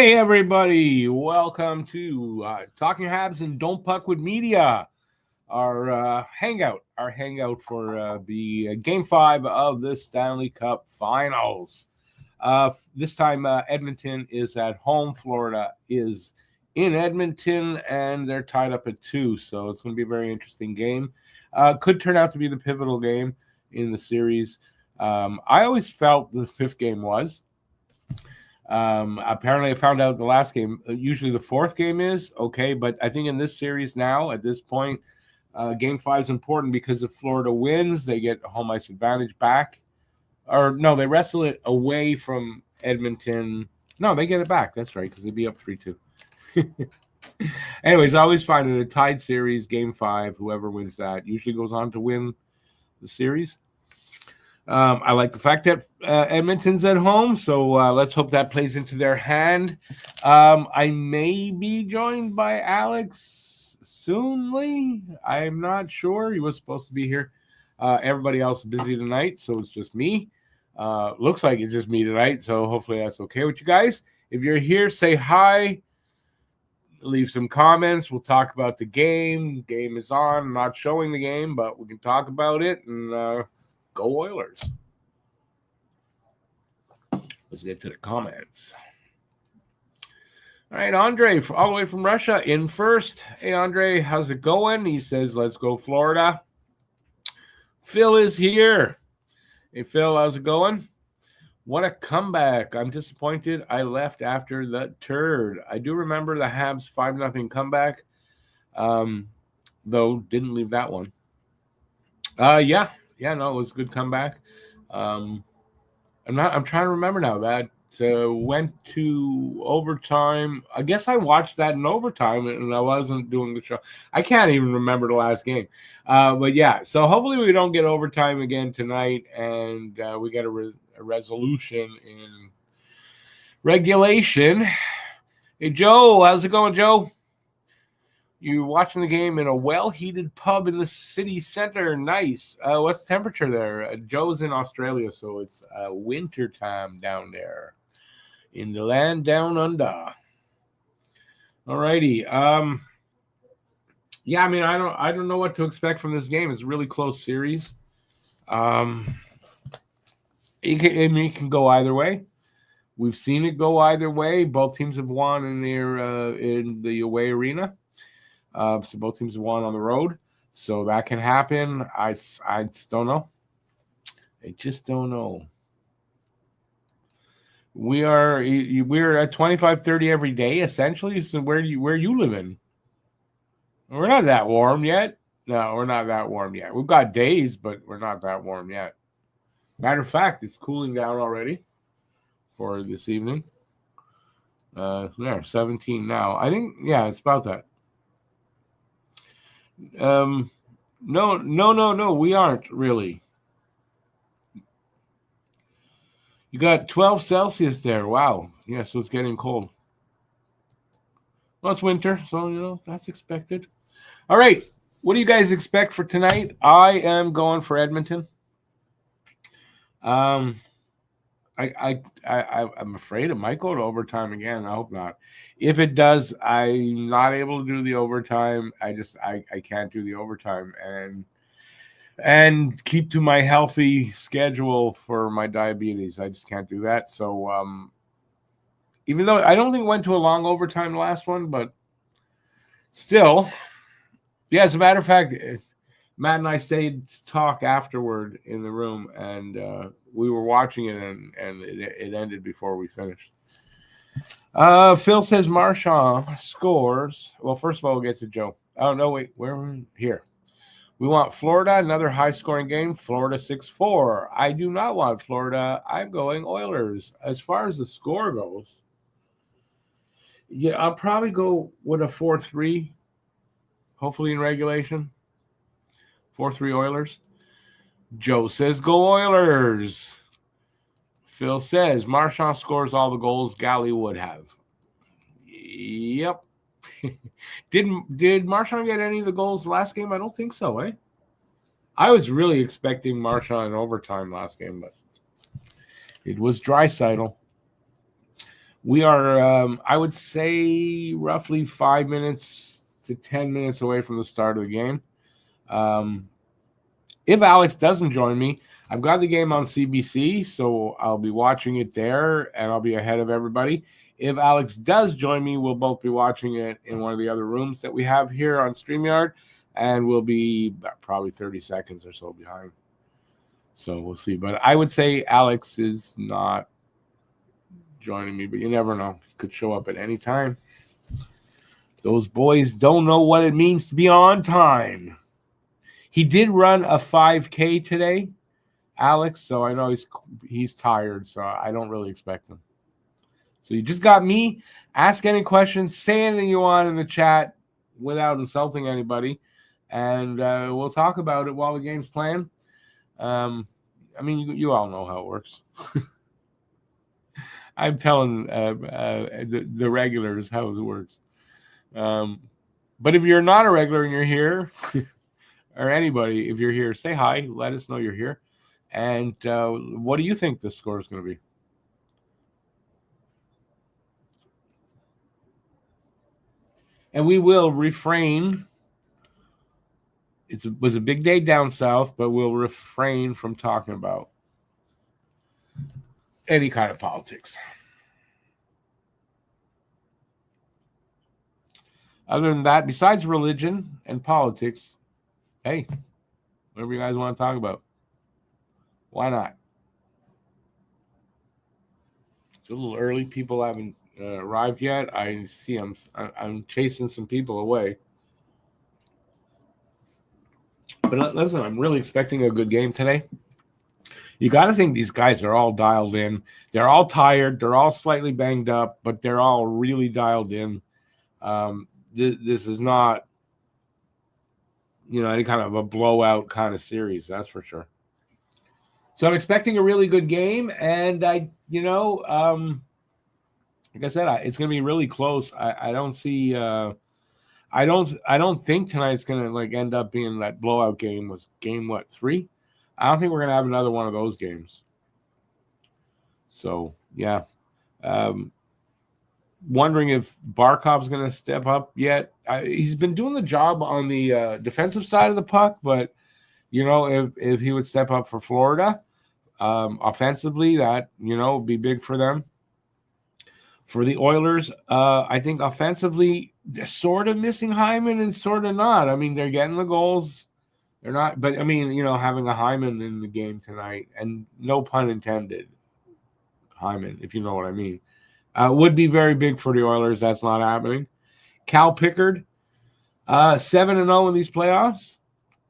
Hey everybody, welcome to Talking Habs and Don't Puck with Media, our hangout for the Game 5 of the Stanley Cup Finals. This time Edmonton is at home, Florida is in Edmonton, and they're tied up at 2, so it's going to be a very interesting game. Could turn out to be the pivotal game in the series. I always felt the fifth game was. Apparently I found out the last game, usually the fourth game is okay, but I think in this series now, at this point, game 5 is important because if Florida wins, they get home ice advantage back. Or no, they wrestle it away from Edmonton. No, they get it back. That's right, because they'd be up 3-2. Anyways, I always find in a tied series, game 5, whoever wins that usually goes on to win the series. I like the fact that Edmonton's at home, so let's hope that plays into their hand. I may be joined by Alex soonly. I'm not sure. He was supposed to be here. Everybody else is busy tonight, so it's just me. Looks like it's just me tonight, so hopefully that's okay with you guys. If you're here, say hi. Leave some comments. We'll talk about the game. Game is on. I'm not showing the game, but we can talk about it and go Oilers. Let's get to the comments. All right, Andre, all the way from Russia, in first. Hey, Andre, how's it going? He says, let's go Florida. Phil is here. Hey, Phil, how's it going? What a comeback. I'm disappointed I left after the turd. I do remember the Habs 5-0 comeback, though didn't leave that one. Yeah, no, it was a good comeback. I'm trying to remember now. That went to overtime. I guess I watched that in overtime, and I wasn't doing the show. I can't even remember the last game. But yeah, so hopefully we don't get overtime again tonight, and we get a resolution in regulation. Hey, Joe, how's it going, Joe? You're watching the game in a well-heated pub in the city center. Nice. What's the temperature there? Joe's in Australia, so it's winter time down there in the land down under. All righty. Yeah, I mean, I don't know what to expect from this game. It's a really close series. It can go either way. We've seen it go either way. Both teams have won in the away arena. So both teams have won on the road. So that can happen. I just don't know. I just don't know. We're at 25-30 every day, essentially. So where you live in? We're not that warm yet. No, we're not that warm yet. We've got days, but we're not that warm yet. Matter of fact, it's cooling down already for this evening. There, 17 now. I think, yeah, it's about that. No, we aren't really. You got 12 Celsius there. Wow. Yeah, so it's getting cold. Well, it's winter, so, that's expected. All right. What do you guys expect for tonight? I am going for Edmonton. I'm afraid it might go to overtime again. I hope not. If it does, I'm not able to do the overtime. I can't do the overtime and keep to my healthy schedule for my diabetes. I just can't do that. So even though I don't think it went to a long overtime the last one, but still, yeah. As a matter of fact, Matt and I stayed to talk afterward in the room, and we were watching it, and it ended before we finished. Phil says Marchand scores. Well, first of all, we'll get to Joe. Oh, no, wait. Where are we? Here. We want Florida, another high-scoring game. Florida 6-4. I do not want Florida. I'm going Oilers. As far as the score goes, yeah, I'll probably go with a 4-3, hopefully in regulation. 4-3 Oilers. Joe says, go Oilers. Phil says, Marchand scores all the goals Galley would have. Yep. Did Marchand get any of the goals last game? I don't think so, eh? I was really expecting Marchand in overtime last game, but it was Draisaitl. We are, I would say, roughly 5 minutes to 10 minutes away from the start of the game. If Alex doesn't join me, I've got the game on CBC, so I'll be watching it there, and I'll be ahead of everybody. If Alex does join me, we'll both be watching it in one of the other rooms that we have here on StreamYard, and we'll be probably 30 seconds or so behind. So we'll see. But I would say Alex is not joining me, but you never know. He could show up at any time. Those boys don't know what it means to be on time. He did run a 5K today, Alex, so I know he's tired, so I don't really expect him. So you just got me. Ask any questions, say anything you want in the chat without insulting anybody, and we'll talk about it while the game's playing. I mean, you all know how it works. I'm telling the regulars how it works. But if you're not a regular and you're here, or anybody, if you're here, say hi. Let us know you're here. And what do you think the score is going to be? And we will refrain. It was a big day down south, but we'll refrain from talking about any kind of politics. Other than that, besides religion and politics, hey, whatever you guys want to talk about, why not? It's a little early. People haven't arrived yet. I see I'm chasing some people away. But listen, I'm really expecting a good game today. You got to think these guys are all dialed in. They're all tired. They're all slightly banged up, but they're all really dialed in. This is not, any kind of a blowout kind of series, that's for sure. So I'm expecting a really good game, and like I said, it's going to be really close. I don't see. I don't think tonight's going to end up being that blowout game. Was game 3? I don't think we're going to have another one of those games. So yeah, wondering if Barkov's going to step up yet. He's been doing the job on the defensive side of the puck, but if he would step up for Florida offensively, that would be big for them. For the Oilers, I think offensively they're sort of missing Hyman and sort of not. I mean, they're getting the goals. They're not, but I mean, having a Hyman in the game tonight, and no pun intended, Hyman, if you know what I mean, would be very big for the Oilers. That's not happening. Cal Pickard, 7-0 in these playoffs.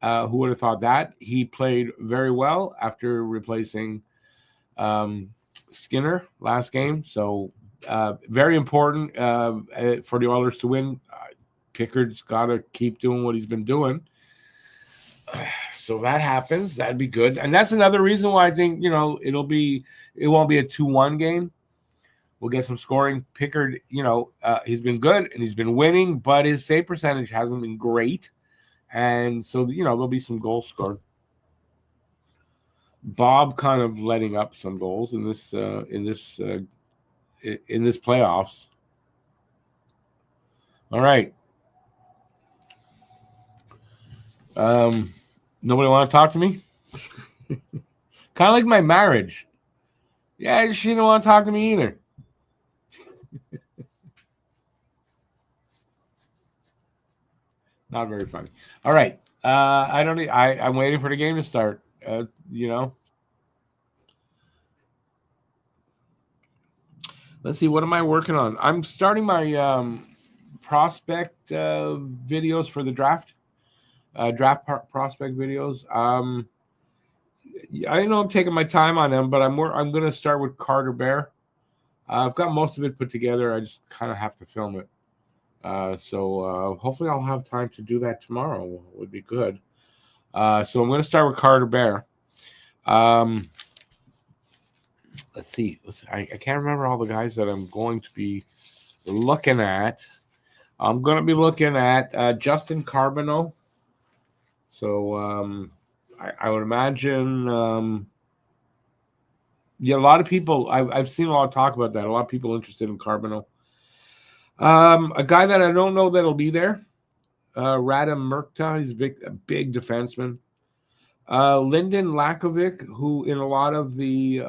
Who would have thought that? He played very well after replacing Skinner last game. So very important for the Oilers to win. Pickard's got to keep doing what he's been doing. So that happens. That'd be good. And that's another reason why I think, it won't be a 2-1 game. We'll get some scoring. Pickard, he's been good and he's been winning, but his save percentage hasn't been great. And so, there'll be some goals scored. Bob kind of letting up some goals in this playoffs. All right. Nobody want to talk to me? Kind of like my marriage. Yeah, she didn't want to talk to me either. Not very funny. All right. I'm waiting for the game to start. Let's see. What am I working on? I'm starting my prospect videos for the draft. Prospect videos. I know I'm taking my time on them, but I'm going to start with Carter Bear. I've got most of it put together. I just kind of have to film it. So hopefully I'll have time to do that tomorrow. It would be good. So I'm going to start with Carter Bear. Let's see. I can't remember all the guys that I'm going to be looking at. I'm going to be looking at Justin Carbonneau. So I would imagine, Yeah, a lot of people. I've seen a lot of talk about that. A lot of people interested in Carbonell. A guy that I don't know that'll be there. Radim Murkta. He's a big defenseman. Lyndon Lakovic, who in a lot of the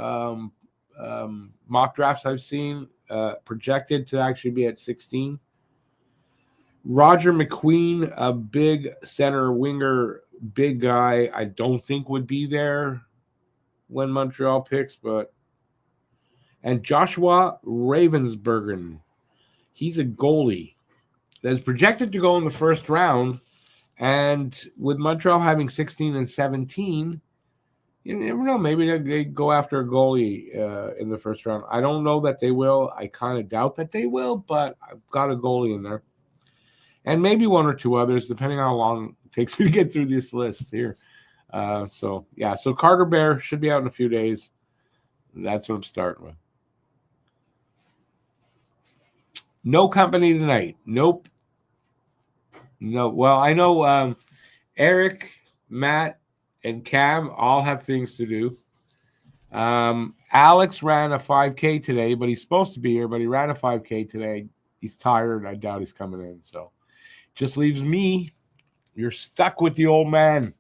mock drafts I've seen, projected to actually be at 16. Roger McQueen, a big center winger, big guy, I don't think would be there when Montreal picks, and Joshua Ravensbergen, he's a goalie that's projected to go in the first round, and with Montreal having 16 and 17, you never know. Maybe they go after a goalie in the first round. I don't know that they will. I kind of doubt that they will, but I've got a goalie in there. And maybe one or two others, depending on how long it takes me to get through this list here. So Carter Bear should be out in a few days. That's what I'm starting with. No company tonight. Nope. No. Well, I know Eric, Matt, and Cam all have things to do. Alex ran a 5K today, but he's supposed to be here, but he ran a 5K today. He's tired. I doubt he's coming in. So just leaves me. You're stuck with the old man.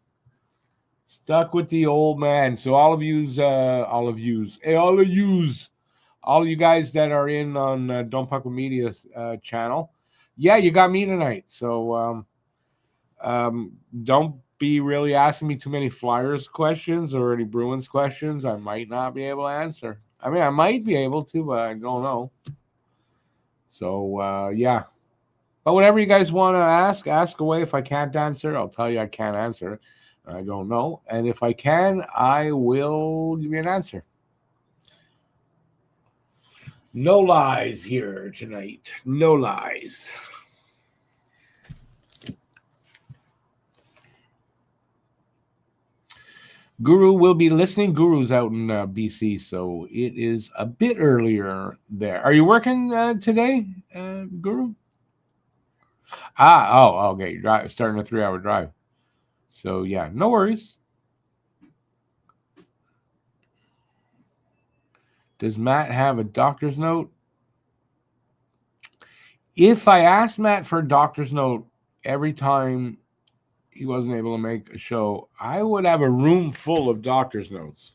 Stuck with the old man. So all of you guys that are in on Don't Puck with Media channel, yeah, you got me tonight. So don't be really asking me too many Flyers questions or any Bruins questions. I might not be able to answer. I mean, I might be able to, but I don't know. So yeah. But whatever you guys want to ask away. If I can't answer, I'll tell you I can't answer. I don't know. And if I can, I will give you an answer. No lies here tonight. No lies. Guru will be listening. Guru's out in BC, so it is a bit earlier there. Are you working today, Guru? Okay. Starting a 3-hour drive. So, yeah, no worries. Does Matt have a doctor's note? If I asked Matt for a doctor's note every time he wasn't able to make a show, I would have a room full of doctor's notes.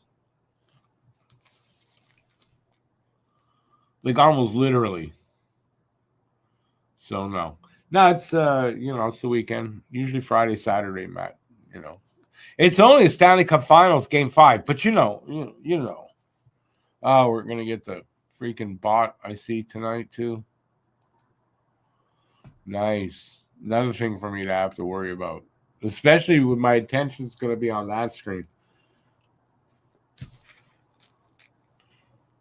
Like almost literally. So no. No, it's it's the weekend. Usually Friday, Saturday, Matt. It's only a Stanley Cup Finals Game 5, but you know. Oh, we're gonna get the freaking bot I see tonight too. Nice. Another thing for me to have to worry about, especially when my attention's gonna be on that screen.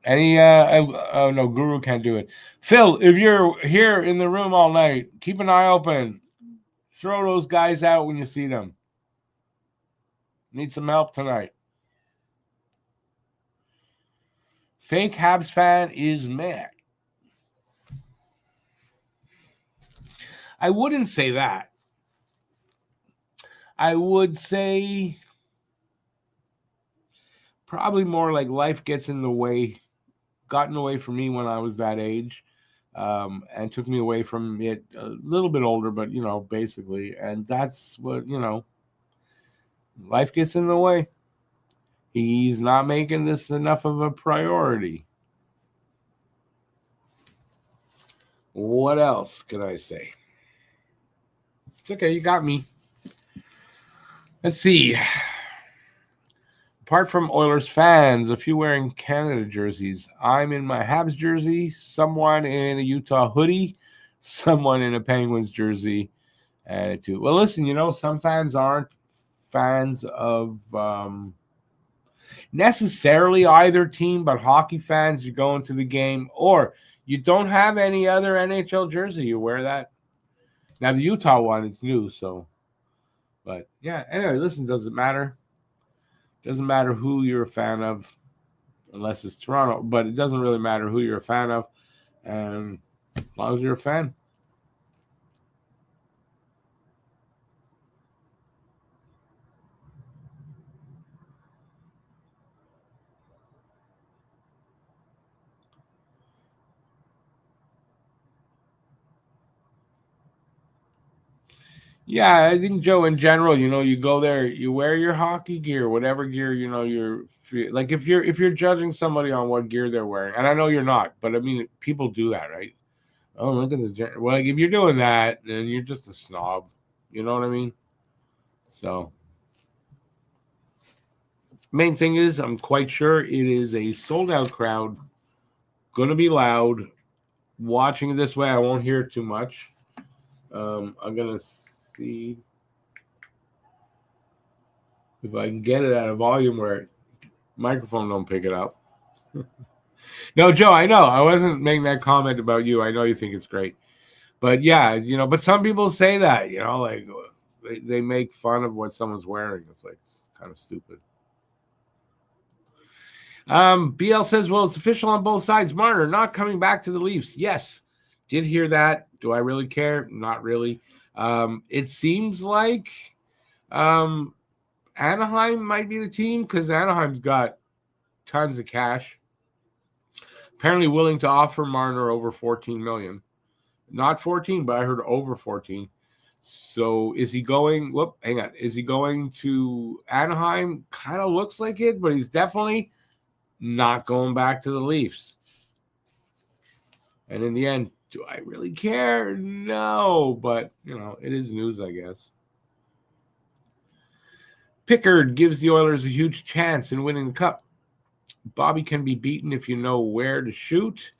No, Guru can't do it. Phil, if you're here in the room all night, keep an eye open. Throw those guys out when you see them. Need some help tonight. Fake Habs fan is mad. I wouldn't say that. I would say probably more like life gets in the way, gotten away from me when I was that age, and took me away from it a little bit older, but, basically. And that's what, life gets in the way. He's not making this enough of a priority. What else could I say? It's okay. You got me. Let's see. Apart from Oilers fans, a few wearing Canada jerseys. I'm in my Habs jersey, someone in a Utah hoodie, someone in a Penguins jersey. Too. Well, listen, some fans aren't fans of necessarily either team, but hockey fans, you go into the game, or you don't have any other NHL jersey, you wear that. Now, the Utah one is new, so. But, yeah, anyway, listen, doesn't matter. Doesn't matter who you're a fan of, unless it's Toronto, but it doesn't really matter who you're a fan of, and as long as you're a fan. Yeah, I think Joe, in general, you go there, you wear your hockey gear, whatever gear, you're like if you're judging somebody on what gear they're wearing, and I know you're not, but I mean people do that, right? Oh, look at well, like if you're doing that, then you're just a snob. You know what I mean? So main thing is, I'm quite sure it is a sold out crowd, gonna be loud. Watching it this way, I won't hear too much. I'm gonna see if I can get it at a volume where microphone don't pick it up. No, Joe, I know. I wasn't making that comment about you. I know you think it's great. But yeah, but some people say that, like they make fun of what someone's wearing. It's kind of stupid. BL says, well, it's official on both sides. Marner not coming back to the Leafs. Yes, did hear that. Do I really care? Not really. It seems like um, Anaheim might be the team because Anaheim's got tons of cash. Apparently willing to offer Marner over $14 million. Not 14, but I heard over 14. So is he going? Hang on. Is he going to Anaheim? Kind of looks like it, but he's definitely not going back to the Leafs. And in the end, do I really care? No, but it is news, I guess. Pickard gives the Oilers a huge chance in winning the cup. Bobby can be beaten if you know where to shoot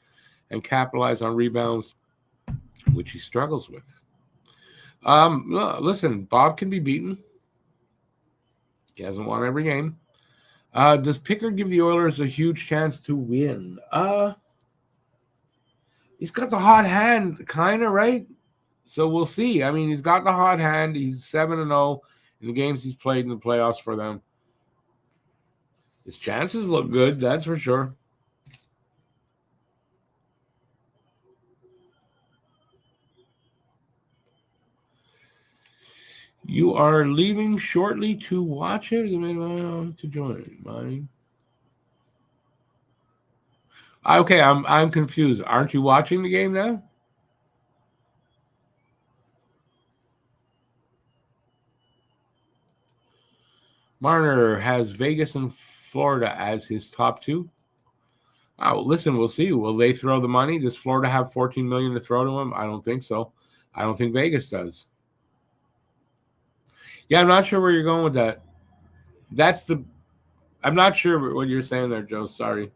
and capitalize on rebounds, which he struggles with. Listen, Bob can be beaten. He hasn't won every game. Does Pickard give the Oilers a huge chance to win? He's got the hot hand, kind of, right? So we'll see. I mean, he's got the hot hand. He's 7-0 in the games he's played in the playoffs for them. His chances look good, that's for sure. You are leaving shortly to watch it? To join mine. Okay, I'm confused. Aren't you watching the game now? Marner has Vegas and Florida as his top two. Oh, listen, we'll see. Will they throw the money? Does Florida have $14 million to throw to him? I don't think so. I don't think Vegas does. Yeah, I'm not sure where you're going with that. I'm not sure what you're saying there, Joe. Sorry.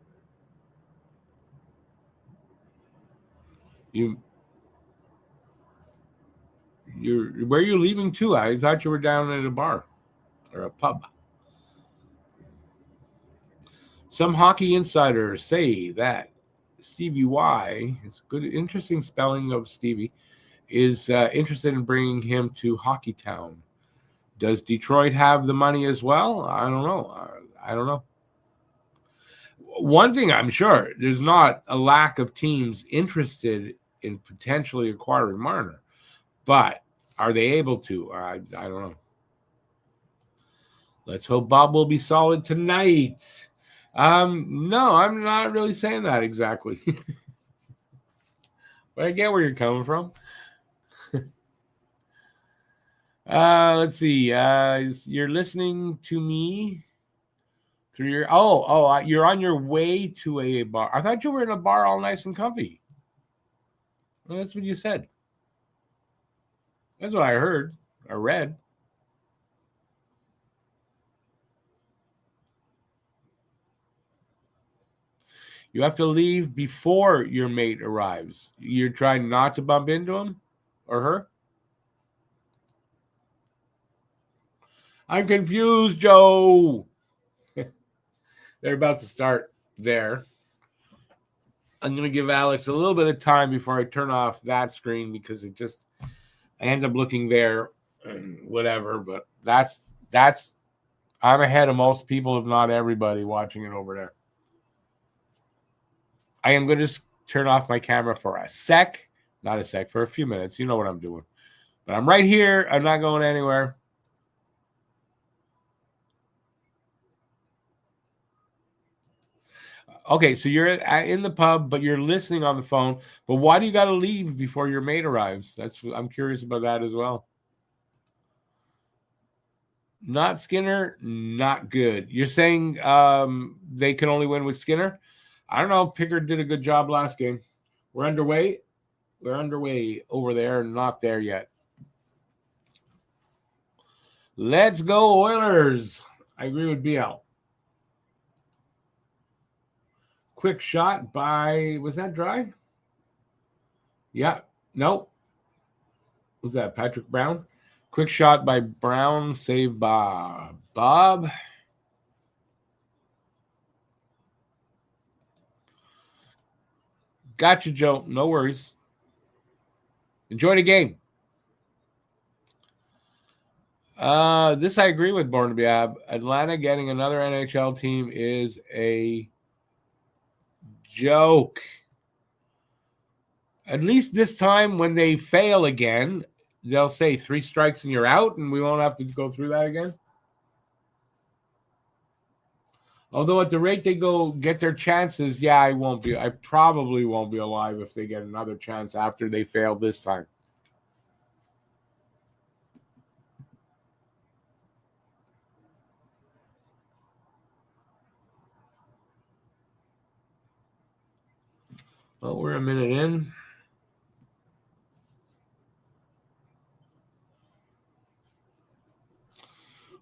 Where are you leaving to? I thought you were down at a bar or a pub. Some hockey insiders say that Stevie Y, it's a good, interesting spelling of Stevie, is interested in bringing him to Hockey Town. Does Detroit have the money as well? I don't know. I don't know. One thing I'm sure, there's not a lack of teams interested in potentially acquiring Marner, but are they able to? I don't know. Let's hope Bob will be solid tonight. No, I'm not really saying that exactly. But I get where you're coming from. Let's see. You're listening to me through your you're on your way to a bar. I thought you were in a bar all nice and comfy. Well, that's what you said. That's what I heard or read. You have to leave before your mate arrives. You're trying not to bump into him or her? I'm confused, Joe. They're about to start there. I'm going to give Alex a little bit of time before I turn off that screen because I end up looking there and whatever. But that's I'm ahead of most people, if not everybody, watching it over there. I am going to just turn off my camera for a sec. Not a sec, for a few minutes. You know what I'm doing. But I'm right here. I'm not going anywhere. Okay, so you're in the pub, but you're listening on the phone. But why do you got to leave before your mate arrives? I'm curious about that as well. Not Skinner, not good. You're saying they can only win with Skinner? I don't know. Pickard did a good job last game. We're underway. We're underway over there, not there yet. Let's go, Oilers. I agree with BL. Quick shot by, was that Dry? Yeah. Nope. Was that Patrick Brown? Quick shot by Brown, save Bob. Bob. Gotcha, Joe. No worries. Enjoy the game. This I agree with Born to be Ab. Atlanta getting another NHL team is a joke. At least this time when they fail again, they'll say 3 strikes and you're out, and we won't have to go through that again. Although at the rate they go get their chances, yeah, I probably won't be alive if they get another chance after they fail this time. Well, we're a minute in.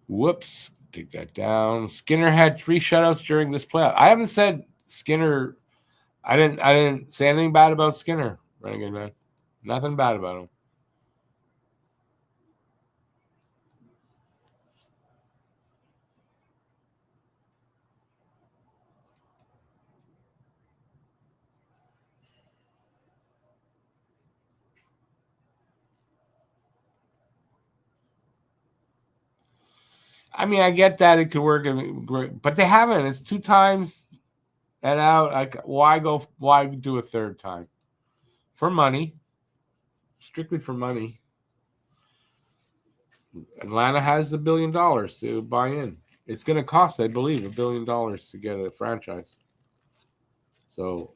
Whoops. Take that down. Skinner had 3 shutouts during this playoff. I haven't said Skinner. I didn't say anything bad about Skinner, Renegade Man. Nothing bad about him. I mean, I get that it could work, but they haven't. It's 2 times and out. Why do a third time? For money. Strictly for money. Atlanta has $1 billion to buy in. It's going to cost, I believe, $1 billion to get a franchise. So,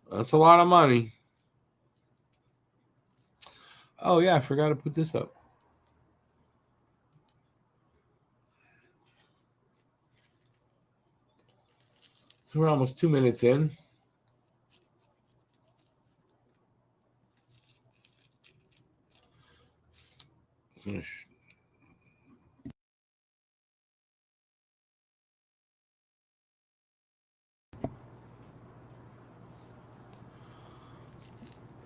that's a lot of money. Oh, yeah, I forgot to put this up. So we're almost 2 minutes in. Finish.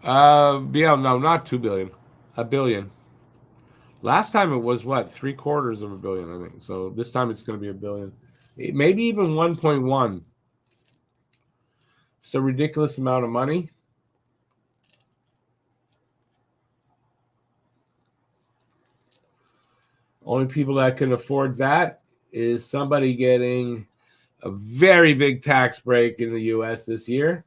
Yeah, no, not 2 billion. $1 billion. Last time it was what? 3/4 of $1 billion, I think. So this time it's going to be $1 billion. Maybe even 1.1. It's a ridiculous amount of money. Only people that can afford that is somebody getting a very big tax break in the U.S. this year.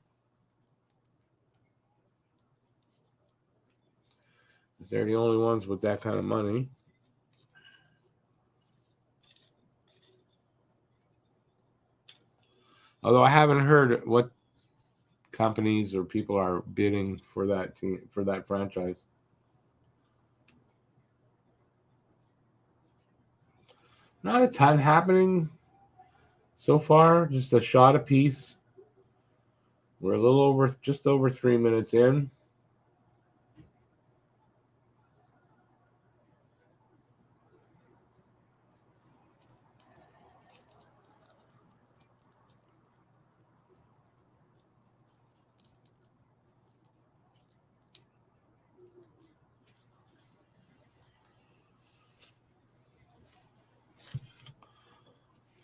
They're the only ones with that kind of money. Although I haven't heard what companies or people are bidding for that team, for that franchise. Not a ton happening so far. Just a shot apiece. We're just over 3 minutes in.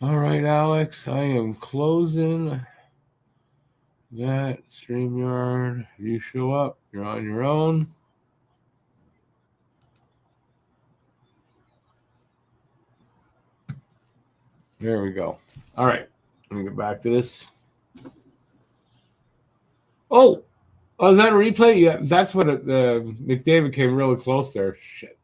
All right, Alex, I am closing that StreamYard. You show up, you're on your own. There we go. All right, let me get back to this. Oh, is that a replay? Yeah, that's what McDavid came really close there. Shit.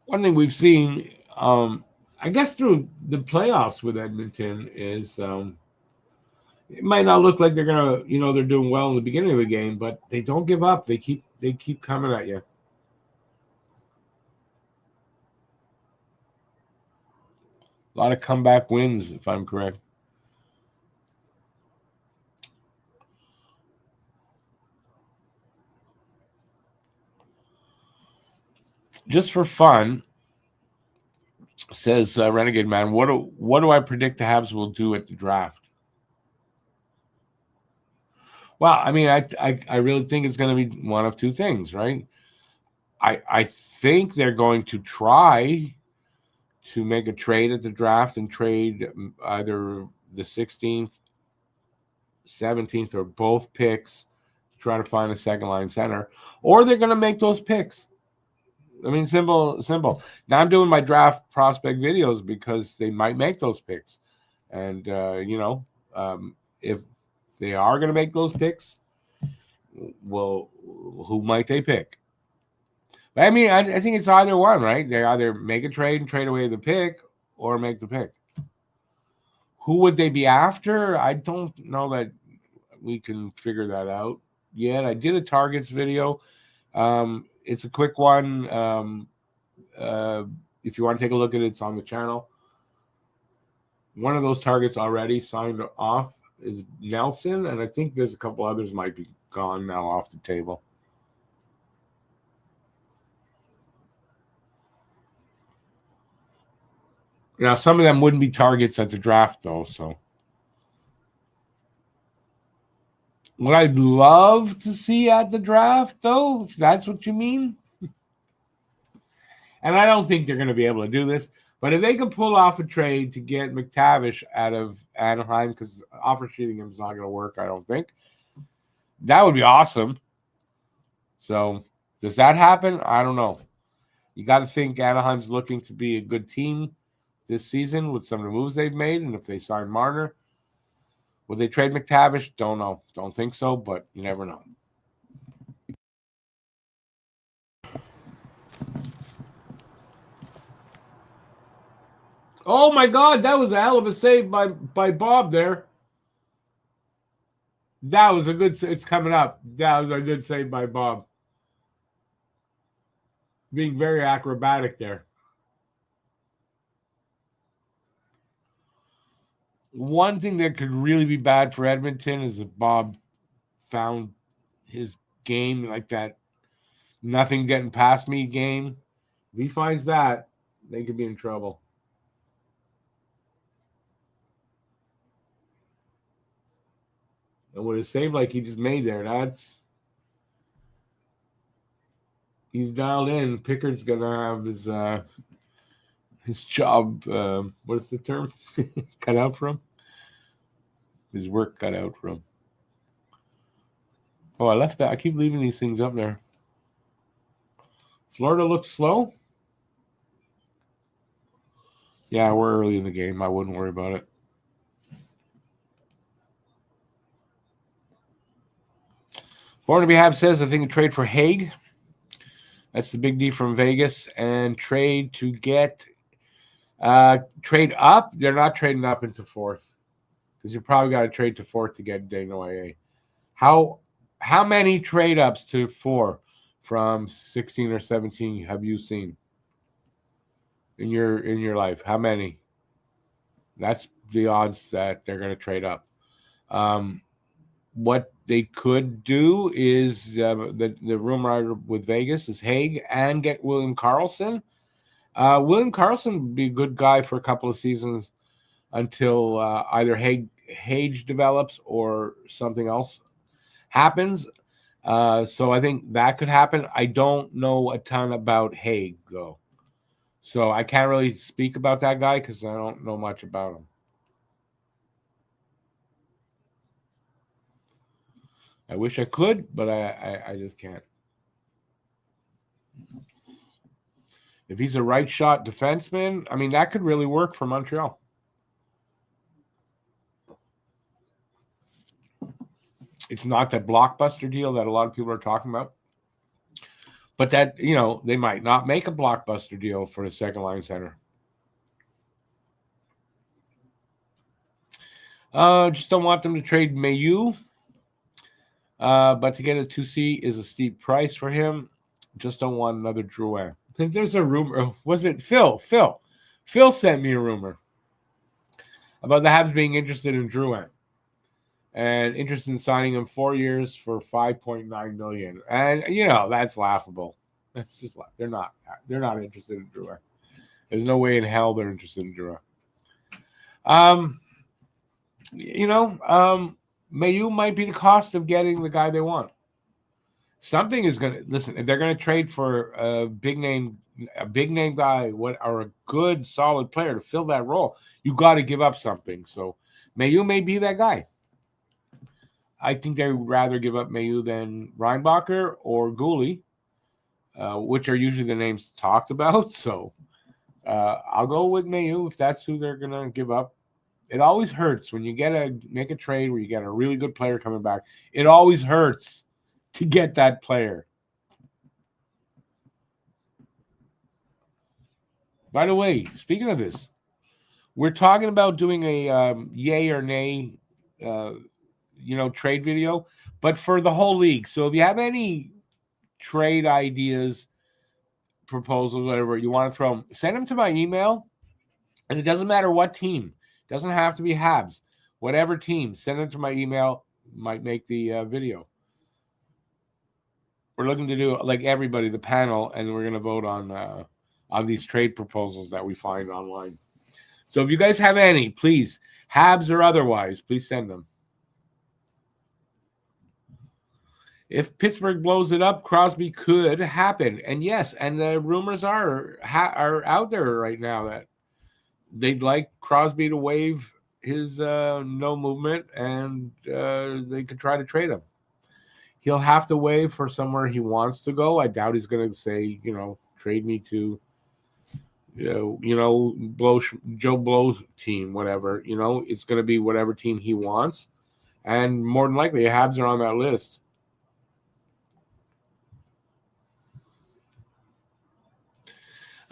One thing we've seen, I guess through the playoffs with Edmonton is It might not look like they're gonna, they're doing well in the beginning of the game, but they don't give up. They keep coming at you. A lot of comeback wins, if I'm correct. Just for fun, says Renegade Man, what do I predict the Habs will do at the draft? Well, I mean, I really think it's going to be one of two things, right? I think they're going to try to make a trade at the draft and trade either the 16th, 17th, or both picks to try to find a second line center, or they're going to make those picks. I mean, simple. Now I'm doing my draft prospect videos because they might make those picks, and if they are going to make those picks, well, who might they pick? But I mean, I think it's either one, right? They either make a trade and trade away the pick, or make the pick. Who would they be after? I don't know that we can figure that out yet. I did a targets video. It's a quick one. If you want to take a look at it, it's on the channel. One of those targets already signed off is Nelson, and I think there's a couple others might be gone now off the table. Now, some of them wouldn't be targets at the draft, though, so. What I'd love to see at the draft, though, if that's what you mean, and I don't think they're going to be able to do this, but if they could pull off a trade to get McTavish out of Anaheim, because offer sheeting him is not going to work, I don't think, that would be awesome. So, does that happen? I don't know. You got to think Anaheim's looking to be a good team this season with some of the moves they've made, and if they sign Marner, will they trade McTavish? Don't know. Don't think so, but you never know. Oh my God, that was a hell of a save by Bob there. That was a good. It's coming up. That was a good save by Bob. Being very acrobatic there. One thing that could really be bad for Edmonton is if Bob found his game like that, nothing getting past me game. If he finds that, they could be in trouble. And with a save like he just made there, he's dialed in. Pickard's gonna have his job. What's the term? Cut out for him. His work cut out for him. Oh, I left that. I keep leaving these things up there. Florida looks slow. Yeah, we're early in the game. I wouldn't worry about it. Barnaby Hab says, I think a trade for Haig. That's the big D from Vegas. And trade to get trade up. They're not trading up into fourth. Because you probably got to trade to fourth to get Desnoyers. How many trade ups to 4 from 16 or 17 have you seen in your life? How many? That's the odds that they're going to trade up. What they could do is the rumor with Vegas is Haig and get William Karlsson. William Karlsson would be a good guy for a couple of seasons until either Haig develops or something else happens. So I think that could happen. I don't know a ton about Haig, though. So I can't really speak about that guy because I don't know much about him. I wish I could, but I just can't. If he's a right shot defenseman, I mean, that could really work for Montreal. It's not that blockbuster deal that a lot of people are talking about. But that, they might not make a blockbuster deal for a second line center. Just don't want them to trade Mayu. But to get a 2C is a steep price for him. Just don't want another Drouin. There's a rumor. Was it Phil? Phil sent me a rumor about the Habs being interested in Drouin and interested in signing him 4 years for $5.9 million. And that's laughable. That's just they're not interested in Drouin. There's no way in hell they're interested in Drouin. Mayu might be the cost of getting the guy they want. Something is going to listen. If they're going to trade for a big name guy, or a good solid player to fill that role, you got to give up something. So Mayu may be that guy. I think they would rather give up Mayu than Reinbacher or Gouli, which are usually the names talked about. So I'll go with Mayu if that's who they're going to give up. It always hurts when you make a trade where you get a really good player coming back. It always hurts to get that player. By the way, speaking of this, we're talking about doing a yay or nay, trade video, but for the whole league. So if you have any trade ideas, proposals, whatever you want to throw them, send them to my email. And it doesn't matter what team. It doesn't have to be Habs. Whatever team, send them to my email. Might make the video. We're looking to do, like everybody, the panel, and we're going to vote on these trade proposals that we find online. So if you guys have any, please, Habs or otherwise, please send them. If Pittsburgh blows it up, Crosby could happen. And yes, and the rumors are out there right now that they'd like Crosby to waive his no movement, and they could try to trade him. He'll have to waive for somewhere he wants to go. I doubt he's going to say, trade me to, Joe Blow's team, whatever. It's going to be whatever team he wants. And more than likely, the Habs are on that list.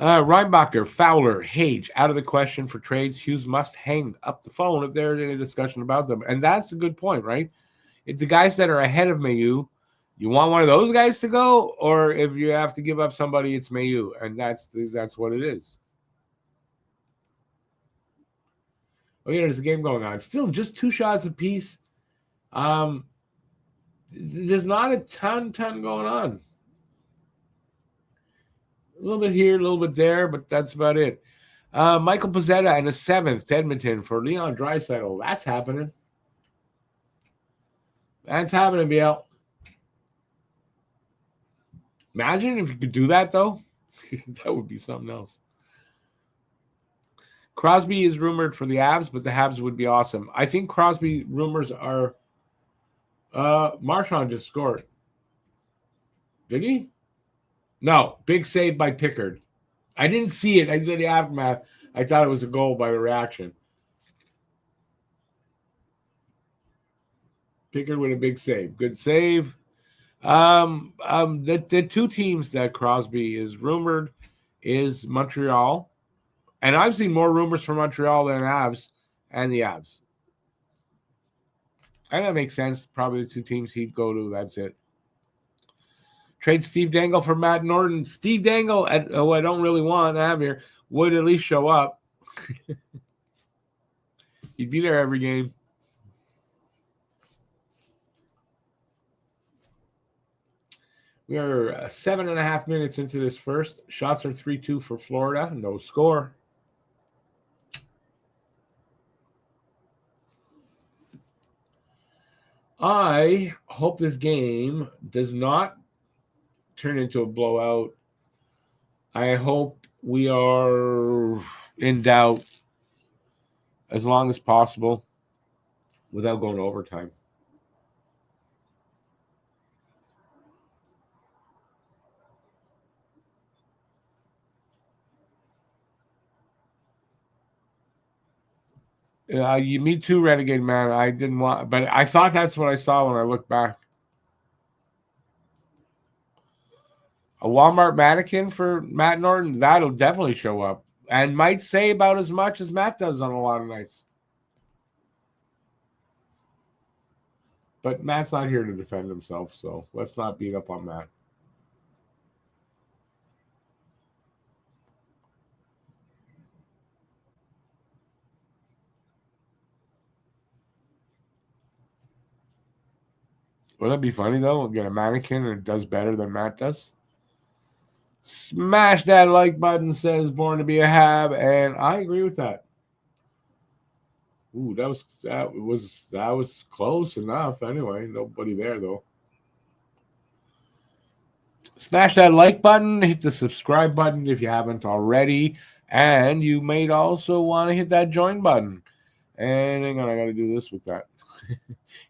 Reinbacher, Fowler, Hage, out of the question for trades. Hughes must hang up the phone if there's any discussion about them. And that's a good point, right? If the guys that are ahead of Mayu, you want one of those guys to go, or if you have to give up somebody, it's Mayu. And that's what it is. Oh, yeah, there's a game going on. Still just 2 shots apiece. There's not a ton going on. A little bit here, a little bit there, but that's about it. Michael Pezzetta and a 7th to Edmonton for Leon Draisaitl. That's happening. That's happening, BL. Imagine if you could do that, though. That would be something else. Crosby is rumored for the Habs, but the Habs would be awesome. I think Crosby rumors are Marchand just scored. Did he? No, big save by Pickard. I didn't see it. I did the aftermath. I thought it was a goal by the reaction. Pickard with a big save. Good save. The 2 teams that Crosby is rumored is Montreal. And I've seen more rumors for Montreal than Habs and the Habs. And that makes sense. Probably the 2 teams he'd go to. That's it. Trade Steve Dangle for Matt Norton. Steve Dangle, who I don't really want to have here, would at least show up. He'd be there every game. We are 7.5 minutes into this first. Shots are 3-2 for Florida. No score. I hope this game does not turn into a blowout. I hope we are in doubt as long as possible without going to overtime. Me too, Renegade Man. I didn't want, but I thought that's what I saw when I looked back. A Walmart mannequin for Matt Norton, that'll definitely show up and might say about as much as Matt does on a lot of nights. But Matt's not here to defend himself, so let's not beat up on Matt. Wouldn't that be funny, though? We'll get a mannequin and it does better than Matt does. Smash that like button, says Born to be a Hab, and I agree with that. Ooh, that was close enough. Anyway, nobody there though. Smash that like button, hit the subscribe button if you haven't already, and you may also want to hit that join button. And hang on, I got to do this with that.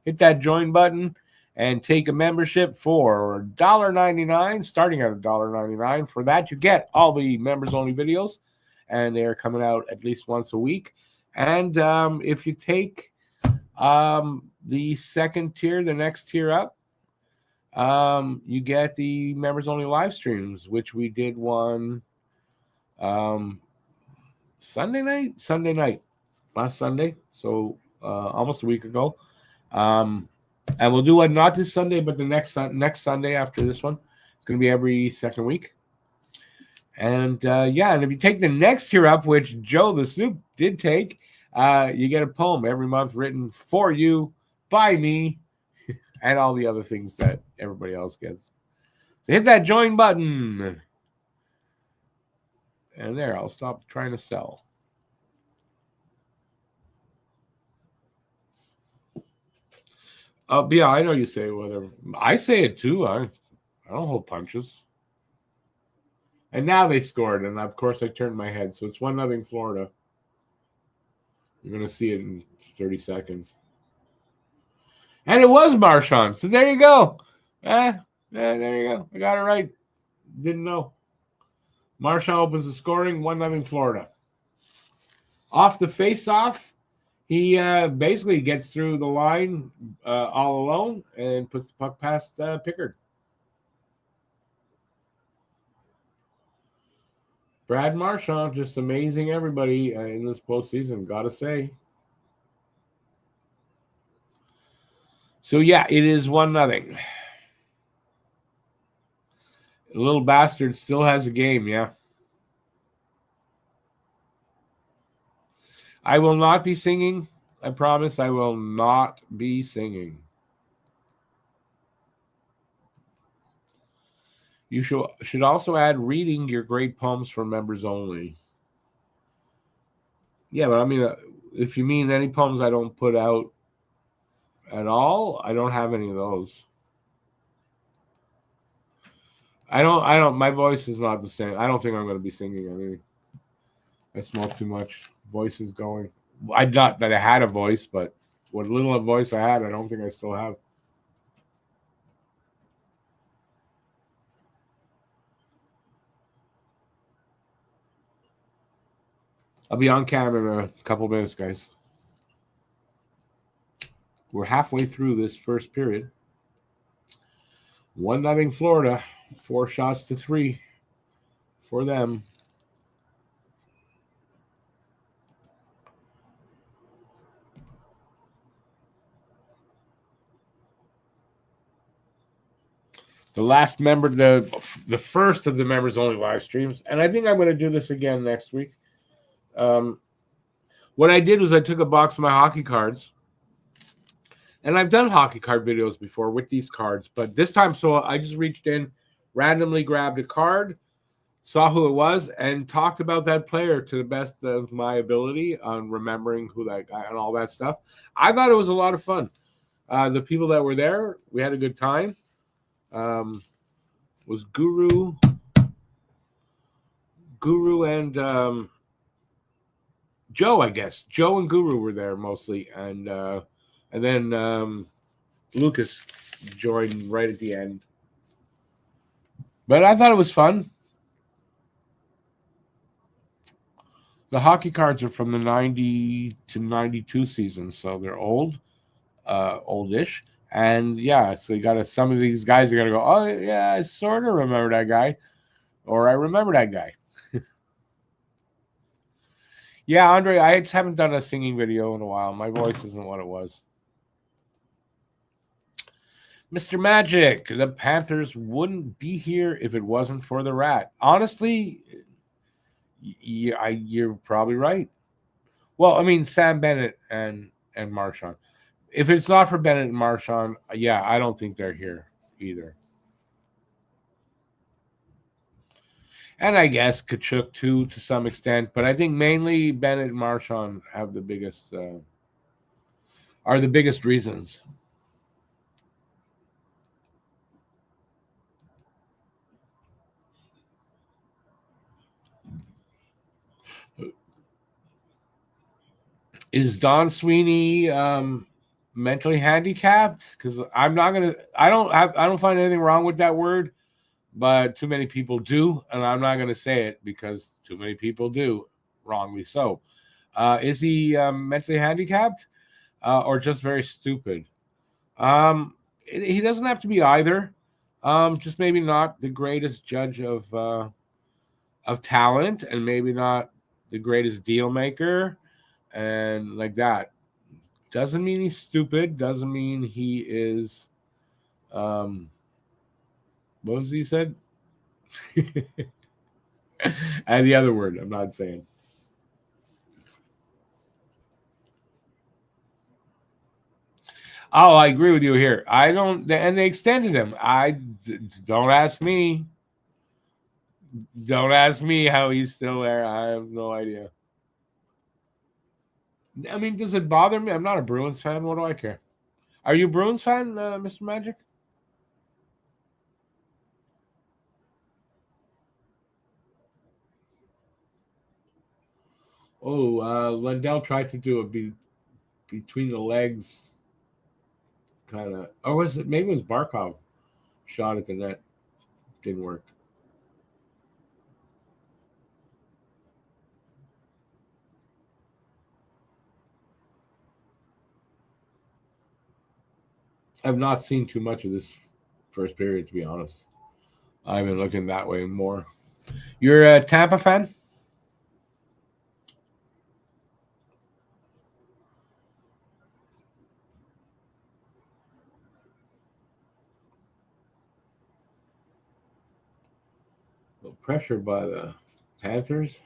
Hit that join button and take a membership for $1.99, starting at $1.99. For that, you get all the members-only videos, and they're coming out at least once a week. And if you take the second tier, the next tier up, you get the members-only live streams, which we did one Sunday night, last Sunday, so almost a week ago. And we'll do one not this Sunday, but the next Sunday after this one. It's going to be every second week. And and if you take the next tier up, which Joe the Snoop did take, you get a poem every month written for you by me and all the other things that everybody else gets. So hit that join button. And there, I'll stop trying to sell. Yeah, I know you say whatever. I say it too. I don't hold punches. And now they scored, and of course I turned my head. So it's 1-0 Florida. You're going to see it in 30 seconds. And it was Marchand. So there you go. There you go. I got it right. Didn't know. Marchand opens the scoring, 1-0 Florida. Off the face-off, he basically gets through the line all alone and puts the puck past Pickard. Brad Marchand just amazing everybody in this postseason, gotta say. So, yeah, it is 1-0. The little bastard still has a game, yeah. I will not be singing. I promise I will not be singing. You should also add reading your great poems for members only. Yeah, but I mean, if you mean any poems I don't put out at all, I don't have any of those. I don't. My voice is not the same. I don't think I'm going to be singing anything. I smoke too much. Voice is going. I not that I had a voice, but what little voice I had, I don't think I still have. I'll be on camera in a couple minutes, guys. We're halfway through this first period. 1-0 Florida. 4 shots to 3 for them. The last member, the first of the members only live streams, and I think I'm going to do this again next week. What I did was I took a box of my hockey cards, and I've done hockey card videos before with these cards, but this time, so I just reached in, randomly grabbed a card, saw who it was, and talked about that player to the best of my ability on remembering who that guy and all that stuff. I thought it was a lot of fun. The people that were there, we had a good time. Was Guru and Joe, I guess. Joe and Guru were there mostly, and then Lucas joined right at the end. But I thought it was fun. The hockey cards are from the 90 to 92 season, so they're old, oldish. And yeah, so you got some of these guys are gonna go, oh yeah, I sort of remember that guy, or I remember that guy. Yeah, Andre, I just haven't done a singing video in a while. My voice isn't what it was. Mr. Magic, the Panthers wouldn't be here if it wasn't for the rat. Honestly, you're probably right. Well, I mean, Sam Bennett and Marchand. If it's not for Bennett and Marchand, yeah, I don't think they're here either. And I guess Kachuk too, to some extent, but I think mainly Bennett and Marchand have the biggest are the biggest reasons. Is Don Sweeney mentally handicapped? Because I'm not gonna. I don't find anything wrong with that word, but too many people do, and I'm not gonna say it because too many people do, wrongly so. Is he mentally handicapped or just very stupid? He doesn't have to be either. Just maybe not the greatest judge of talent, and maybe not the greatest deal maker, and like that. Doesn't mean he's stupid. Doesn't mean he is. Um, what was he said? And the other word, I'm not saying. Oh, I agree with you here. I don't, and they extended him. Don't ask me. Don't ask me how he's still there. I have no idea. I mean, does it bother me? I'm not a Bruins fan. What do I care? Are you a Bruins fan, Mr. Magic? Oh, Lundell tried to do a between the legs kind of, or was it maybe it was Barkov shot at the net? Didn't work. I've not seen too much of this first period, to be honest. I've been looking that way more. You're a Tampa fan? No pressure by the Panthers.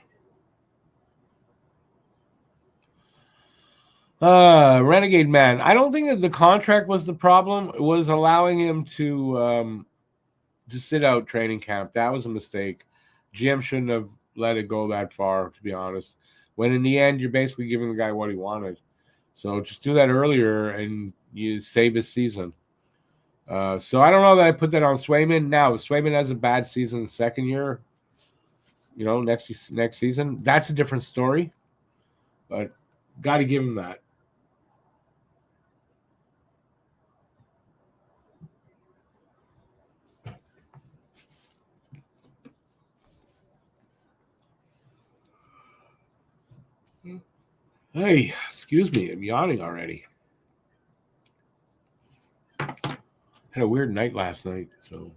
Renegade man. I don't think that the contract was the problem. It was allowing him to sit out training camp. That was a mistake. GM shouldn't have let it go that far, to be honest. When in the end, you're basically giving the guy what he wanted. So just do that earlier and you save his season. So I don't know that I put that on Swayman. Now, if Swayman has a bad season second year, next season, that's a different story. But got to give him that. Hey, excuse me, I'm yawning already. Had a weird night last night, so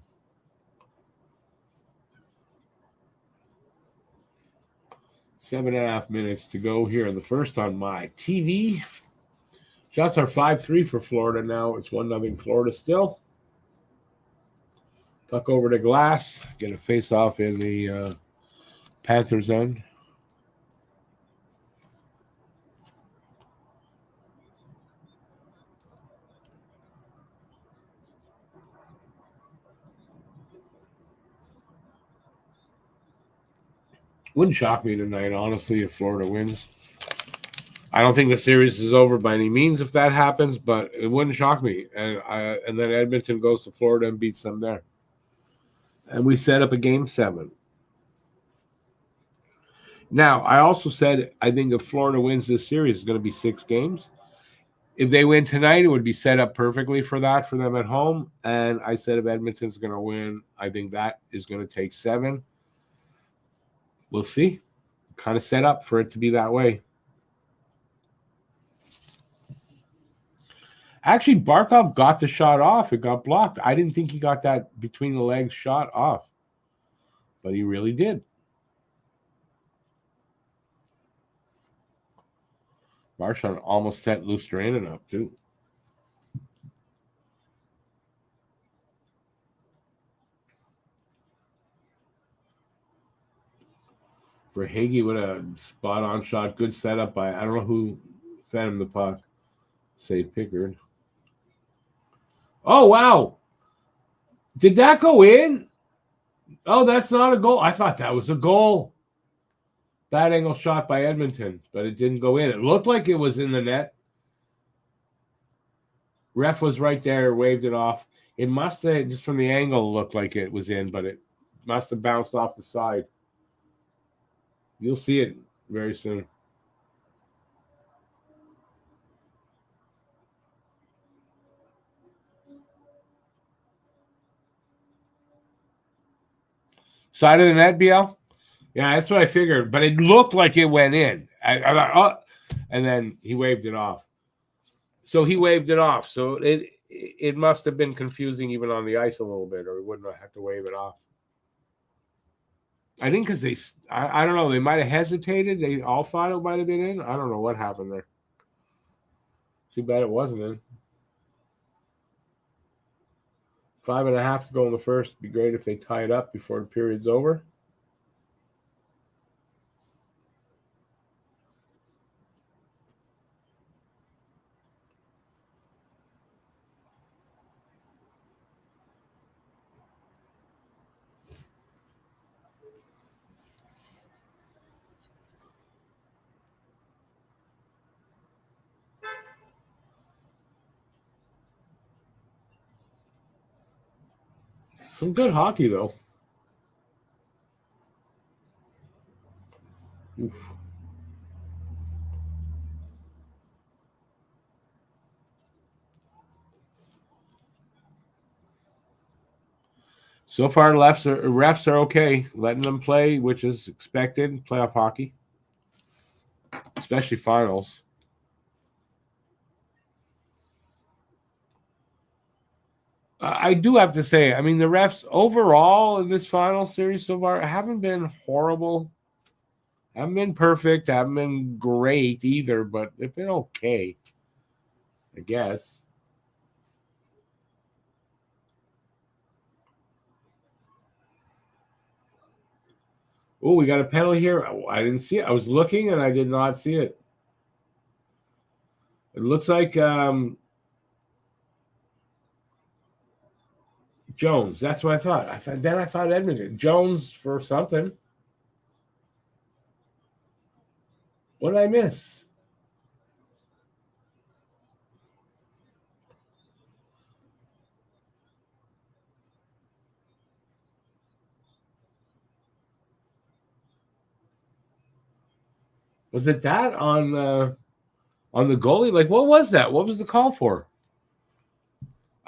7.5 minutes to go here. The first on my TV. Shots are 5-3 for Florida now. It's 1-0 Florida still. Tuck over to Glass. Get a face off in the Panthers end. Wouldn't shock me tonight, honestly, if Florida wins. I don't think the series is over by any means if that happens, but it wouldn't shock me. And then Edmonton goes to Florida and beats them there. And we set up a game 7. Now, I also said I think if Florida wins this series, it's going to be 6 games. If they win tonight, it would be set up perfectly for that for them at home. And I said if Edmonton's going to win, I think that is going to take 7. We'll see. Kind of set up for it to be that way. Actually, Barkov got the shot off. It got blocked. I didn't think he got that between the legs shot off, but he really did. Marchand almost set Lusterinen up, too. For Higgy with a spot-on shot. Good setup by, I don't know who fed him the puck. Save Pickard. Oh, wow. Did that go in? Oh, that's not a goal. I thought that was a goal. Bad angle shot by Edmonton, but it didn't go in. It looked like it was in the net. Ref was right there, waved it off. It must have, just from the angle, looked like it was in, but it must have bounced off the side. You'll see it very soon. Side of the net, BL? Yeah, that's what I figured. But it looked like it went in. I thought, oh, and then he waved it off. So he waved it off. So it must have been confusing even on the ice a little bit, or he wouldn't have had to wave it off. I think because I don't know, they might have hesitated. They all thought it might have been in. I don't know what happened there. Too bad it wasn't in. 5.5 to go in the first. It'd be great if they tie it up before the period's over. Some good hockey, though. Oof. So far, refs are okay, letting them play, which is expected in playoff hockey, especially finals. I do have to say, I mean, the refs overall in this final series so far haven't been horrible. Haven't been perfect. Haven't been great either, but they've been okay, I guess. Oh, we got a penalty here. I didn't see it. I was looking and I did not see it. It looks like Jones. That's what I thought. I thought Edmonton. Jones for something. What did I miss? Was it that on the goalie? Like, what was that? What was the call for?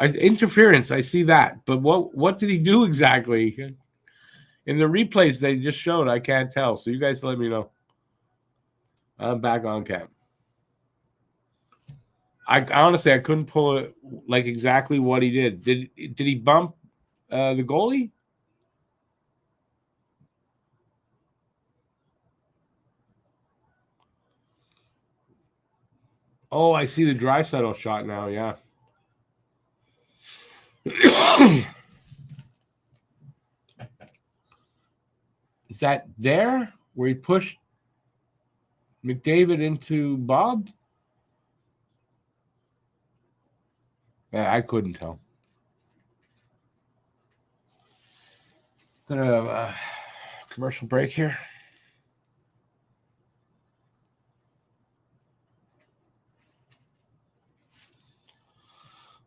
Interference. I see that, but what did he do exactly? In the replays they just showed, I can't tell. So you guys let me know. I'm back on cam. I honestly I couldn't pull it like exactly what he did. Did he bump the goalie? Oh, I see the Draisaitl shot now. Yeah. Is that there where he pushed McDavid into Bob? Yeah, I couldn't tell. Gonna have a commercial break here.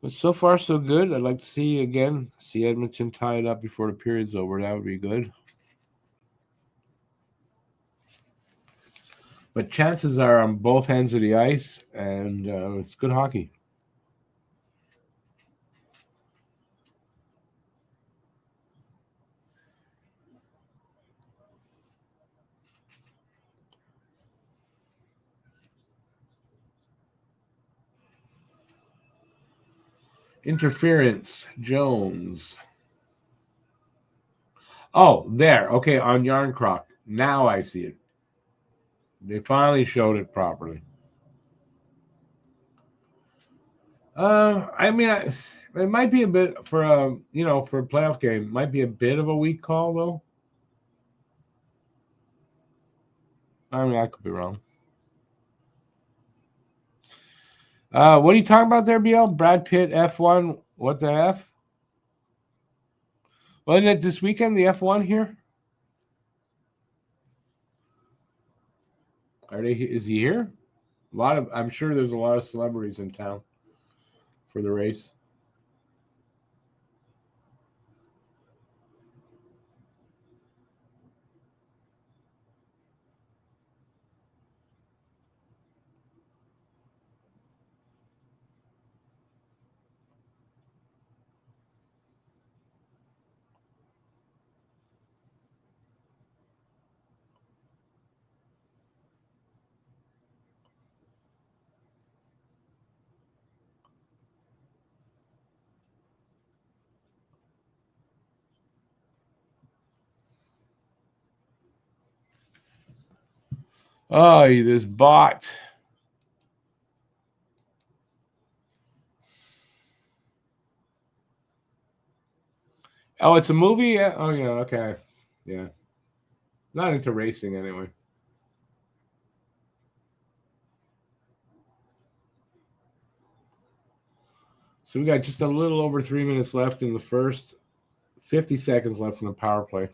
But so far, so good. I'd like to see Edmonton tie it up before the period's over. That would be good. But chances are on both ends of the ice, and it's good hockey. Interference, Jones. Oh, there. Okay, on Yarncroc. Now I see it. They finally showed it properly. I mean, it might be a bit for a for a playoff game. Might be a bit of a weak call though. I mean, I could be wrong. What are you talking about there, BL? Brad Pitt, F1. What the F? Wasn't it this weekend, the F1 here? Is he here? I'm sure there's a lot of celebrities in town for the race. Oh, this bot. Oh, it's a movie? Oh, yeah, okay. Yeah. Not into racing anyway. So we got just a little over 3 minutes left in the first, 50 seconds left in the power play.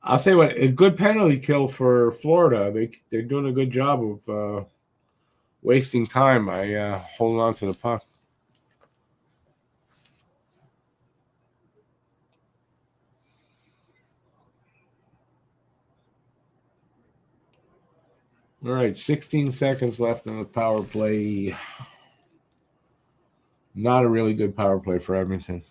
I'll say what, a good penalty kill for Florida. They're doing a good job of wasting time by holding on to the puck. All right, 16 seconds left in the power play. Not a really good power play for Edmonton.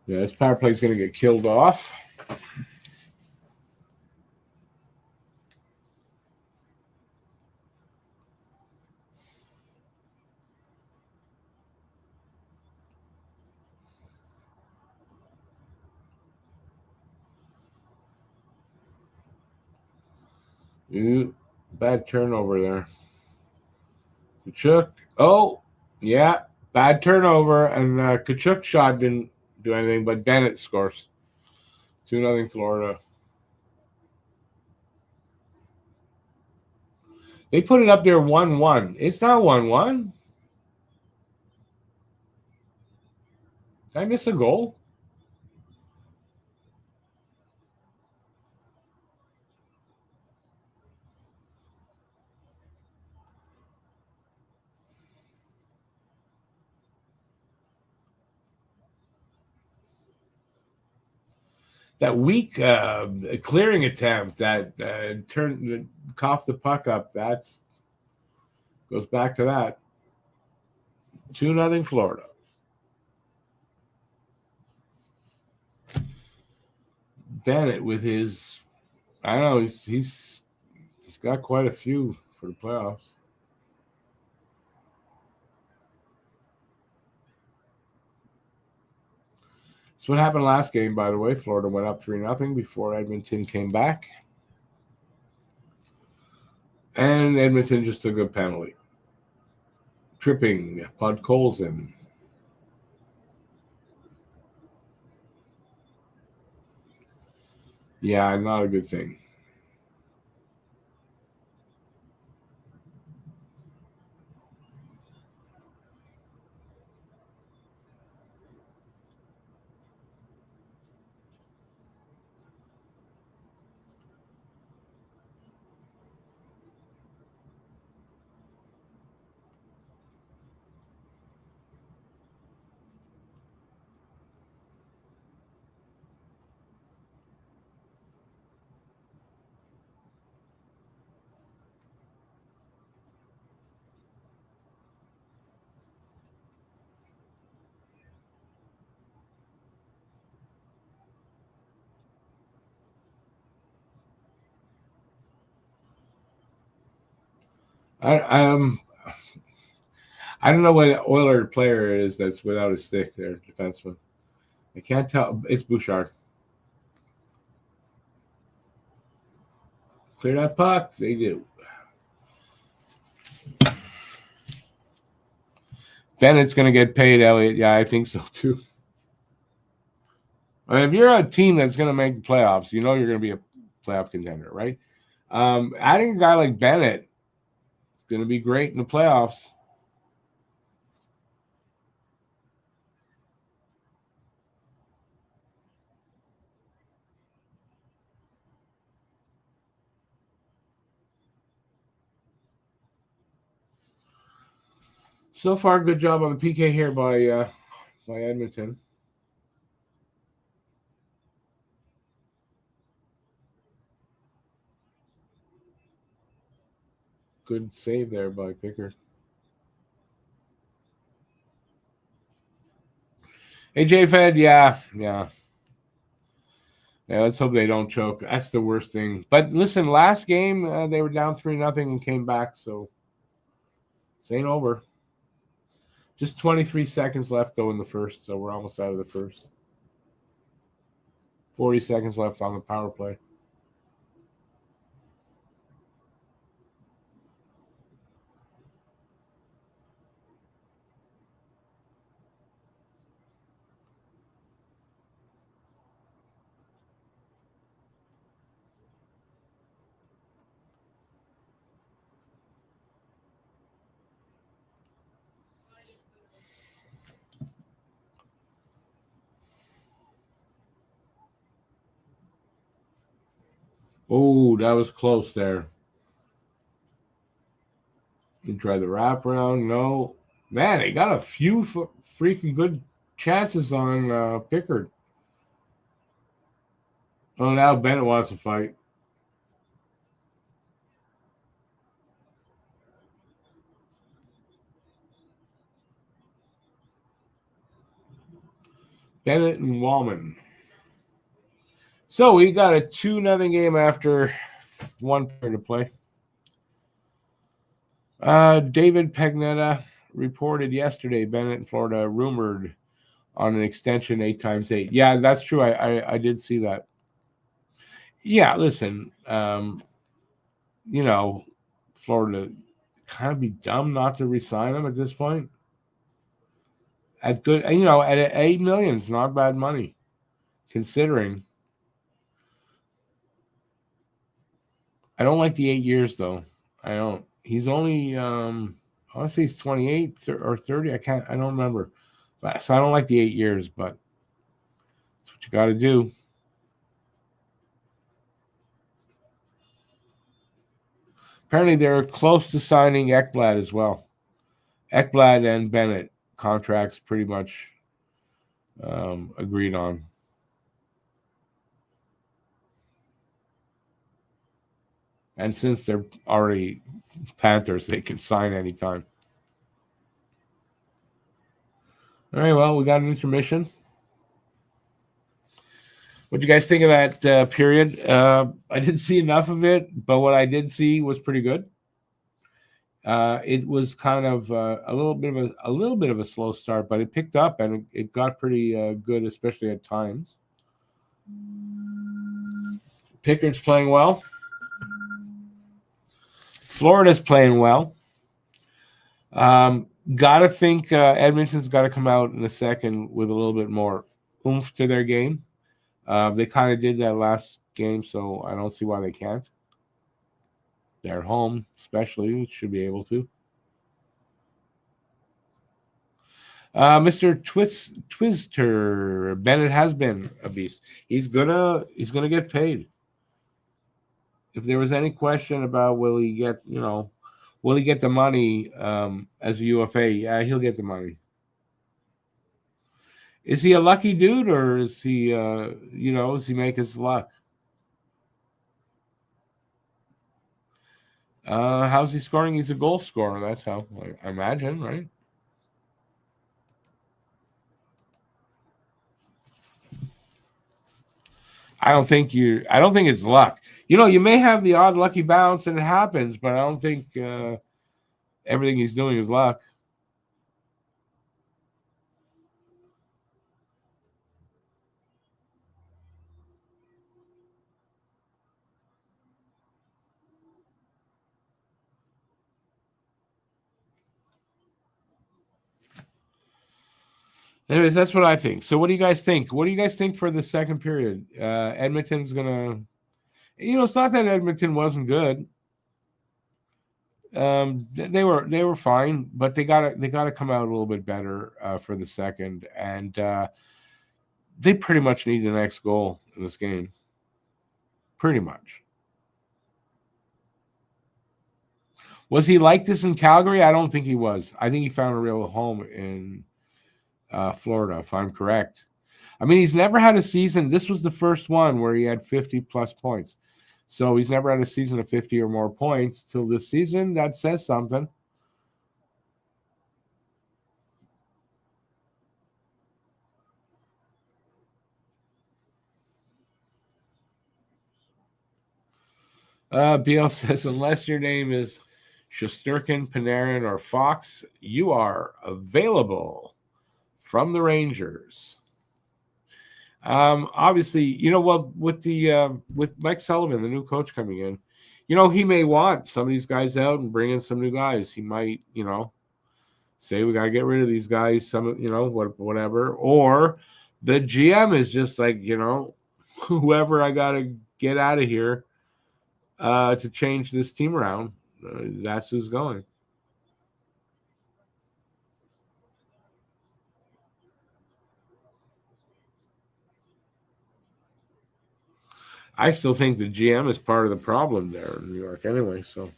Yeah, this power play is going to get killed off. Ooh, bad turnover there. Kachuk. Oh, yeah, bad turnover. And Kachuk's shot didn't do anything, but Bennett scores. 2-0 Florida. They put it up there 1-1. It's not 1-1. Did I miss a goal? That weak clearing attempt that coughed the puck up. That's goes back to that. 2-0 Florida. Bennett with his, I don't know, he's got quite a few for the playoffs. That's what happened last game, by the way. Florida went up 3-0 before Edmonton came back. And Edmonton just took a penalty. Tripping, Podkolzin. Yeah, not a good thing. I I don't know what Oiler player it is that's without a stick. Their defenseman. I can't tell. It's Bouchard. Clear that puck. They do. Bennett's going to get paid, Elliot. Yeah, I think so too. I mean, if you're a team that's going to make the playoffs, you know you're going to be a playoff contender, right? Adding a guy like Bennett is going to be great in the playoffs. So far, good job on the PK here by Edmonton. Good save there by Pickard. AJ Fed, yeah. Let's hope they don't choke. That's the worst thing. But listen, last game they were down 3-0 and came back, so this ain't over. Just 23 seconds left though in the first, so we're almost out of the first. 40 seconds left on the power play. Oh, that was close there. You try the wraparound. No. Man, they got a few freaking good chances on Pickard. Oh, now Bennett wants to fight. Bennett and Wallman. So we got a 2-0 game after 1 period to play. David Pagnetta reported yesterday Bennett in Florida rumored on an extension 8x8. Yeah, that's true. I did see that. Yeah, listen, Florida kind of be dumb not to resign him at this point. At good, at $8 million, it's not bad money, considering. I don't like the 8 years though. I don't. He's only, I want to say he's 28 or 30. I don't remember. So I don't like the 8 years, but that's what you got to do. Apparently, they're close to signing Ekblad as well. Ekblad and Bennett contracts pretty much agreed on. And since they're already Panthers, they can sign anytime. All right, well, we got an intermission. What do you guys think of that period? I didn't see enough of it, but what I did see was pretty good. It was kind of a little bit of a slow start, but it picked up and it got pretty good, especially at times. Pickard's playing well. Florida's playing well. Gotta think Edmonton's got to come out in a second with a little bit more oomph to their game. They kind of did that last game, so I don't see why they can't. They're at home, especially, should be able to. Mr. Twister Bennett has been a beast. He's gonna get paid. If there was any question about will he get the money as a UFA? Yeah, he'll get the money. Is he a lucky dude, or is he does he make his luck? How's he scoring? He's a goal scorer. That's how I imagine, right? I don't think it's luck. You may have the odd lucky bounce and it happens, but I don't think everything he's doing is luck. Anyways, that's what I think. So what do you guys think? What do you guys think for the second period? Edmonton's gonna, it's not that Edmonton wasn't good. They were fine, but they gotta come out a little bit better for the second, and they pretty much need the next goal in this game. Pretty much. Was he like this in Calgary? I don't think he was. I think he found a real home in Florida, if I'm correct. I mean, he's never had a season. This was the first one where he had 50-plus points. So he's never had a season of 50 or more points till this season. That says something. BL says, unless your name is Shesterkin, Panarin, or Fox, you are available from the Rangers. Obviously, with Mike Sullivan, the new coach coming in, he may want some of these guys out and bring in some new guys. He might, say we got to get rid of these guys, whatever. Or the GM is just like, whoever I got to get out of here to change this team around, that's who's going. I still think the GM is part of the problem there in New York anyway. So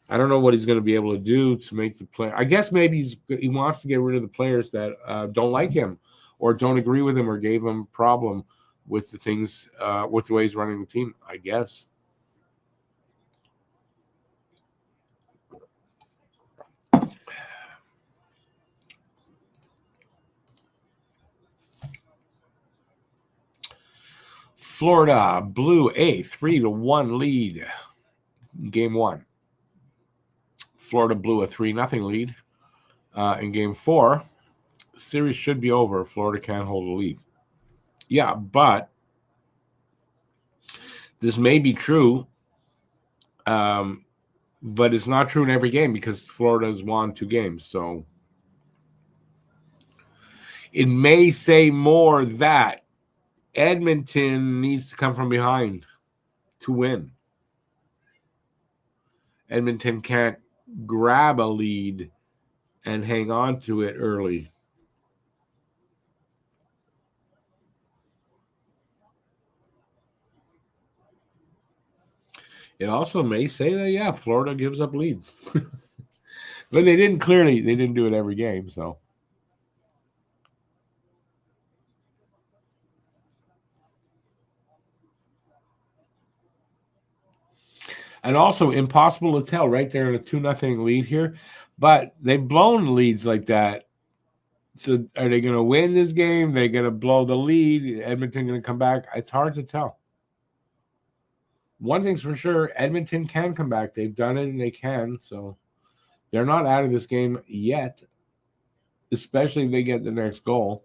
I don't know what he's going to be able to do to make the play. I guess maybe he wants to get rid of the players that don't like him or don't agree with him or gave him a problem with the things, with the way he's running the team, I guess. Florida blew a 3-1 lead in game one. Florida blew a 3-0 lead in game four. The series should be over. Florida can't hold a lead. Yeah, but this may be true, but it's not true in every game because Florida's won 2 games. So it may say more that Edmonton needs to come from behind to win. Edmonton can't grab a lead and hang on to it early. It also may say that, Florida gives up leads. But they didn't do it every game, so. And also impossible to tell right there in a 2-0 lead here. But they've blown leads like that. So are they going to win this game? They're going to blow the lead? Edmonton going to come back? It's hard to tell. One thing's for sure, Edmonton can come back. They've done it and they can. So they're not out of this game yet, especially if they get the next goal.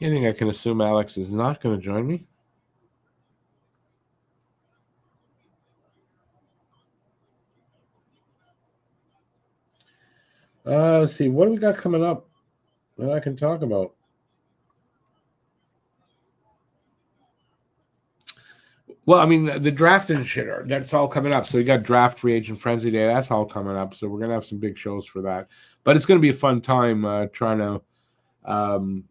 I think I can assume Alex is not going to join me. Let's see. What do we got coming up that I can talk about? Well, I mean, the draft and shit, that's all coming up. So we got draft free agent frenzy day. That's all coming up. So we're going to have some big shows for that. But it's going to be a fun time trying to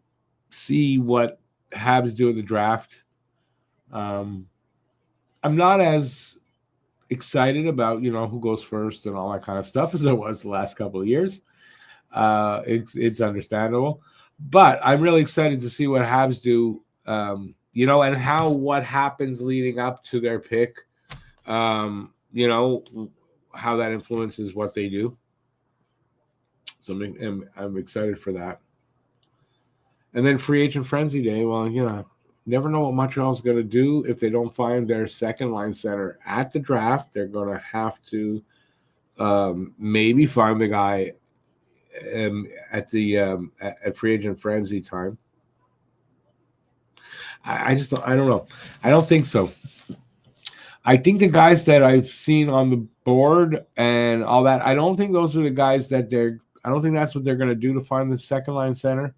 see what Habs do at the draft. I'm not as excited about, who goes first and all that kind of stuff as I was the last couple of years. It's understandable. But I'm really excited to see what Habs do, and what happens leading up to their pick. how that influences what they do. So I'm excited for that. And then free agent frenzy day. Well, never know what Montreal's going to do if they don't find their second line center at the draft. They're going to have to maybe find the guy at free agent frenzy time. I don't know. I don't think so. I think the guys that I've seen on the board and all that, I don't think those are the guys that I don't think that's what they're going to do to find the second line center.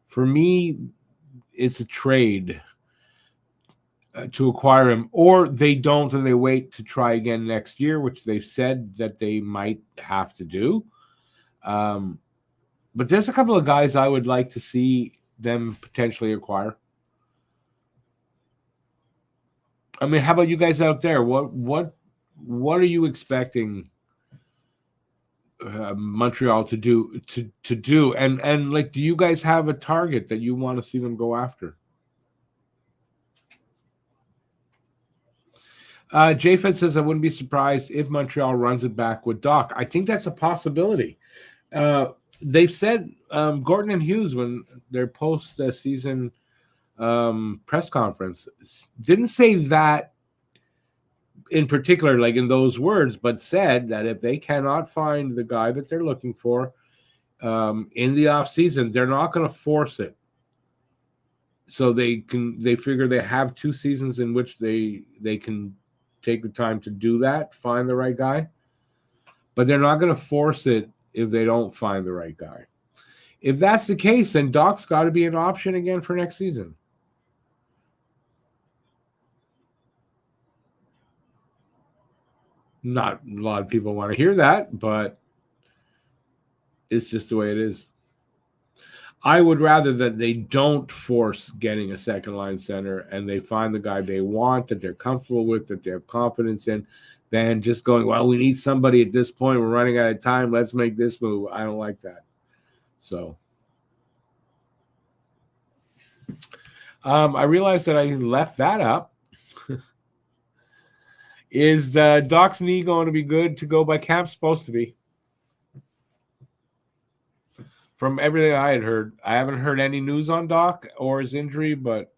For me, it's a trade to acquire him, or they don't and they wait to try again next year, which they've said that they might have to do. But there's a couple of guys I would like to see them potentially acquire. I mean, how about you guys out there? What are you expecting Montreal to do? And like, do you guys have a target that you want to see them go after? JFed says I wouldn't be surprised if Montreal runs it back with Doc. I think that's a possibility. They've said Gordon and Hughes, when their post-season press conference, didn't say that in particular, like in those words, but said that if they cannot find the guy that they're looking for in the offseason, they're not going to force it. So they figure they have 2 seasons in which they can take the time to do that, find the right guy. But they're not going to force it if they don't find the right guy. If that's the case, then Doc's got to be an option again for next season. Not a lot of people want to hear that, but it's just the way it is. I would rather that they don't force getting a second line center and they find the guy they want, that they're comfortable with, that they have confidence in, than just going, well, we need somebody at this point. We're running out of time. Let's make this move. I don't like that. So I realized that I left that up. Is Doc's knee going to be good to go by camp? Supposed to be. From everything I had heard, I haven't heard any news on Doc or his injury, but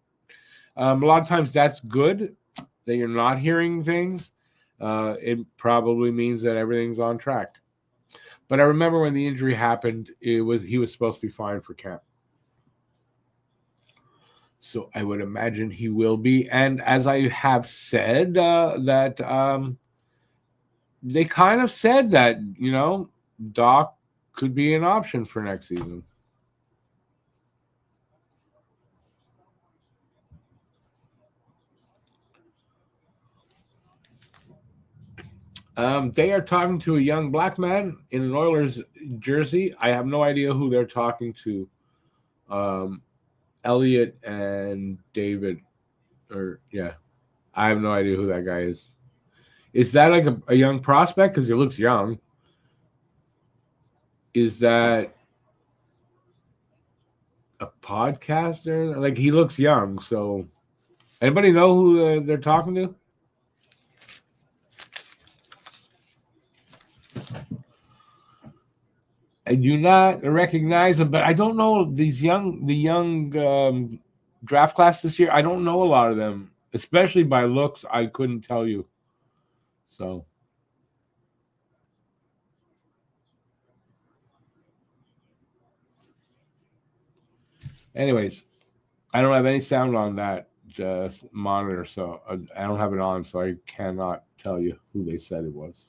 a lot of times that's good that you're not hearing things. It probably means that everything's on track. But I remember when the injury happened, he was supposed to be fine for camp. So I would imagine he will be. And as I have said, that they kind of said that, Doc could be an option for next season. They are talking to a young black man in an Oilers jersey. I have no idea who they're talking to. Elliot and David, I have no idea who that guy is. Is that like a young prospect? Because he looks young. Is that a podcaster? Like, he looks young. So, anybody know who they're talking to? I do not recognize them, but I don't know the young draft class this year. I don't know a lot of them, especially by looks. I couldn't tell you. So, anyways, I don't have any sound on that monitor, so I don't have it on, so I cannot tell you who they said it was.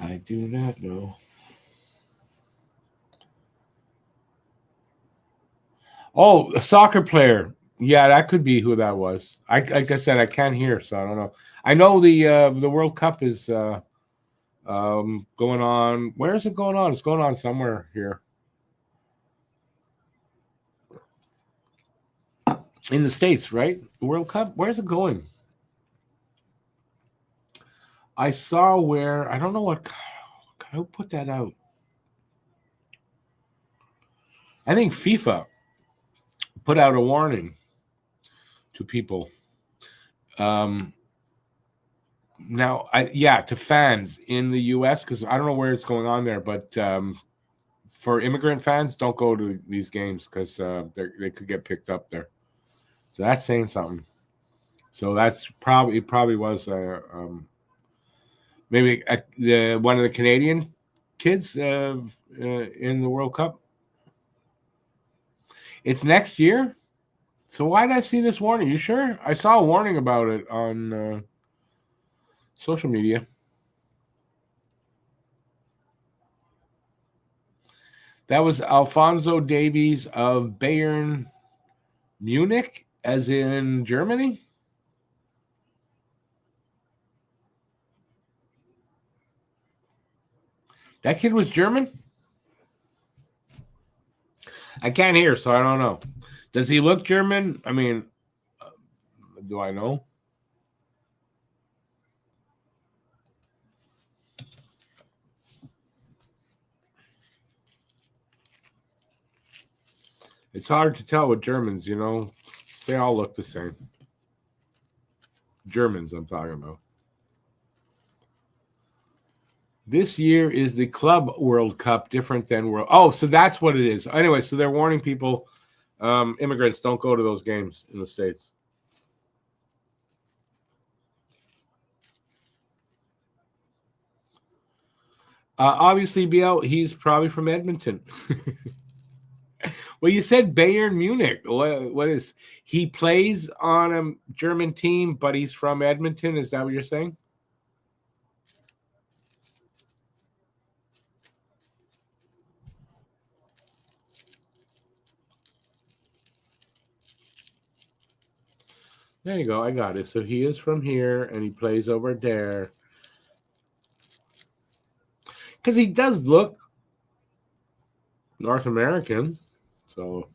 I do not know. Oh, a soccer player. Yeah, that could be who that was. Like I said, I can't hear, so I don't know. I know the World Cup is going on. Where is it going on? It's going on somewhere here in the States, right? The World Cup. Where's it going? I saw where. I don't know what Who put that out? I think FIFA put out a warning to people. Now, to fans in the U.S., because I don't know where it's going on there, but for immigrant fans, don't go to these games because they could get picked up there. So that's saying something. So that's probably was maybe one of the Canadian kids in the World Cup. It's next year. So why did I see this warning? You sure? I saw a warning about it on social media. That was Alphonso Davies of Bayern Munich, as in Germany. That kid was German? I can't hear, so I don't know. Does he look German? I mean, do I know? It's hard to tell with Germans, you know. They all look the same. Germans, I'm talking about. This year is the Club World Cup, different than World. Oh, so that's what it is. Anyway, so they're warning people, immigrants, don't go to those games in the States. Obviously, BL, he's probably from Edmonton. Well, you said Bayern Munich. What is he plays on a German team, but he's from Edmonton? Is that what you're saying? There you go. I got it. So he is from here, and he plays over there. Because he does look North American. So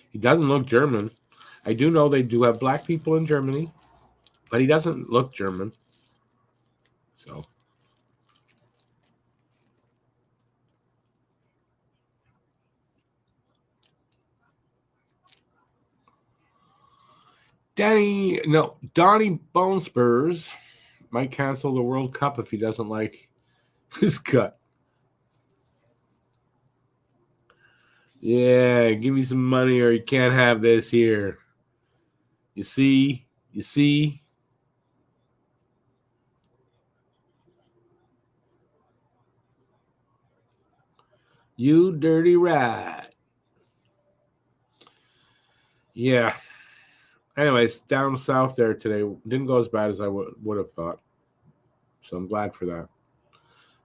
he doesn't look German. I do know they do have black people in Germany, but he doesn't look German. So Donnie Bonespurs might cancel the World Cup if he doesn't like his cut. Yeah, give me some money or you can't have this here. You see? You dirty rat. Yeah. Anyways, down south there today didn't go as bad as I would have thought. So I'm glad for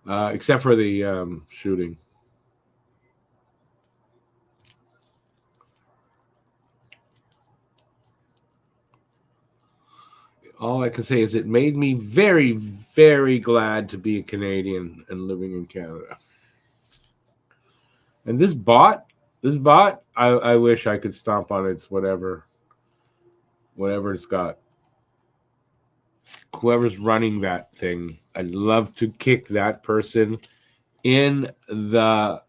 that. Except for the shooting. All I can say is it made me very, very glad to be a Canadian and living in Canada. And this bot, I wish I could stomp on its whatever it's got. Whoever's running that thing, I'd love to kick that person in the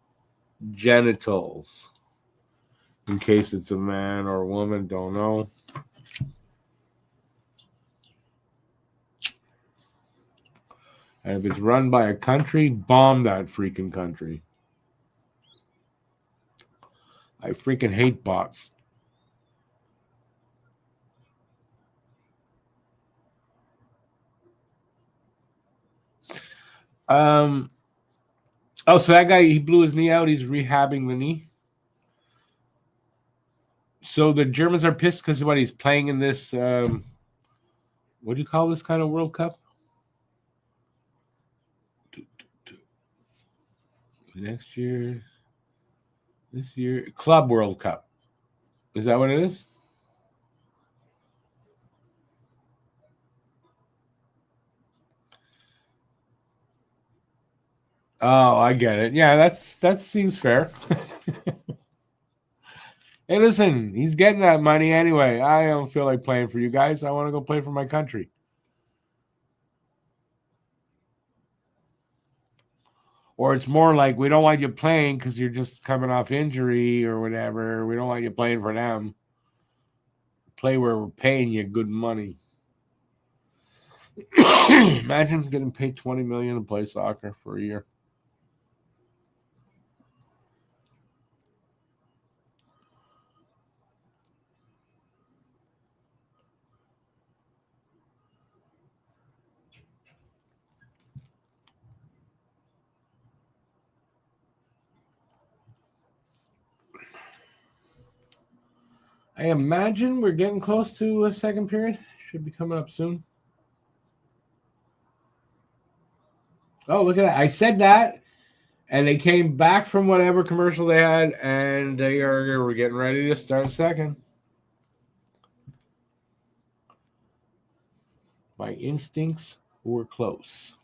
genitals. In case it's a man or a woman, don't know. And if it's run by a country, bomb that freaking country. I freaking hate bots. So that guy, he blew his knee out. He's rehabbing the knee. So the Germans are pissed because what he's playing in this, what do you call this kind of World Cup? Next year, this year, Club World Cup. Is that what it is? Oh, I get it. Yeah, that seems fair. Hey, listen, he's getting that money anyway. I don't feel like playing for you guys. I want to go play for my country. Or it's more like we don't want you playing because you're just coming off injury or whatever. We don't want you playing for them. Play where we're paying you good money. Imagine getting paid $20 million to play soccer for a year. I imagine we're getting close to a second period. Should be coming up soon. Oh, look at that. I said that, and they came back from whatever commercial they had, and we're getting ready to start second. My instincts were close.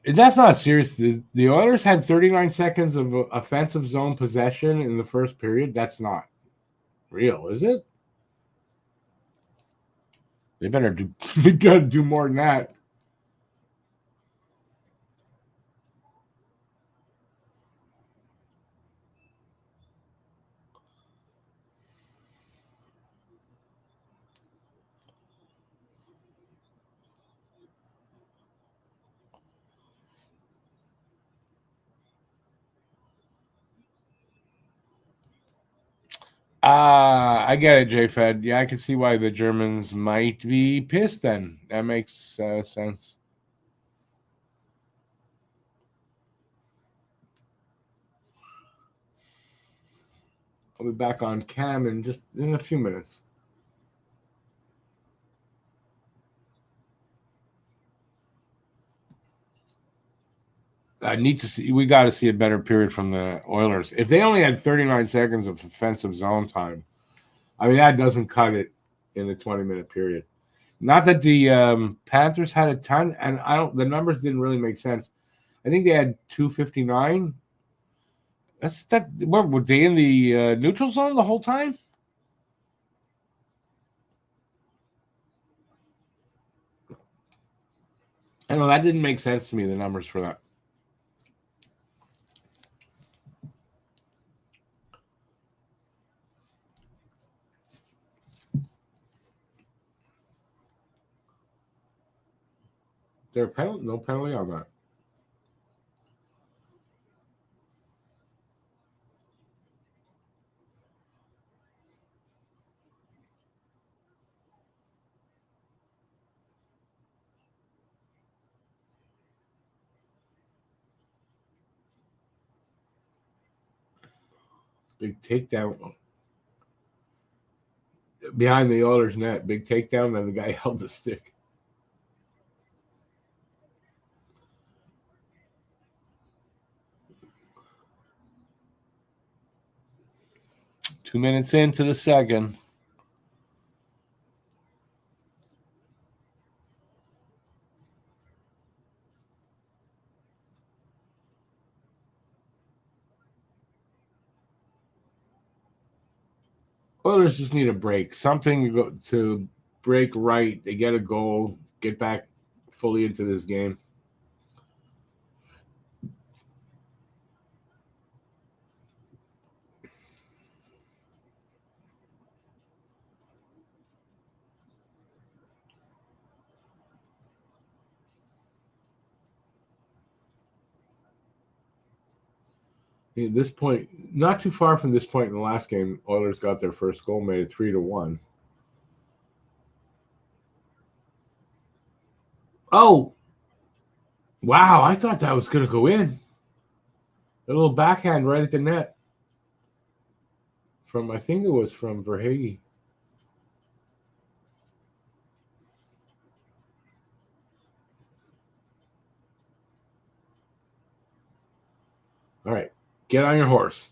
That's not serious. The Oilers had 39 seconds of offensive zone possession in the first period. That's not real, is it? They better do. They gotta do more than that. I get it, J-Fed. Yeah, I can see why the Germans might be pissed then. That makes sense. I'll be back on cam in just in a few minutes. I need to see. We got to see a better period from the Oilers. If they only had 39 seconds of offensive zone time, I mean that doesn't cut it in a 20-minute period. Not that the Panthers had a ton, and I don't. The numbers didn't really make sense. I think they had 259. That's that. What were they in the neutral zone the whole time? I know that didn't make sense to me. The numbers for that. There penalty, no penalty on that. Big takedown behind the Oilers net. Big takedown, and the guy held the stick. Two minutes into the second. Oilers just need a break. Something to break right. They get a goal, get back fully into this game. At this point, not too far from this point in the last game, Oilers got their first goal, made it 3-1. Oh, wow! I thought that was going to go in. A little backhand right at the net from I think it was from Verhaeghe. All right, get on your horse.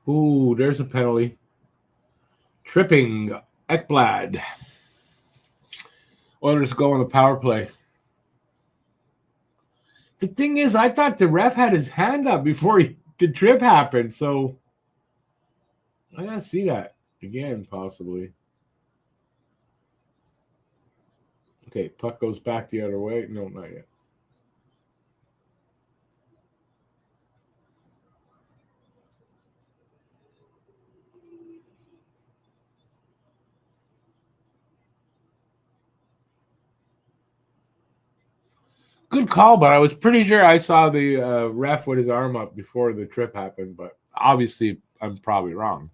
Ooh, there's a penalty. Tripping Ekblad. Oilers go on the power play. The thing is, I thought the ref had his hand up before the trip happened, so I gotta see that again, possibly. Okay, puck goes back the other way. No, not yet. Good call, but I was pretty sure I saw the ref with his arm up before the trip happened, but obviously I'm probably wrong.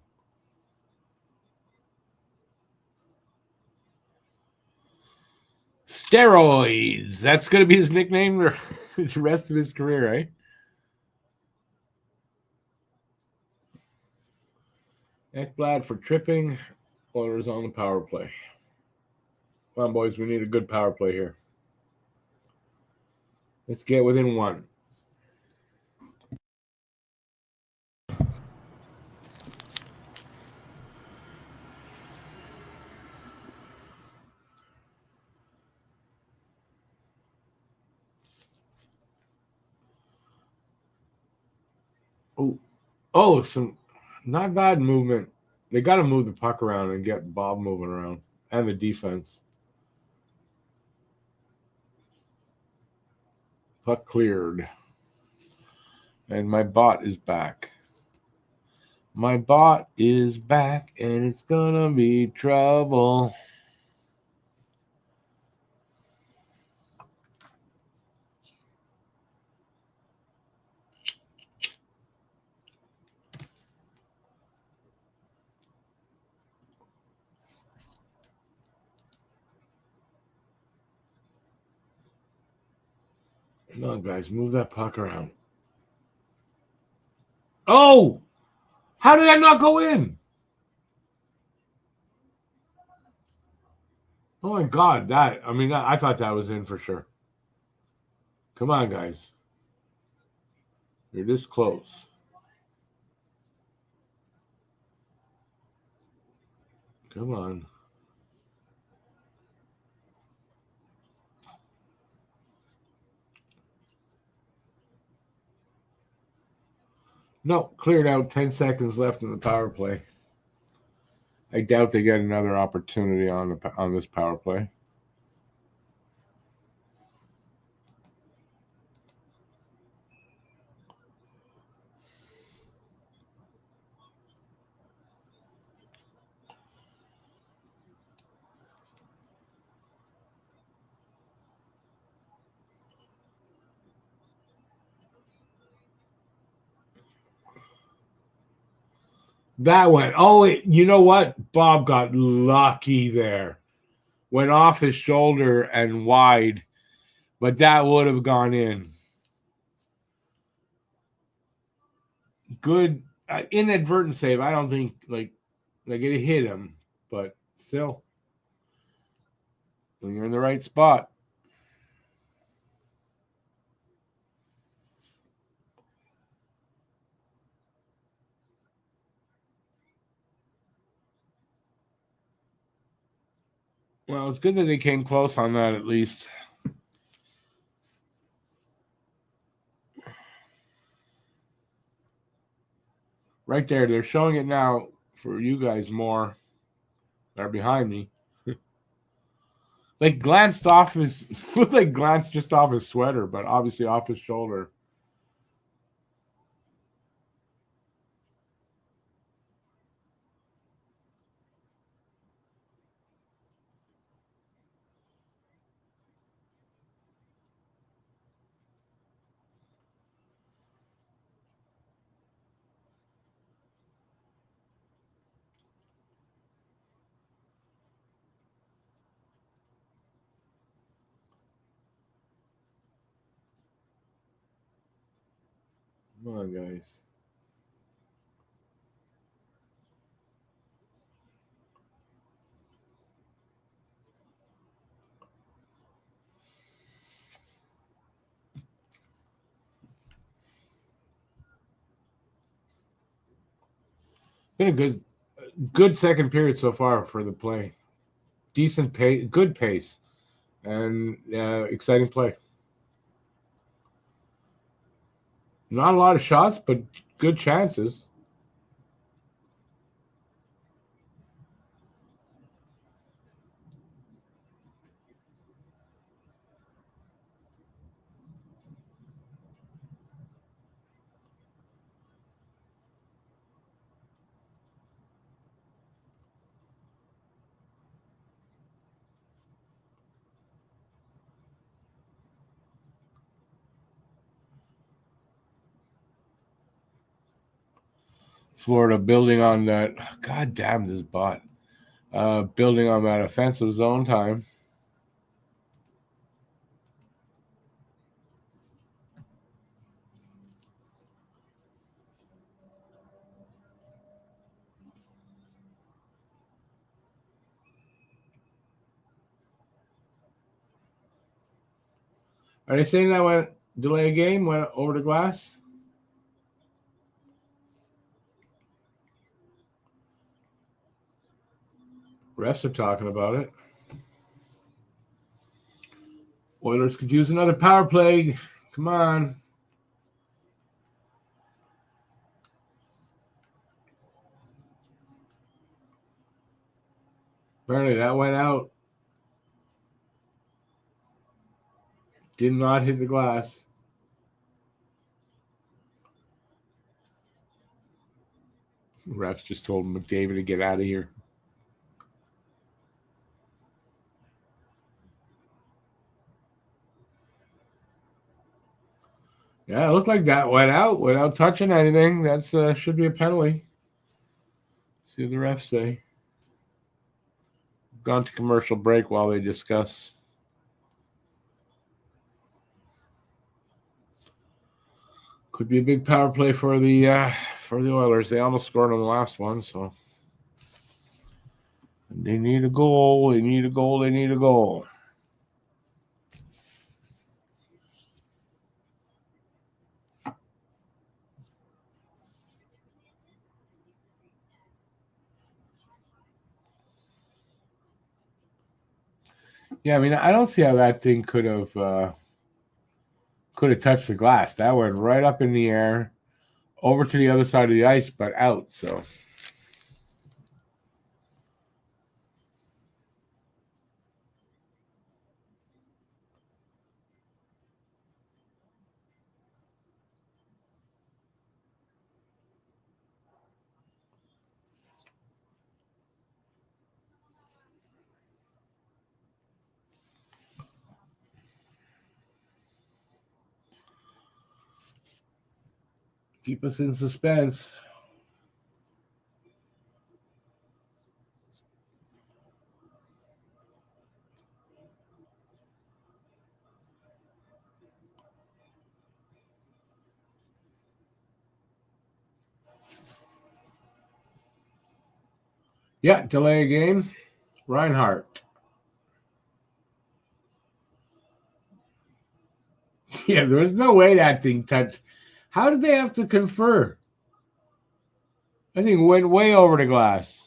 Steroids. That's going to be his nickname for the rest of his career, right? Ekblad for tripping. Oilers on the power play. Come on, boys. We need a good power play here. Let's get within one. Oh, some not bad movement. They got to move the puck around and get Bob moving around and the defense. Puck cleared. And my bot is back. My bot is back, and it's going to be trouble. Come on, guys. Move that puck around. Oh! How did that not go in? Oh, my God. I thought that was in for sure. Come on, guys. You're this close. Come on. No, cleared out. 10 seconds left in the power play. I doubt they get another opportunity on this power play. That went. Oh, you know what? Bob got lucky there. Went off his shoulder and wide, but that would have gone in. Good inadvertent save. I don't think like it hit him, but still, when you're in the right spot. Well, it's good that they came close on that at least. Right there, they're showing it now for you guys more. They're behind me. Like glanced off his looked like glanced just off his sweater, but obviously off his shoulder. Come on, guys. Been a good second period so far for the play. Decent pace, good pace, and exciting play. Not a lot of shots, but good chances. Florida building on that. God damn this bot. Building on that offensive zone time. Are they saying that went delay a game, went over the glass? Refs are talking about it. Oilers could use another power play. Come on. Apparently that went out. Did not hit the glass. Refs just told McDavid to get out of here. Yeah, it looked like that went out without touching anything. That's should be a penalty. See what the refs say. Gone to commercial break while they discuss. Could be a big power play for the Oilers. They almost scored on the last one, so they need a goal. They need a goal. They need a goal. Yeah, I mean, I don't see how that thing could have touched the glass. That went right up in the air, over to the other side of the ice, but out. So keep us in suspense. Yeah, delay a game. Reinhardt. Yeah, there was no way that thing touched. How did they have to confer? I think it went way over the glass.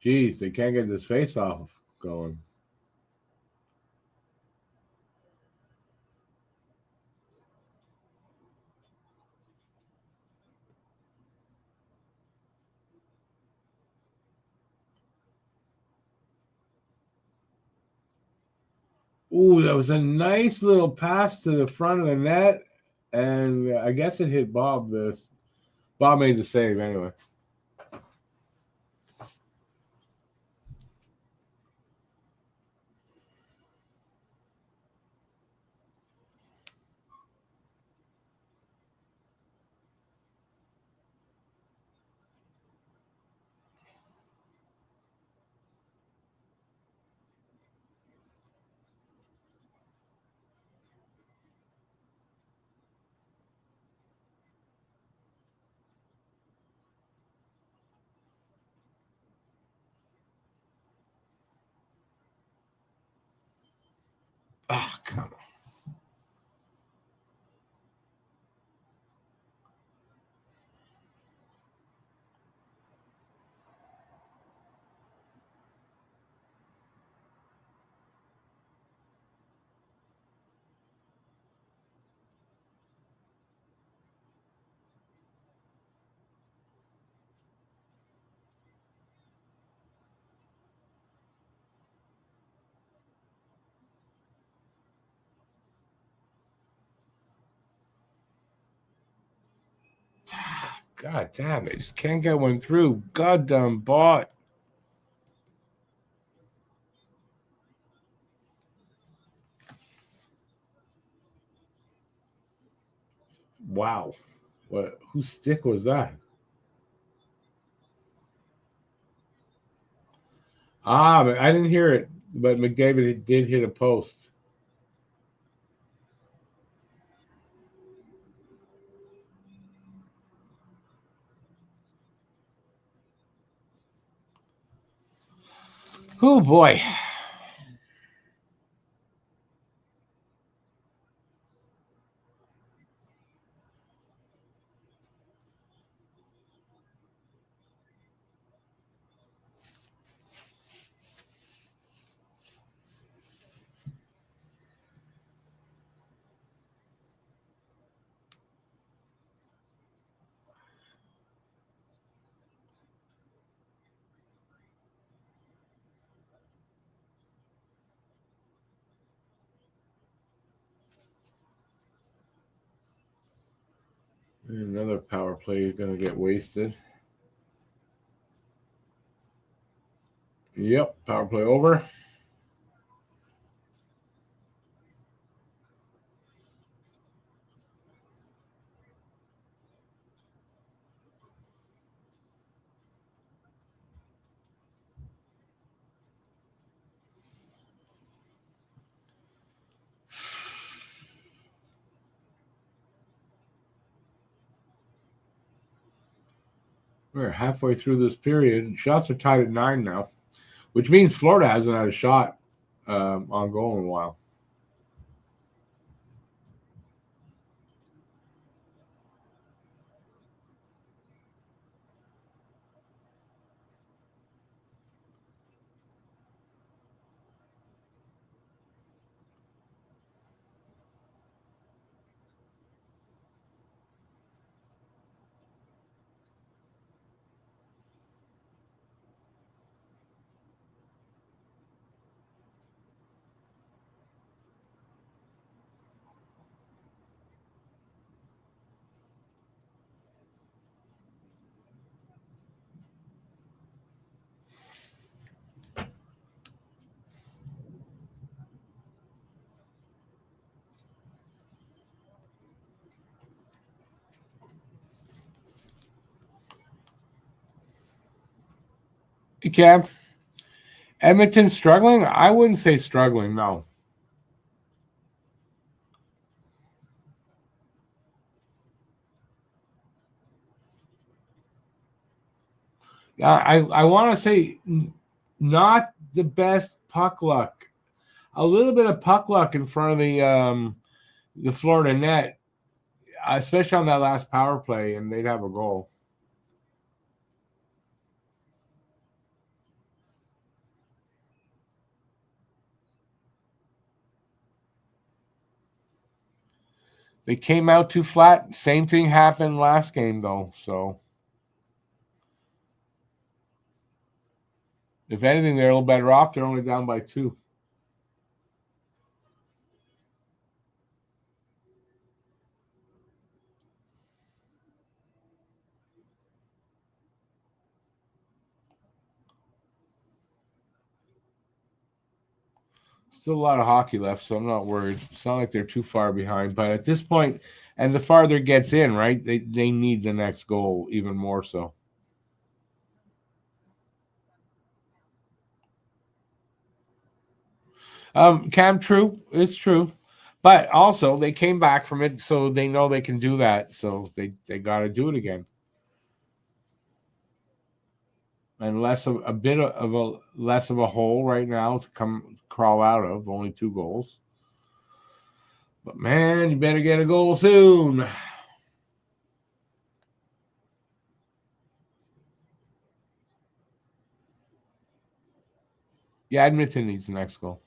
Jeez, they can't get this face off going. Ooh, that was a nice little pass to the front of the net, and I guess it hit Bob. Bob made the save anyway. Oh, come on. God damn it. Just can't get one through. Goddamn bot. Wow. What? Whose stick was that? Ah, but I didn't hear it. But McDavid did hit a post. Oh boy. Another power play is going to get wasted. Yep, power play over. We're halfway through this period. Shots are tied at 9 now, which means Florida hasn't had a shot on goal in a while. Hey, Cam. Edmonton struggling? I wouldn't say struggling, no. I want to say not the best puck luck. A little bit of puck luck in front of the Florida net, especially on that last power play, and they'd have a goal. They came out too flat. Same thing happened last game, though. So, if anything, they're a little better off. They're only down by 2. Still a lot of hockey left, so I'm not worried. It's not like they're too far behind. But at this point, and the farther it gets in, right, they need the next goal even more so. Cam, true. It's true. But also, they came back from it, so they know they can do that. So they got to do it again. And less of a bit of a less of a hole right now to come crawl out of. Only 2 goals. But man, you better get a goal soon. Yeah, Edmonton needs the next goal.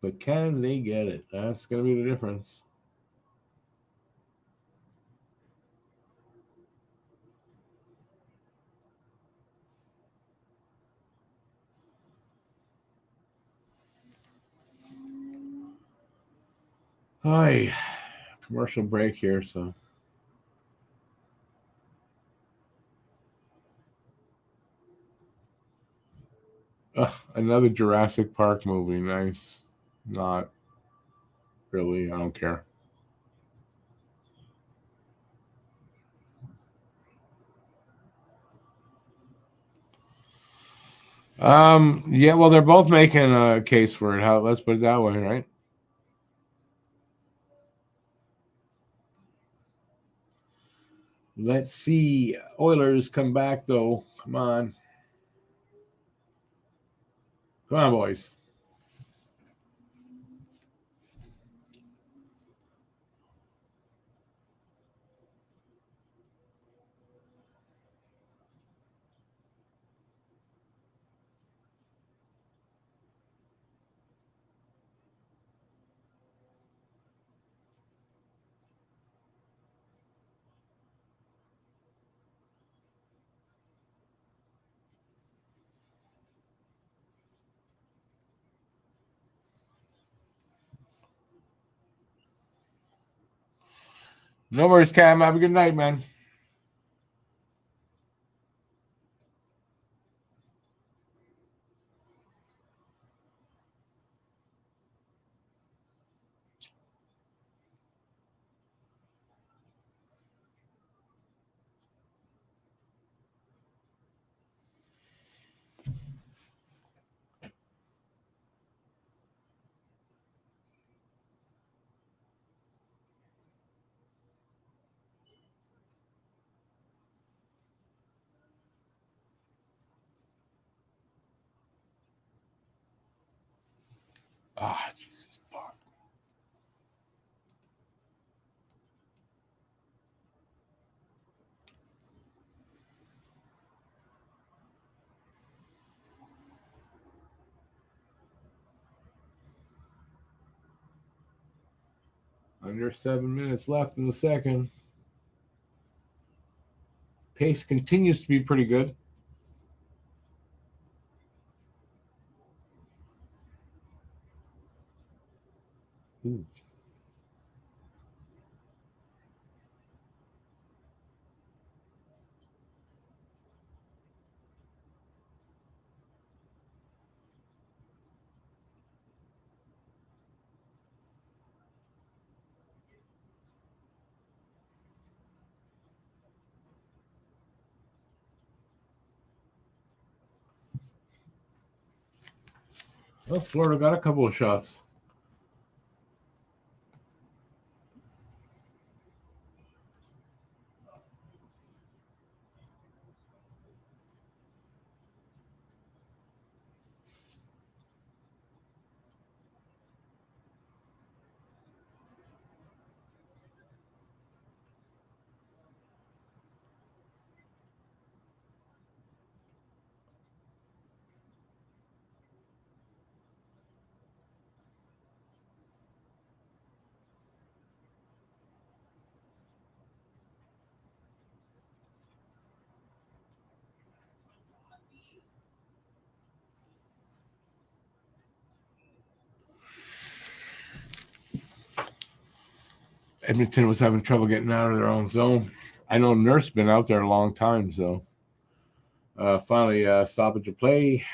But can they get it? That's going to be the difference. Hi, commercial break here, so. Another Jurassic Park movie. Nice. Not really. I don't care. Yeah, well, they're both making a case for it. Let's put it that way, right? Let's see. Oilers come back, though. Come on. Come on, boys. No worries, Cam. Have a good night, man. Ah, Jesus. Fuck. Under 7 minutes left in the second. Pace continues to be pretty good. Ooh. Well, Florida got a couple of shots. Edmonton was having trouble getting out of their own zone. I know Nurse been out there a long time, so finally stoppage of play.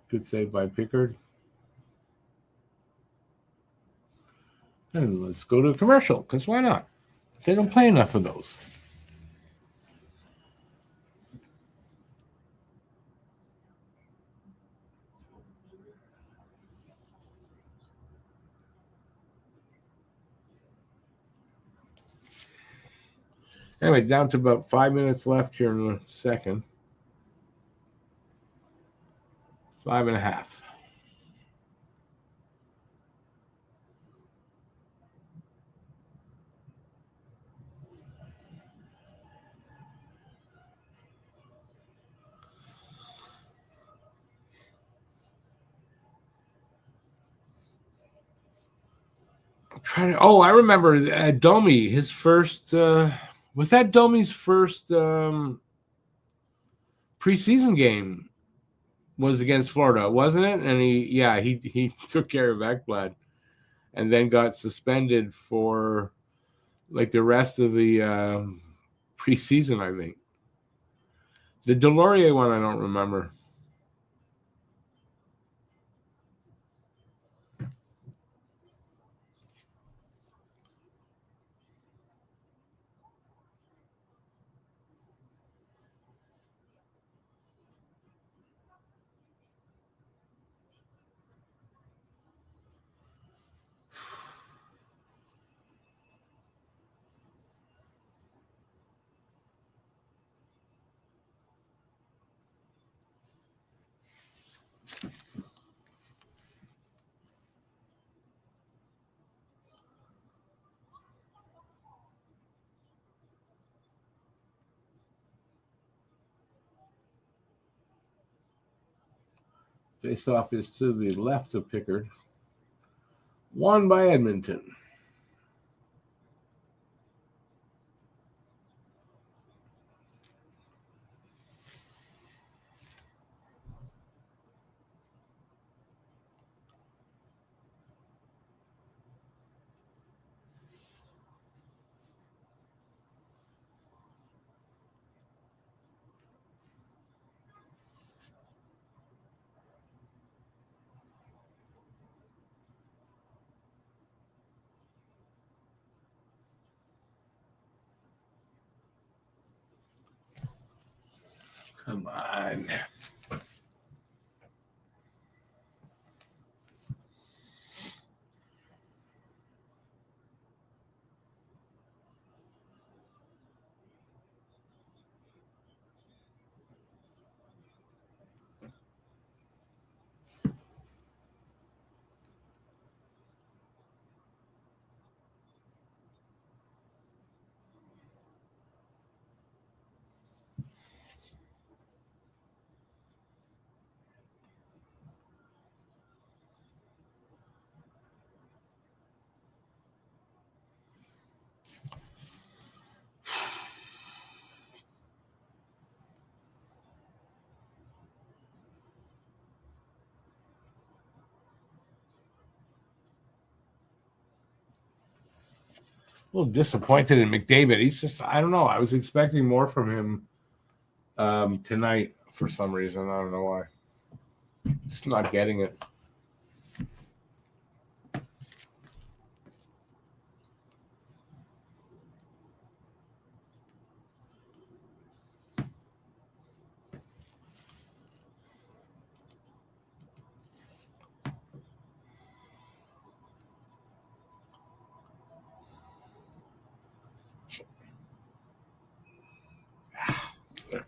Good save by Pickard. And let's go to a commercial, because why not? They don't play enough of those. Anyway, down to about 5 minutes left here in the second. 5.5. I remember Domi. His first was that Domi's first preseason game was against Florida, wasn't it? And he took care of Ekblad, and then got suspended for like the rest of the preseason. I think the Delorier one I don't remember. Face-off is to the left of Pickard. Won by Edmonton. Come on. A little disappointed in McDavid. He's just, I don't know. I was expecting more from him tonight for some reason. I don't know why. Just not getting it.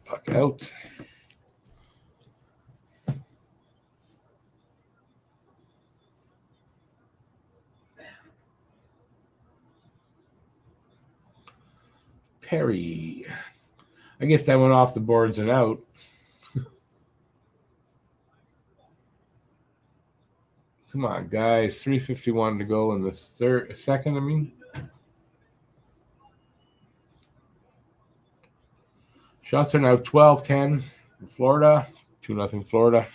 Puck out. Perry. I guess that went off the boards and out. Come on, guys. 3:51 to go in the second, I mean. Shots are now 12-10 in Florida. 2-0 Florida.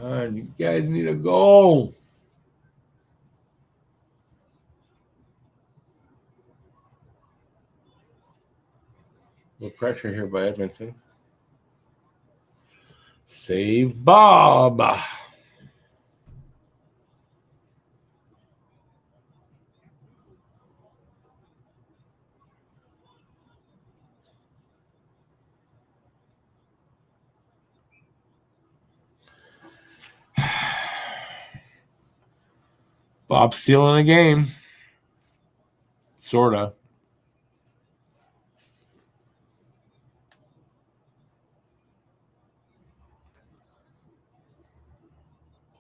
on, you guys need a goal. No pressure here by Edmonton. Save Bob. Bob's stealing a game. Sorta.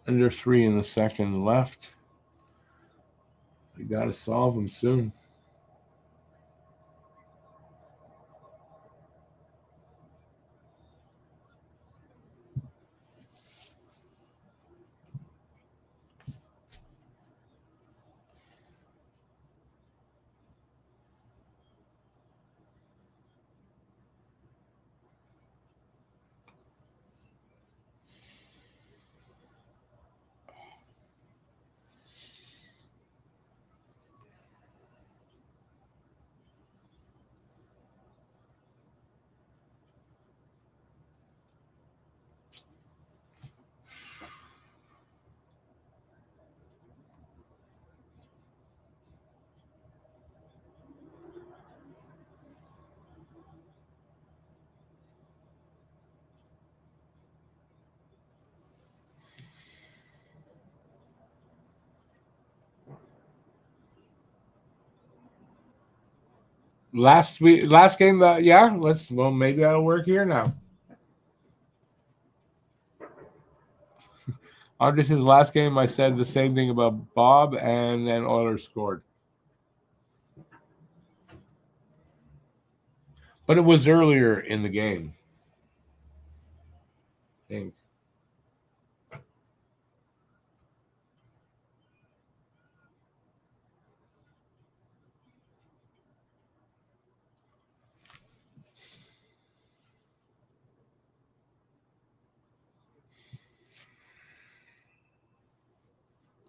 Under 3 in the second left. We got to solve them soon. Last game, maybe that'll work here now. This is last game. I said the same thing about Bob, and then Oilers scored. But it was earlier in the game, I think.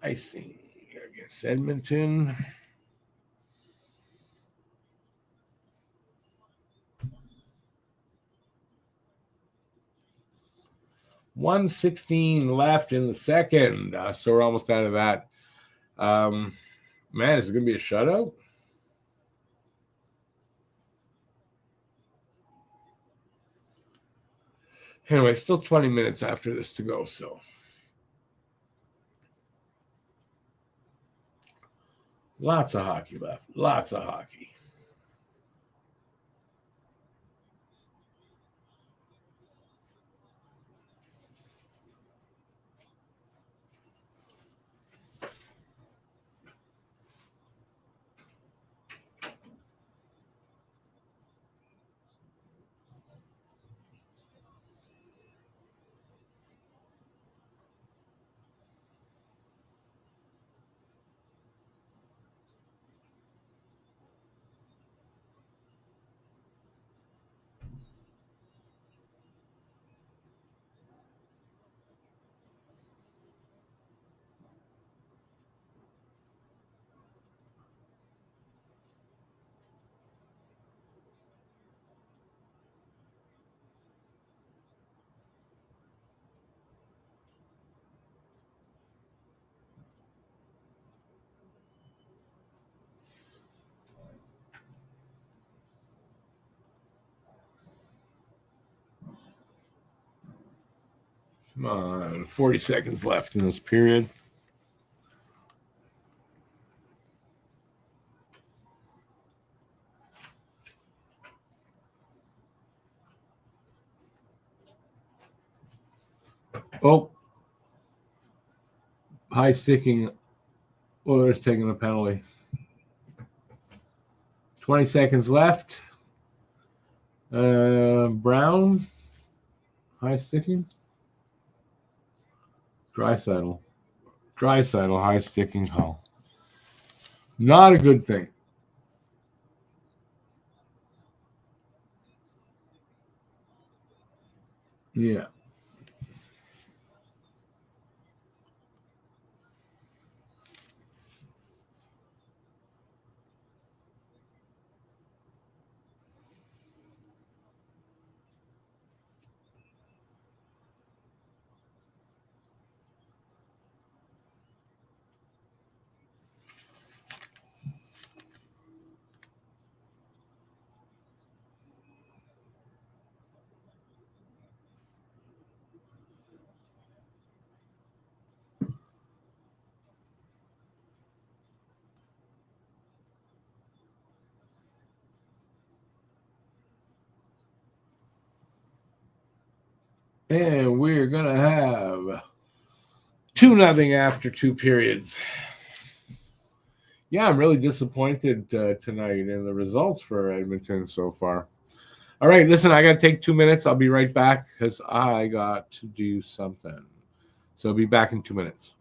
I see. I guess Edmonton. $1:16 left in the second. So we're almost out of that. Man, is it going to be a shutout? Anyway, still 20 minutes after this to go, so. Lots of hockey left. Lots of hockey. Come on, 40 seconds left in this period. Oh, high sticking. Oilers taking the penalty. 20 seconds left. Brown, high sticking. Draisaitl, high sticking call. Not a good thing. Yeah. And we're going to have 2-0 after 2 periods. Yeah, I'm really disappointed tonight in the results for Edmonton so far. All right, listen, I got to take 2 minutes. I'll be right back because I got to do something. So I'll be back in 2 minutes.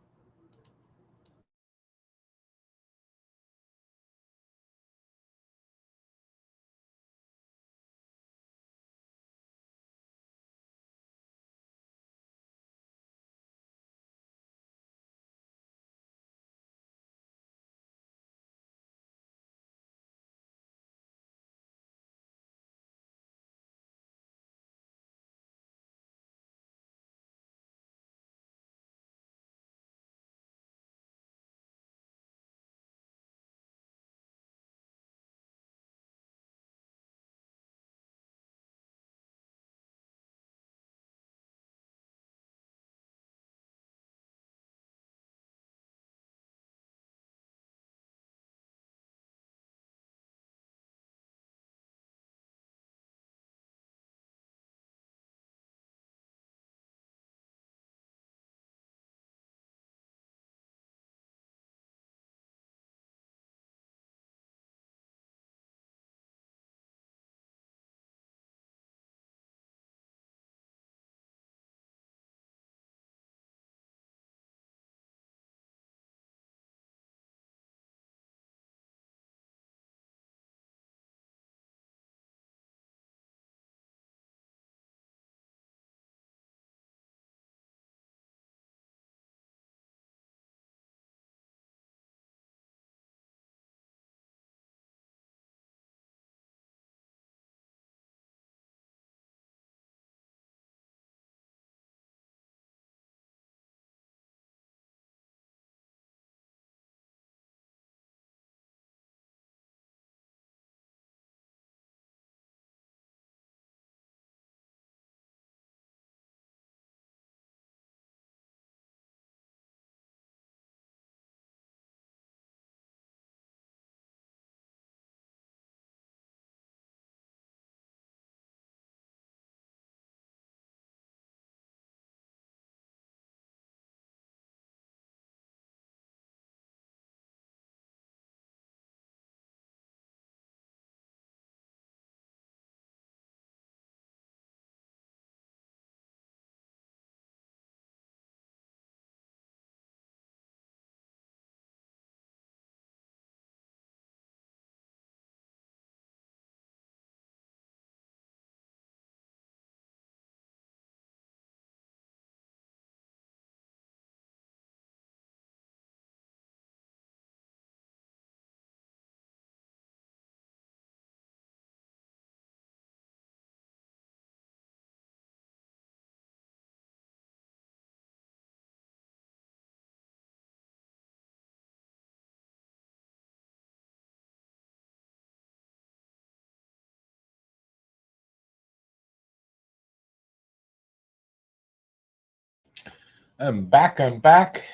I'm back.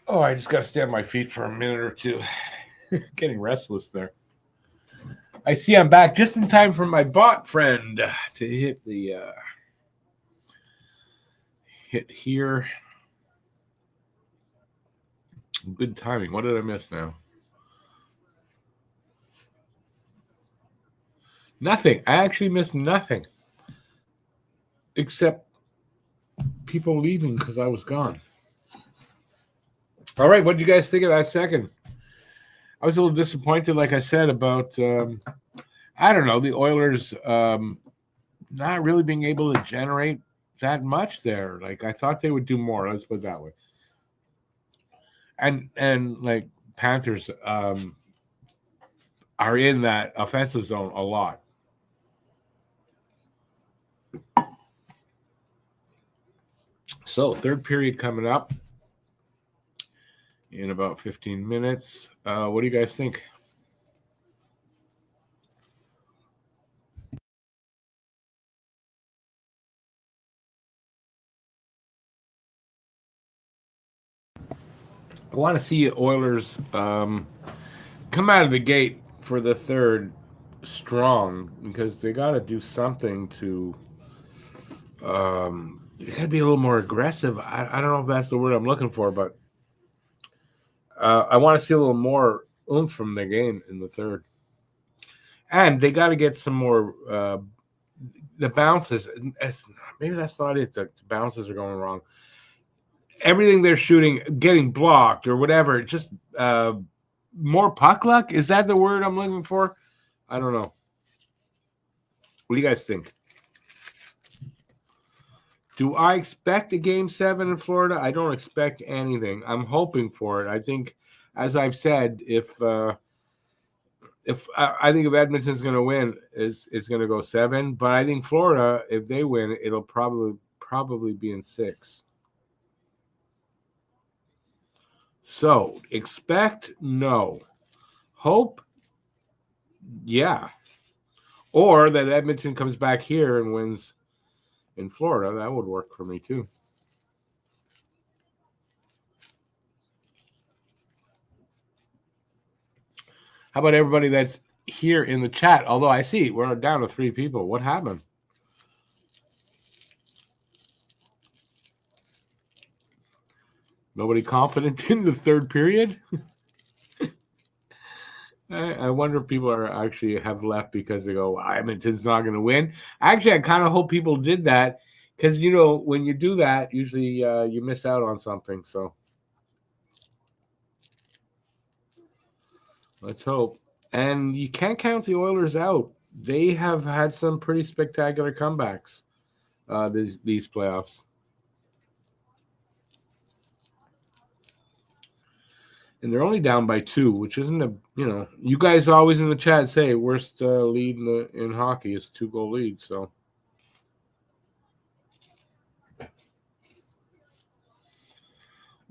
Oh, I just got to stay on my feet for a minute or two. Getting restless there. I see I'm back just in time for my bot friend to hit the hit here. Good timing. What did I miss now? Nothing. I actually missed nothing except people leaving because I was gone. All right, what did you guys think of that second? I was a little disappointed, like I said, about I don't know, the Oilers not really being able to generate that much there. Like I thought they would do more. Let's put it that way. And like Panthers are in that offensive zone a lot. So third period coming up in about 15 minutes. What do you guys think? I want to see Oilers come out of the gate for the third strong because they got to do something to You got to be a little more aggressive. I don't know if that's the word I'm looking for, but I want to see a little more oomph from the game in the third. And they got to get some more the bounces. Maybe that's not it. The bounces are going wrong. Everything they're shooting, getting blocked or whatever, just more puck luck. Is that the word I'm looking for? I don't know. What do you guys think? Do I expect a Game 7 in Florida? I don't expect anything. I'm hoping for it. I think, as I've said, if I think if Edmonton's going to win, it's going to go 7. But I think Florida, if they win, it'll probably be in 6. So expect no, hope yeah, or that Edmonton comes back here and wins in Florida. That would work for me too. How about everybody that's here in the chat? Although I see we're down to 3 people. What happened? Nobody confident in the third period? I wonder if people are actually have left because they go, Edmonton's not going to win. Actually, I kind of hope people did that because, when you do that, usually you miss out on something. So let's hope. And you can't count the Oilers out. They have had some pretty spectacular comebacks these playoffs. And they're only down by 2, which isn't you guys always in the chat say worst lead in hockey is 2-goal lead. So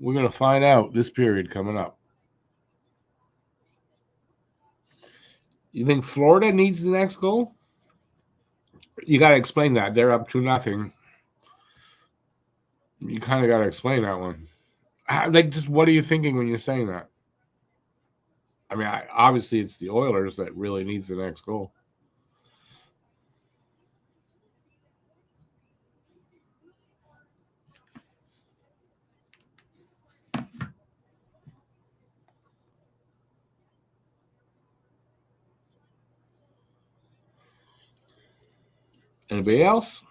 we're going to find out this period coming up. You think Florida needs the next goal? You got to explain that. They're up 2-0. You kind of got to explain that one. Just what are you thinking when you're saying that? I mean, obviously it's the Oilers that really needs the next goal. Anybody else?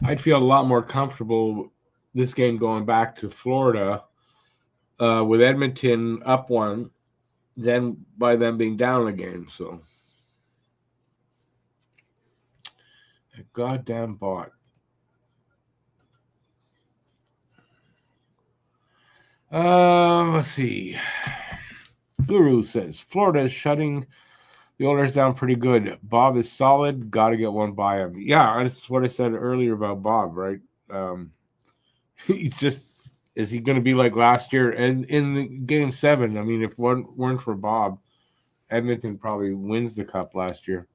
I'd feel a lot more comfortable this game going back to Florida with Edmonton up 1 than by them being down a game. So, a goddamn bot. Let's see. Guru says Florida is shutting the Oilers down pretty good. Bob is solid. Got to get one by him. Yeah, that's what I said earlier about Bob, right? He's just, is he going to be like last year? And in the Game 7, I mean, if one weren't for Bob, Edmonton probably wins the cup last year.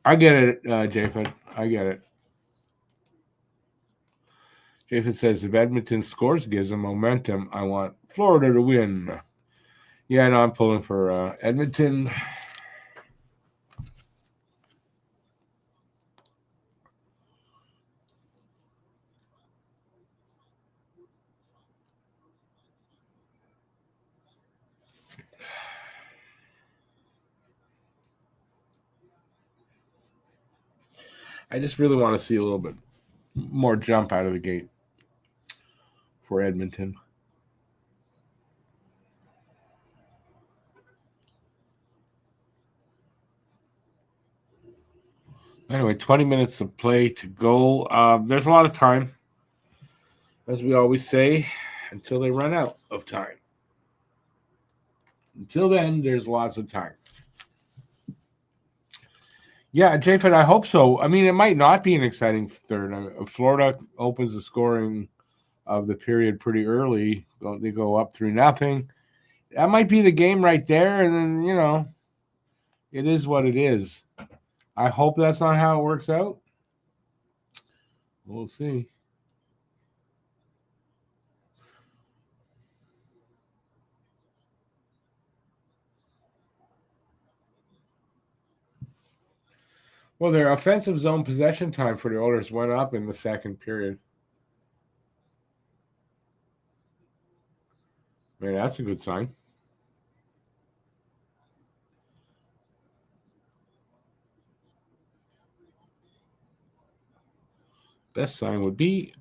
I get it, Japheth. I get it. Japheth says if Edmonton scores, gives them momentum. I want Florida to win. Yeah, no, I'm pulling for Edmonton. I just really want to see a little bit more jump out of the gate for Edmonton. Anyway, 20 minutes of play to go. There's a lot of time, as we always say, until they run out of time. Until then, there's lots of time. Yeah, Japheth, I hope so. I mean, it might not be an exciting third. Florida opens the scoring of the period pretty early. They go up 3-0. That might be the game right there, and then, it is what it is. I hope that's not how it works out. We'll see. Well, their offensive zone possession time for the Oilers went up in the second period. Man, that's a good sign. Best sign would be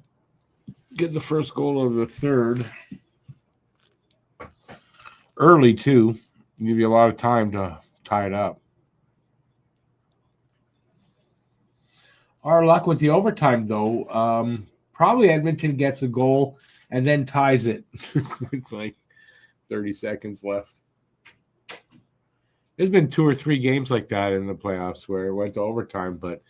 get the first goal of the third early, too. Give you a lot of time to tie it up. Our luck with the overtime, though, probably Edmonton gets a goal and then ties it. It's like 30 seconds left. There's been 2 or 3 games like that in the playoffs where it went to overtime, but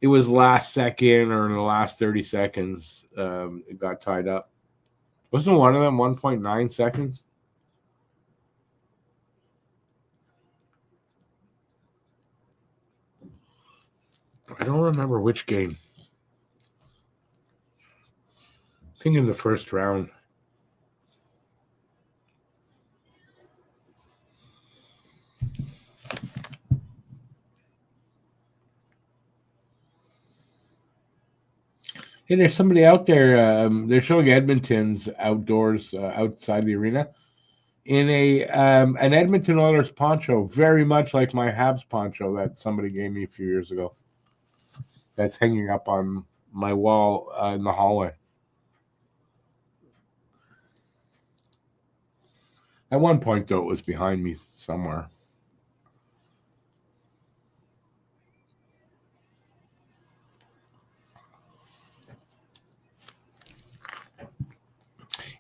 it was last second or in the last 30 seconds it got tied up. Wasn't one of them 1.9 seconds? I don't remember which game. I think in the first round. Hey, there's somebody out there. They're showing Edmonton's outdoors outside the arena in an Edmonton Oilers poncho, very much like my Habs poncho that somebody gave me a few years ago. That's hanging up on my wall in the hallway. At one point, though, it was behind me somewhere.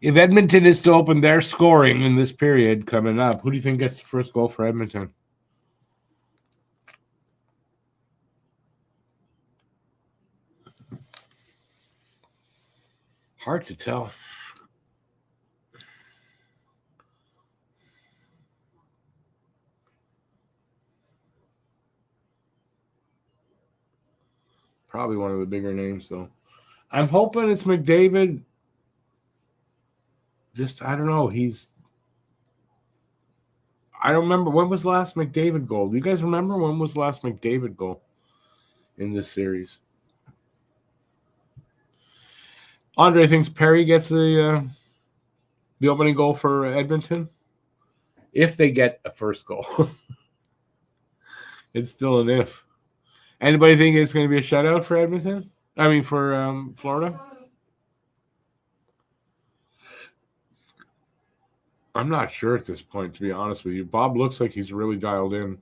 If Edmonton is to open their scoring in this period coming up, who do you think gets the first goal for Edmonton? Hard to tell. Probably one of the bigger names, though. I'm hoping it's McDavid. Just, I don't know. I don't remember. When was the last McDavid goal? Do you guys remember when was the last McDavid goal in this series? Andre thinks Perry gets the opening goal for Edmonton. If they get a first goal. It's still an if. Anybody think it's going to be a shutout for Edmonton? I mean, for Florida? I'm not sure at this point, to be honest with you. Bob looks like he's really dialed in.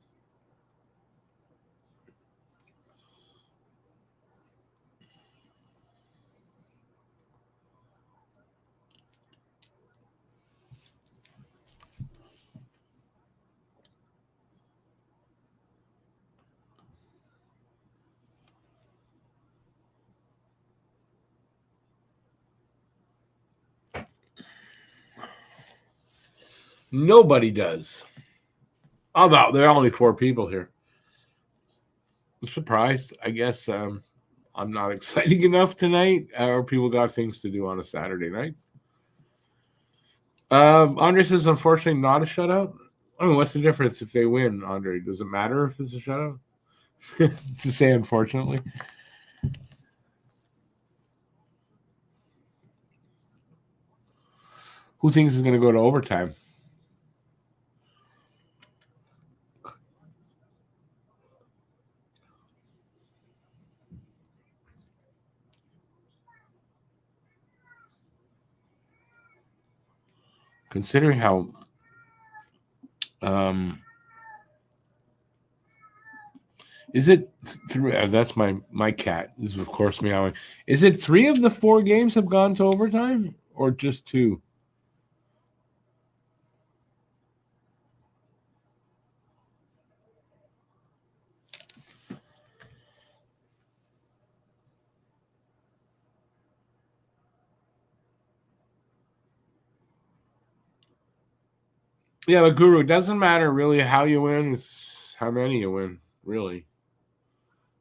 Nobody does. Although there are only 4 people here. I'm surprised. I guess I'm not exciting enough tonight, or people got things to do on a Saturday night. Andre says, unfortunately, not a shutout. I mean, what's the difference if they win, Andre? Does it matter if it's a shutout? To say, unfortunately. Who thinks is going to go to overtime? Considering how is it three? That's my cat. This is of course meowing. Is it 3 of the 4 games have gone to overtime, or just 2? Yeah, but Guru, it doesn't matter really how you win; it's how many you win. Really,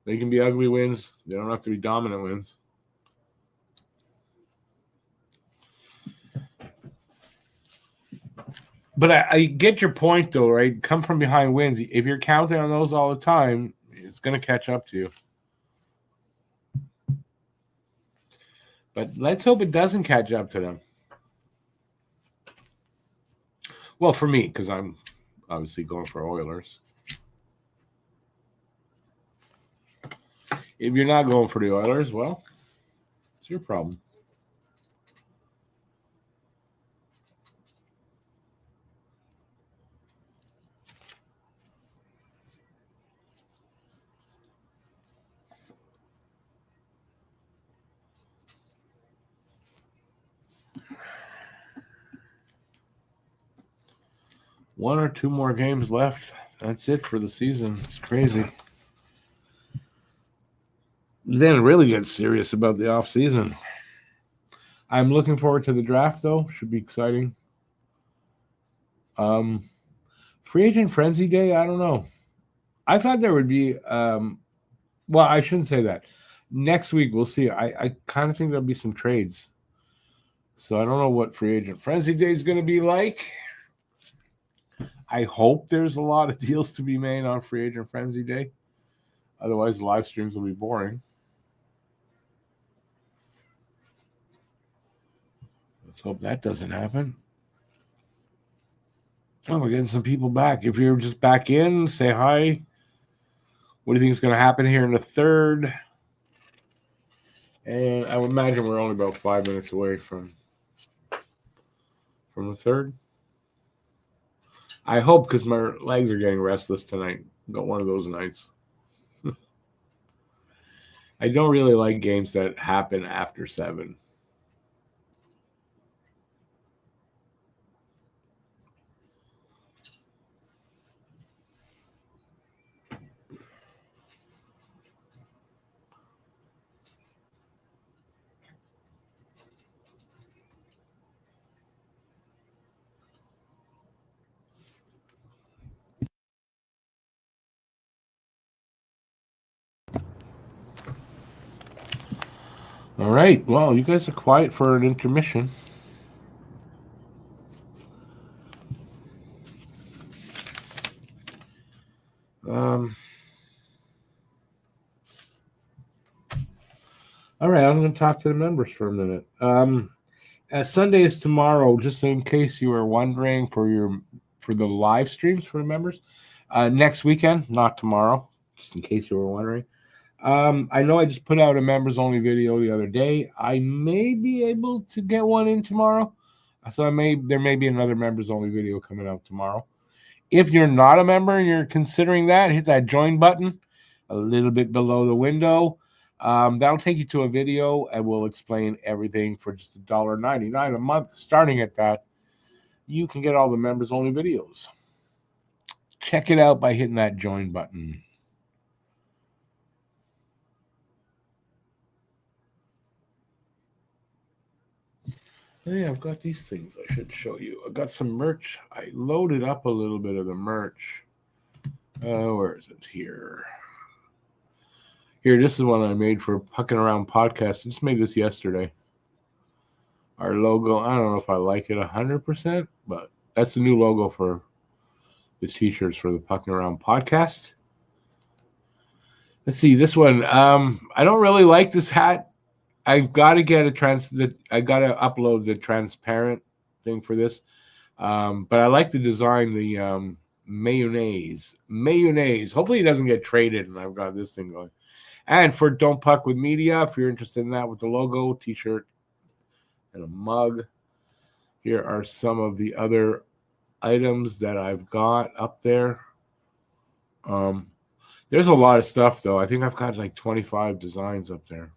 they can be ugly wins. They don't have to be dominant wins. But I get your point, though, right? Come from behind wins. If you're counting on those all the time, it's going to catch up to you. But let's hope it doesn't catch up to them. Well, for me, because I'm obviously going for Oilers. If you're not going for the Oilers, well, it's your problem. One or two more games left. That's it for the season. It's crazy. Then really get serious about the off season. I'm looking forward to the draft, though. Should be exciting. Free agent frenzy day. I don't know. I thought there would be. Well, I shouldn't say that. Next week we'll see. I kind of think there'll be some trades. So I don't know what free agent frenzy day is going to be like. I hope there's a lot of deals to be made on free agent frenzy day. Otherwise, live streams will be boring. Let's hope that doesn't happen. Oh, we're getting some people back. If you're just back in, say hi. What do you think is going to happen here in the third? And I would imagine we're only about 5 minutes away from the third. I hope, because my legs are getting restless tonight. Got one of those nights. I don't really like games that happen after 7. All right. Well, you guys are quiet for an intermission. All right, I'm going to talk to the members for a minute. Sunday is tomorrow, just in case you were wondering for the live streams for the members. Next weekend, not tomorrow, just in case you were wondering. I know I just put out a members only video the other day. I may be able to get one in tomorrow, so there may be another members only video coming out tomorrow. If you're not a member and you're considering that, hit that join button a little bit below the window. That'll take you to a video, and we'll explain everything for just $1.99 a month. Starting at that, you can get all the members only videos. Check it out by hitting that join button. Hey, I've got these things I should show you. I got some merch. I loaded up a little bit of the merch. Where is it? Here, this is one I made for Pucking Around Podcast. I just made this yesterday. Our logo, I don't know if I like it 100%, but that's the new logo for the t-shirts for the Pucking Around Podcast. Let's see, this one. I don't really like this hat. I've got to get I got to upload the transparent thing for this. But I like the design, the mayonnaise. Hopefully it doesn't get traded, and I've got this thing going. And for Don't Puck with Media, if you're interested in that with the logo, t-shirt, and a mug, here are some of the other items that I've got up there. There's a lot of stuff, though. I think I've got like 25 designs up there.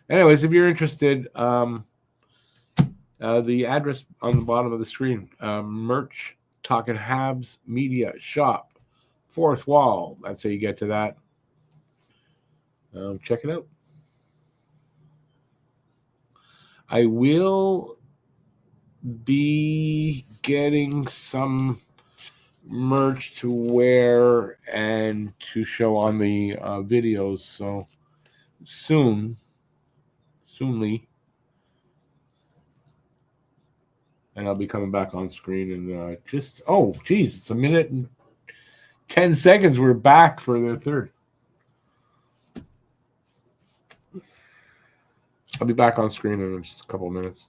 Anyways, if you're interested, the address on the bottom of the screen, merch, Talking Habs Media Shop, fourth wall. That's how you get to that. Check it out. I will be getting some merch to wear and to show on the videos. So soonly. and I'll be coming back on screen and oh, geez, it's a minute and 10 seconds. We're back for the third. I'll be back on screen in just a couple of minutes.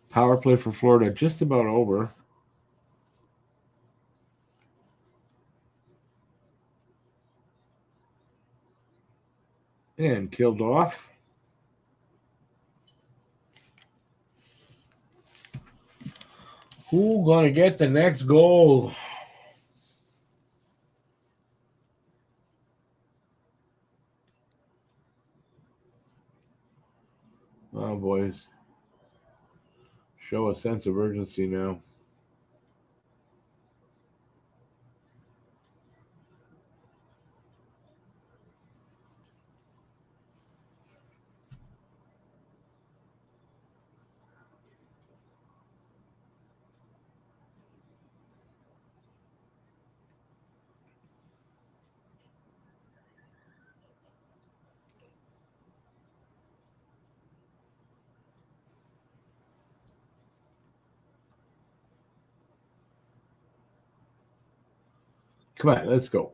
Power play for Florida just about over. And killed off. Who gonna get the next goal? Oh, boys. Show a sense of urgency now. Come on, let's go.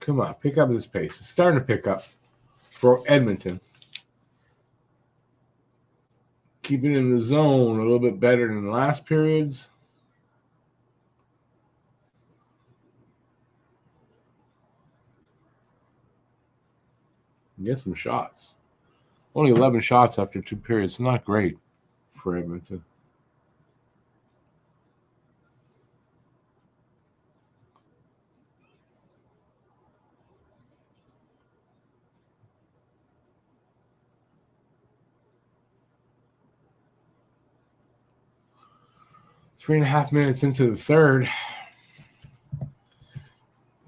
Come on, pick up this pace. It's starting to pick up for Edmonton. Keeping in the zone a little bit better than the last periods. Get some shots. Only 11 shots after 2 periods. Not great for Edmonton. Three and a half minutes into the third.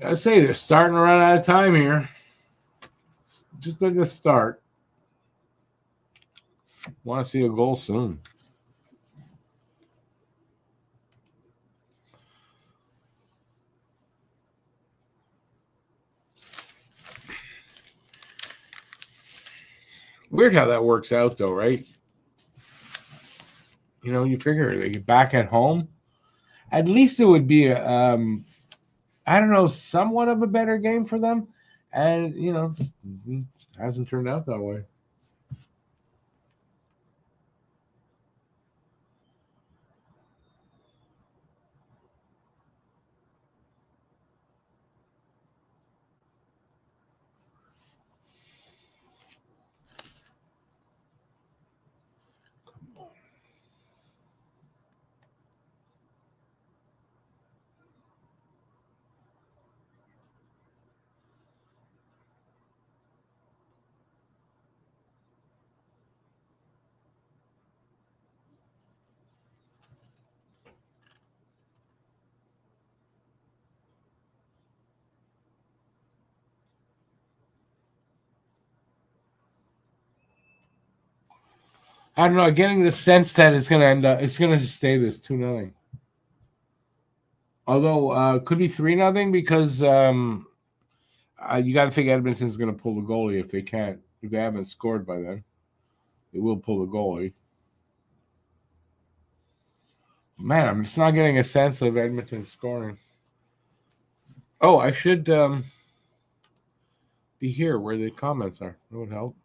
Gotta say, they're starting to run out of time here. Just like the start. Want to see a goal soon. Weird how that works out, though, right? You know, you figure they get back at home. At least it would be I don't know, somewhat of a better game for them. And, you know, hasn't turned out that way. I don't know. Getting the sense that it's going to end up, it's going to stay this 2-0. Although, could be 3-0 because you got to think Edmonton's going to pull the goalie if they can't. If they haven't scored by then, they will pull the goalie. Man, I'm just not getting a sense of Edmonton scoring. Oh, I should be here where the comments are. That would help.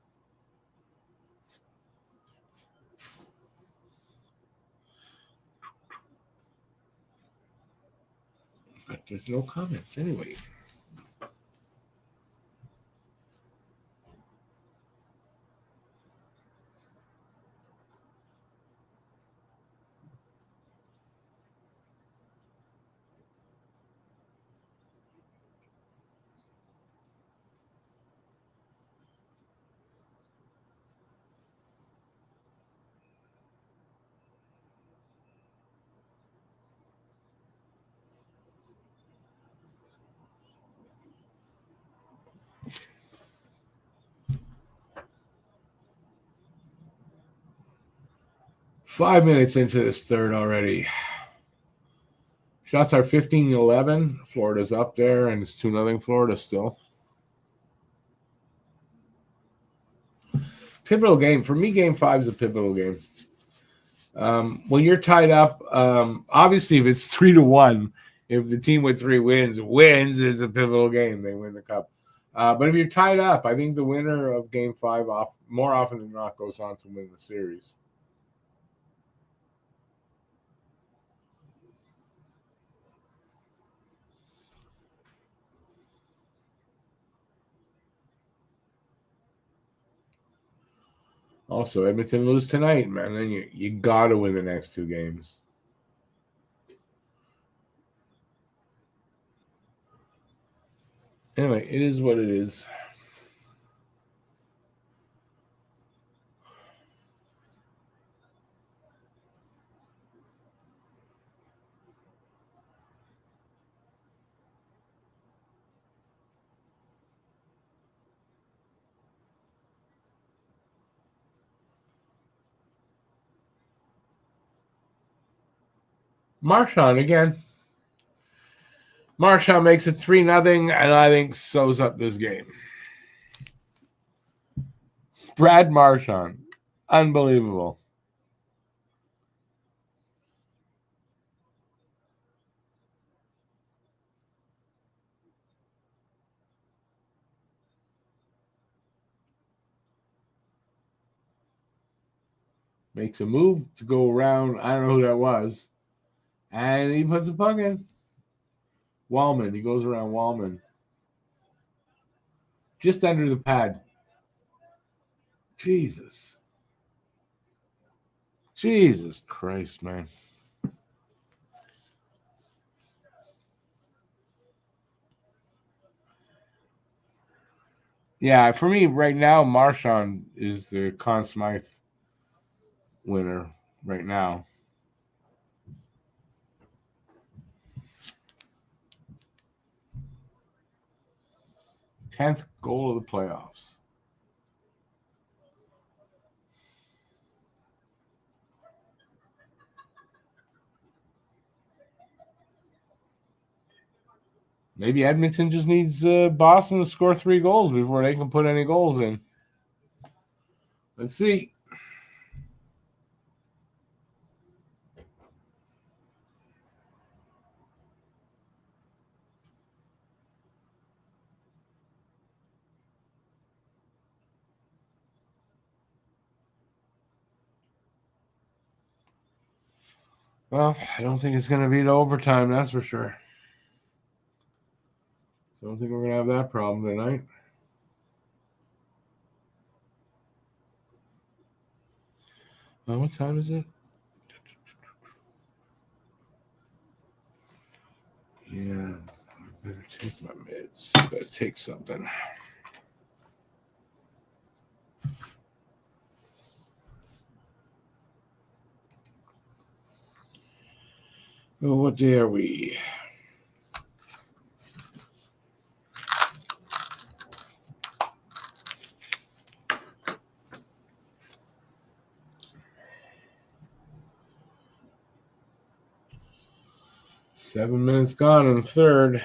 But there's no comments anyway. 5 minutes into this third already. Shots are 15-11. Florida's up there, and it's 2-0 Florida still. Pivotal game. For me, Game 5 is a pivotal game. When you're tied up, obviously if it's 3-1, if the team with 3 wins, it's a pivotal game. They win the cup. But if you're tied up, I think the winner of Game 5 more often than not goes on to win the series. Also, Edmonton lose tonight, man. Then you got to win the next 2 games. Anyway, it is what it is. Marchand again. Marchand makes it 3-0, and I think sews up this game. Brad Marchand. Unbelievable. Makes a move to go around. I don't know who that was. And he puts the puck in. Wallman. He goes around Wallman. Just under the pad. Jesus. Jesus Christ, man. Yeah, for me right now, Marchand is the Conn Smythe winner right now. 10th goal of the playoffs. Maybe Edmonton just needs Boston to score 3 goals before they can put any goals in. Let's see. Well, I don't think it's going to be the overtime, that's for sure. I don't think we're going to have that problem tonight. What time is it? Yeah, I better take my meds. Gotta take something. Oh, what day are we? Seven minutes gone in the third.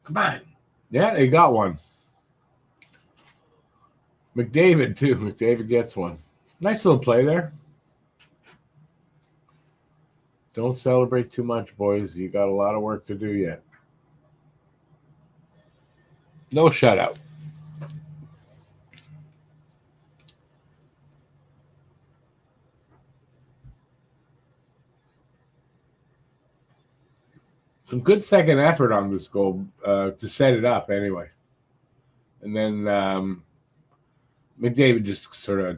Come on. Yeah, they got one. McDavid, too. McDavid gets one. Nice little play there. Don't celebrate too much, boys. You got a lot of work to do yet. No shutout. Some good second effort on this goal to set it up anyway. And then McDavid just sort of,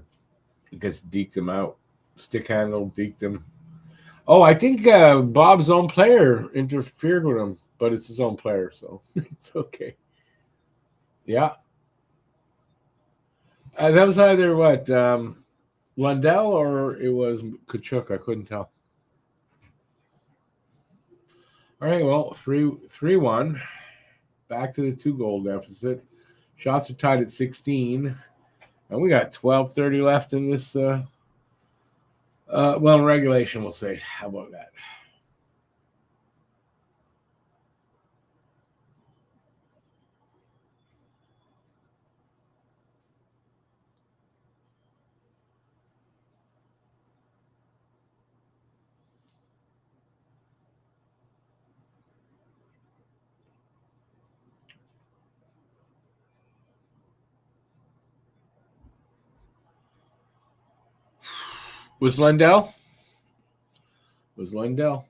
I guess, deked him out. Stick handle, deked him. Oh, I think Bob's own player interfered with him, but it's his own player, so it's okay. Yeah. That was either what Lundell or it was Kachuk. I couldn't tell. All right, well, 3-1. Back to the 2-goal deficit. Shots are tied at 16. And we got 12:30 left in this. Well, in regulation, we'll say. How about that? Was Lundell? Was Lundell?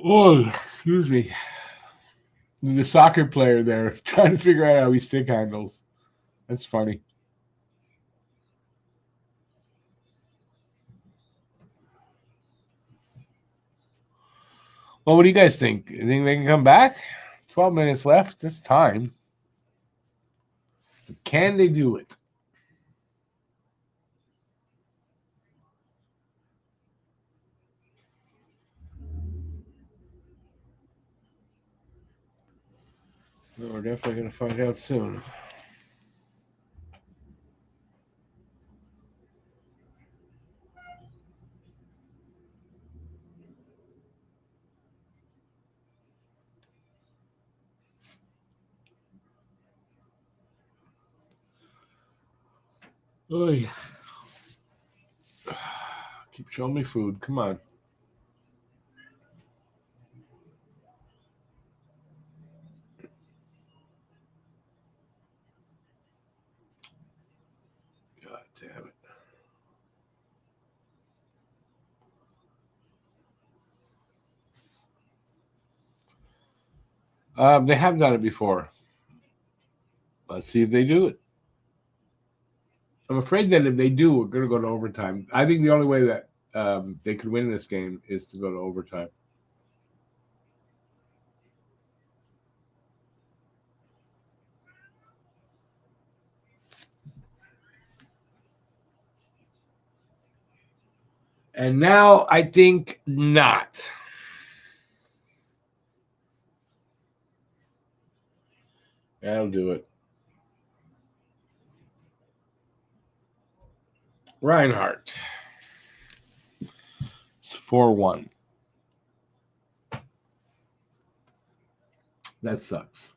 Oh, excuse me. The soccer player there trying to figure out how he stick handles. That's funny. Well, what do you guys think? You think they can come back? 12 minutes left. There's time. Can they do it? Well, we're definitely going to find out soon. Oh, yeah. Keep showing me food. Come on. God damn it. They have done it before. Let's see if they do it. I'm afraid that if they do, we're going to go to overtime. I think the only way that they could win this game is to go to overtime. And now I think not. That'll do it. Reinhardt. It's 4-1. That sucks.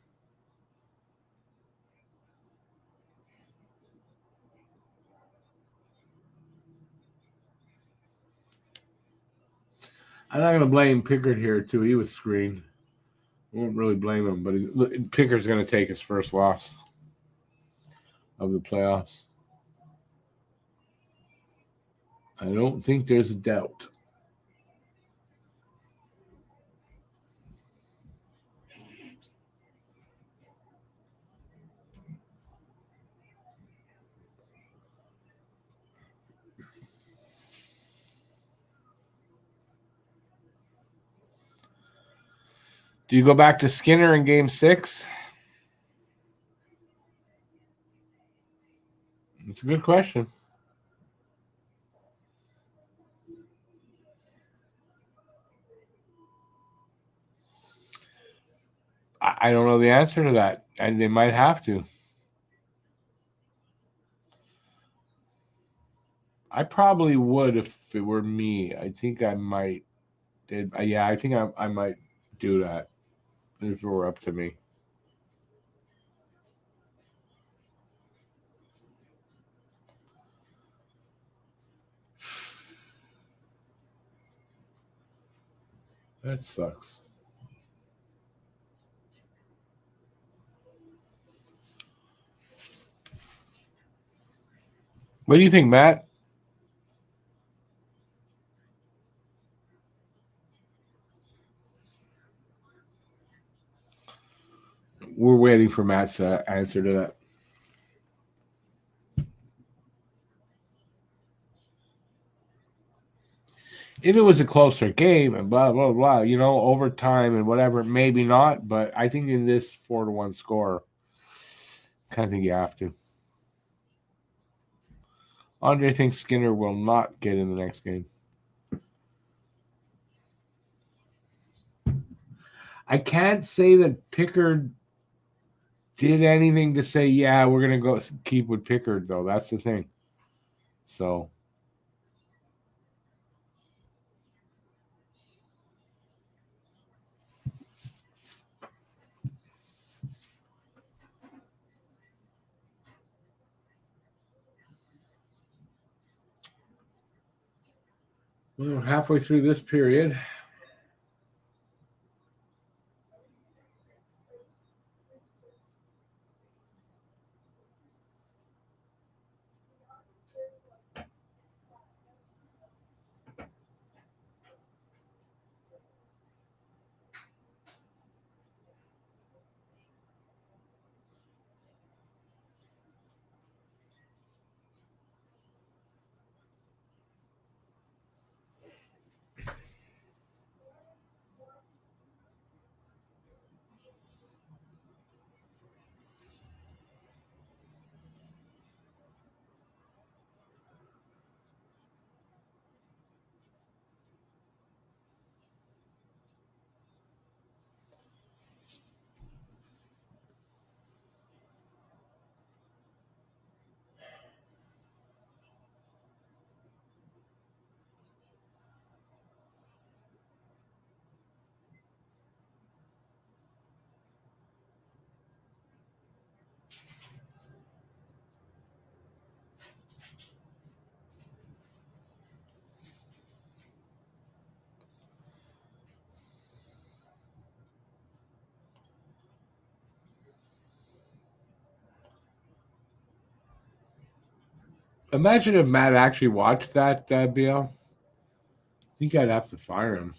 I'm not going to blame Pickard here, too. He was screened. I won't really blame him, but Pickard's going to take his first loss of the playoffs. I don't think there's a doubt. Do you go back to Skinner in game 6? It's a good question. I don't know the answer to that, and they might have to. I probably would if it were me. I think I might. Yeah, I think I might do that if it were up to me. That sucks. What do you think, Matt? We're waiting for Matt's answer to that. If it was a closer game and blah blah blah, overtime and whatever, maybe not. But I think in this 4-1 score, kind of think you have to. Andre thinks Skinner will not get in the next game. I can't say that Pickard did anything to say, yeah, we're gonna go keep with Pickard though. That's the thing. So. Well, halfway through this period. Imagine if Matt actually watched that, BL. I think I'd have to fire him.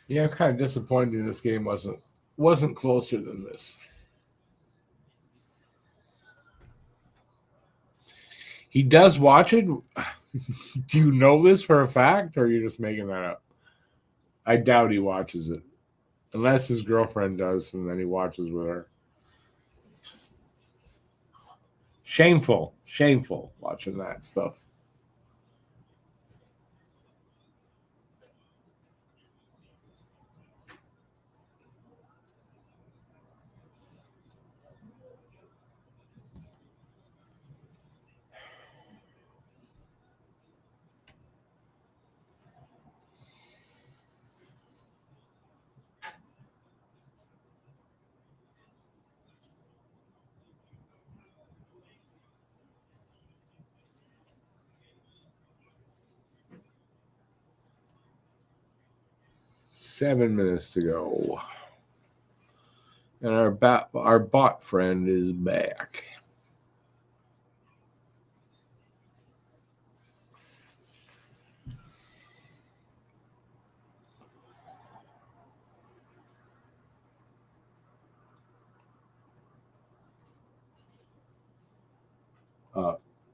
Yeah, I'm kind of disappointed this game wasn't closer than this. He does watch it. Do you know this for a fact, or are you just making that up? I doubt he watches it, unless his girlfriend does, and then he watches with her. Shameful watching that stuff. Seven minutes to go. And our bot friend is back.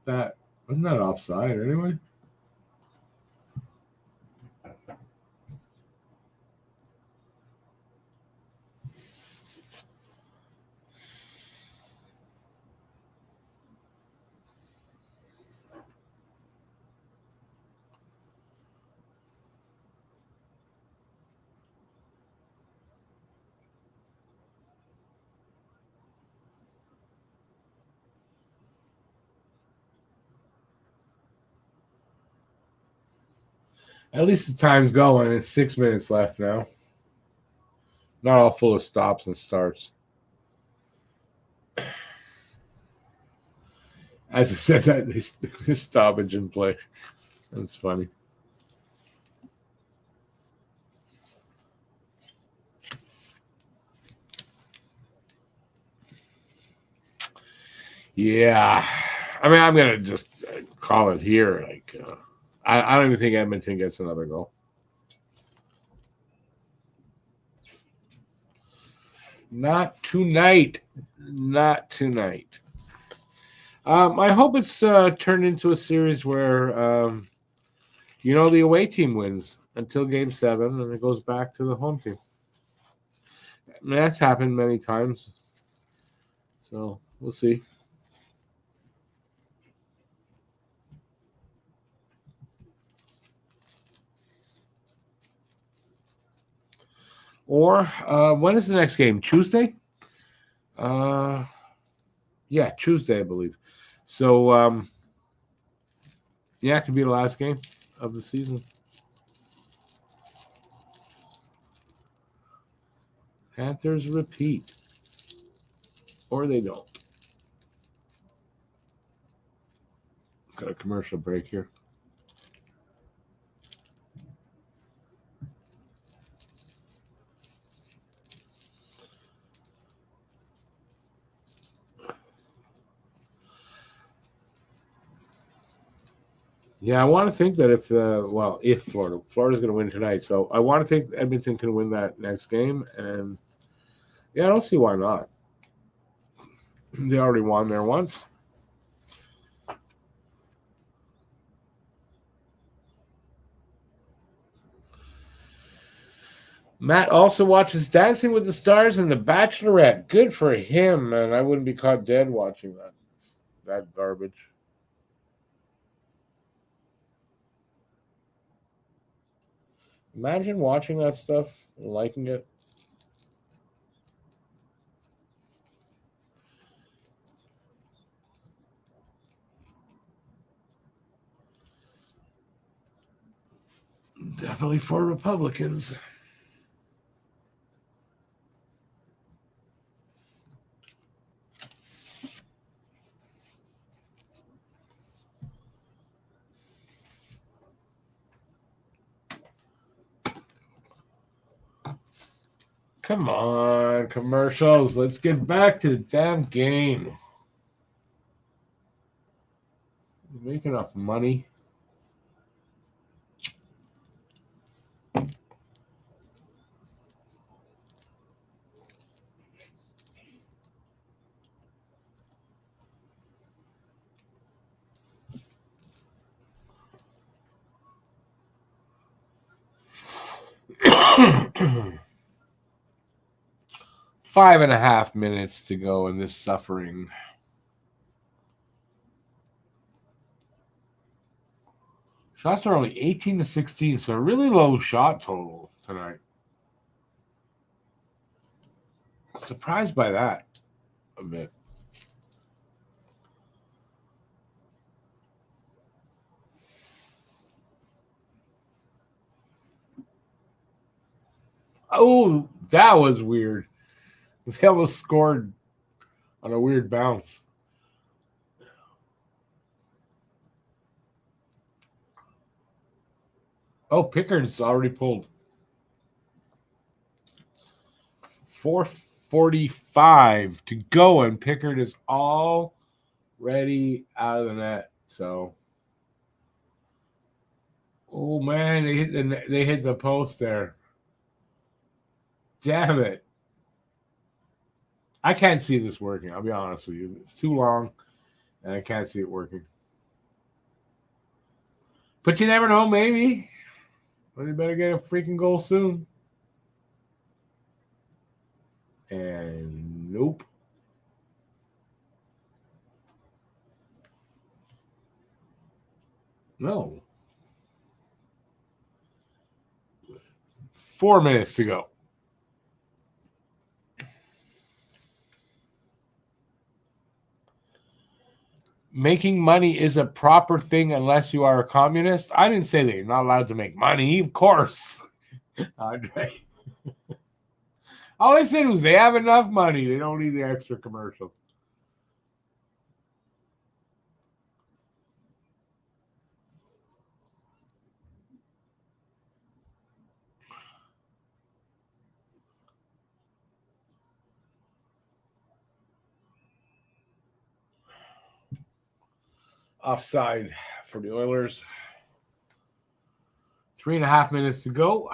That wasn't that offside anyway? At least the time's going. It's 6 minutes left now. Not all full of stops and starts. As I said, that his stoppage in play. That's funny. Yeah. I mean, I'm going to just call it here. Like, I don't even think Edmonton gets another goal. Not tonight. Not tonight. I hope it's turned into a series where, the away team wins until Game 7, and it goes back to the home team. I mean, that's happened many times. So, we'll see. Or when is the next game? Tuesday? Yeah, Tuesday, I believe. So, it could be the last game of the season. Panthers repeat. Or they don't. Got a commercial break here. Yeah, I want to think that if Florida's going to win tonight, so I want to think Edmonton can win that next game, and I don't see why not. They already won there once. Matt also watches Dancing with the Stars and The Bachelorette. Good for him, man. I wouldn't be caught dead watching that garbage. Imagine watching that stuff and liking it. Definitely for Republicans. Come on, commercials. Let's get back to the damn game. Make enough money. Five and a half minutes to go in this suffering. Shots are only 18-16, so a really low shot total tonight. Surprised by that a bit. Oh, that was weird. They almost scored on a weird bounce. Oh, Pickard's already pulled. 4:45 to go, and Pickard is already out of the net. So, oh man, they hit the post there. Damn it! I can't see this working. I'll be honest with you. It's too long, and I can't see it working. But you never know, maybe. Well, you better get a freaking goal soon. And nope. No. 4 minutes to go. making money is a proper thing unless you are a communist. I didn't say that you're not allowed to make money, of course. Andre. All I said was they have enough money. They don't need the extra commercial. Offside for the Oilers. 3.5 minutes to go.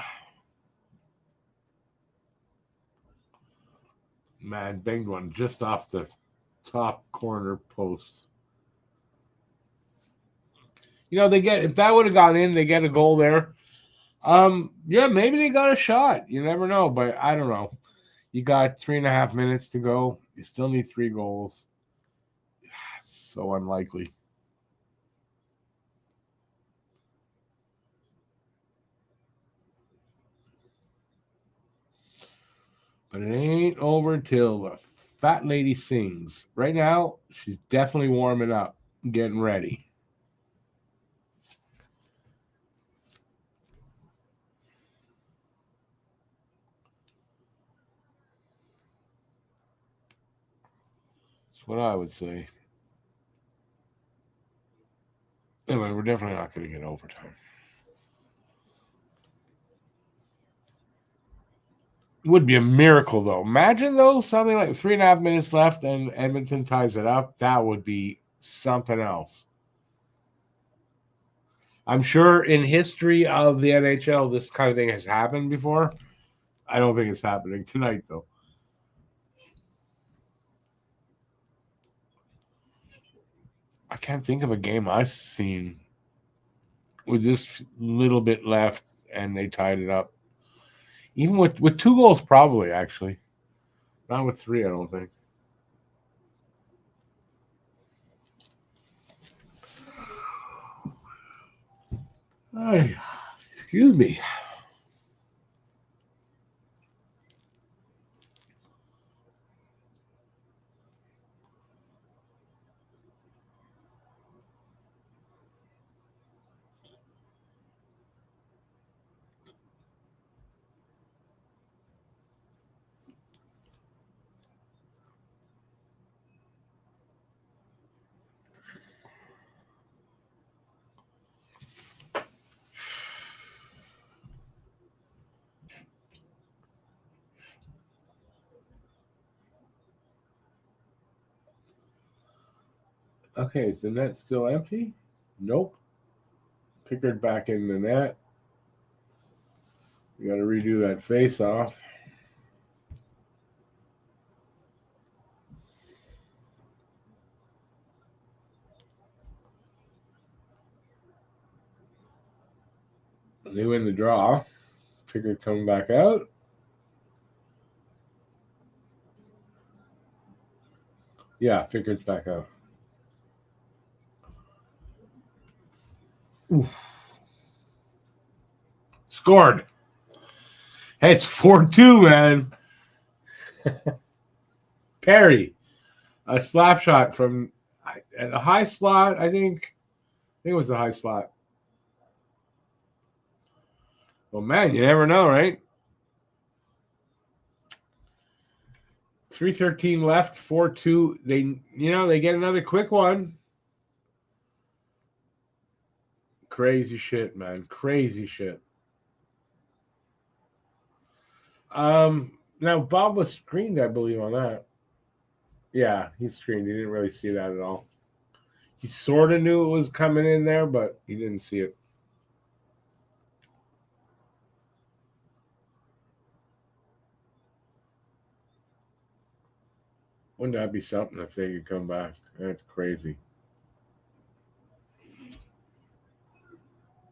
Man, banged one just off the top corner post. You know, they get, if that would have gone in, they get a goal there. Yeah, maybe they got a shot. You never know, but I don't know. You got 3.5 minutes to go. You still need 3 goals. So unlikely. But it ain't over till the fat lady sings. Right now, she's definitely warming up, getting ready. That's what I would say. Anyway, we're definitely not going to get overtime. It would be a miracle, though. Imagine, though, something like 3.5 minutes left and Edmonton ties it up. That would be something else. I'm sure in history of the NHL, this kind of thing has happened before. I don't think it's happening tonight, though. I can't think of a game I've seen with this little bit left and they tied it up. Even with 2 goals, probably, actually. Not with 3, I don't think. Ay, excuse me. Okay, is the net still empty? Nope. Pickard back in the net. We got to redo that face-off. They win the draw. Pickard coming back out. Yeah, Pickard's back out. Oof. Scored. Hey, it's 4-2, man. Perry. A slap shot from a high slot, I think it was a high slot. Well, man, you never know, right? 3:13 left, 4-2. They get another quick one. Crazy shit, man. Crazy shit. Now Bob was screened, I believe, on that. Yeah, he's screened. He didn't really see that at all. He sort of knew it was coming in there, but he didn't see it. Wouldn't that be something if they could come back? That's crazy.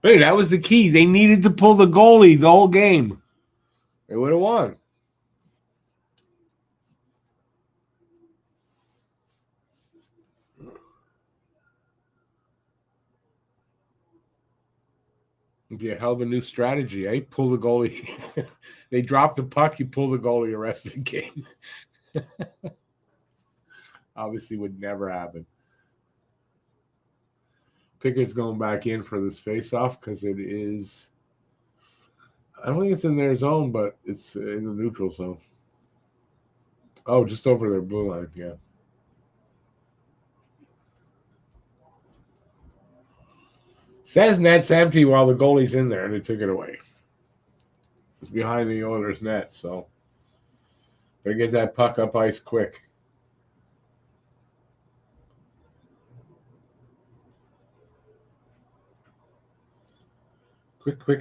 Hey, that was the key. They needed to pull the goalie the whole game. They would have won. It'd be a hell of a new strategy, eh? Pull the goalie. They drop the puck, you pull the goalie the rest of the game. Obviously would never happen. Pickett's going back in for this face-off because it is. I don't think it's in their zone, but it's in the neutral zone. Oh, just over their blue line, yeah. Says net's empty while the goalie's in there, and they took it away. It's behind the Oilers' net, so better get that puck up ice quick.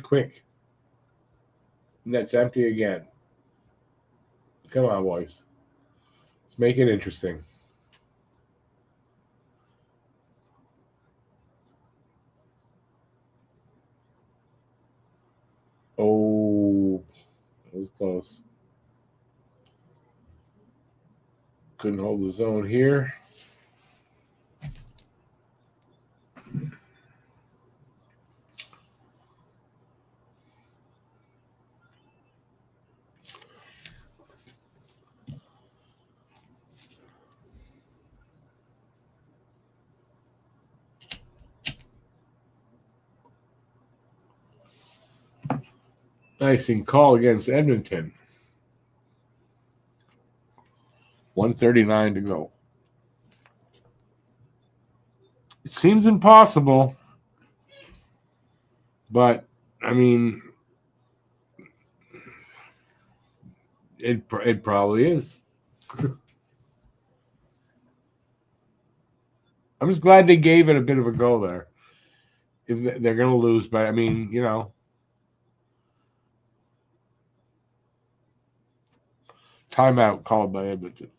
Quick. Net's empty again. Come on, boys. Let's make it interesting. Oh, that was close. Couldn't hold the zone here. Icing call against Edmonton. 1:39 to go. It seems impossible, but I mean, it probably is. I'm just glad they gave it a bit of a go there. If they're going to lose, but I mean, you know, timeout called by Edmonton.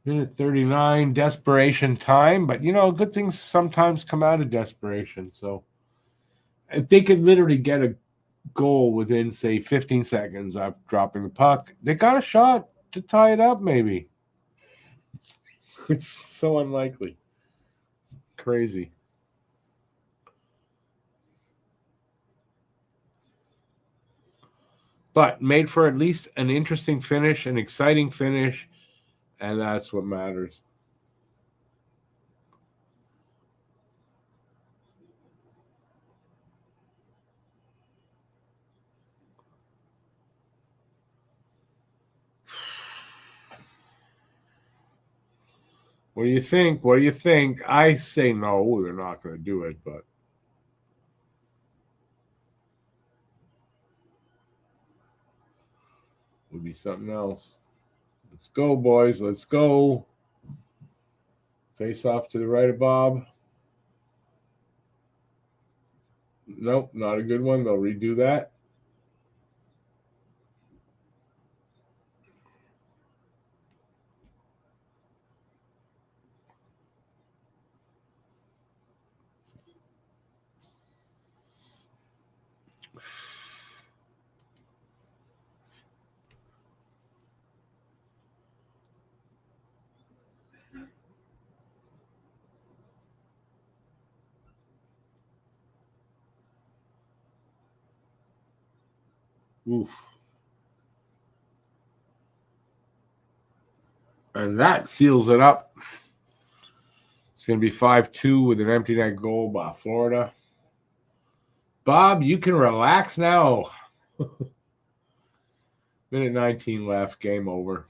Minute 39, desperation time, but you know, good things sometimes come out of desperation. So if they could literally get a goal within, say, 15 seconds of dropping the puck, they got a shot to tie it up, maybe. It's so unlikely. Crazy. But made for at least an interesting finish, an exciting finish, and that's what matters. What do you think? What do you think? I say no, they're not going to do it, but would be something else. Let's go, boys. Let's go. Face off to the right of Bob. Nope, not a good one. They'll redo that. Oof. And that seals it up. It's going to be 5-2 with an empty net goal by Florida. Bob, you can relax now. Minute 19 left. Game over.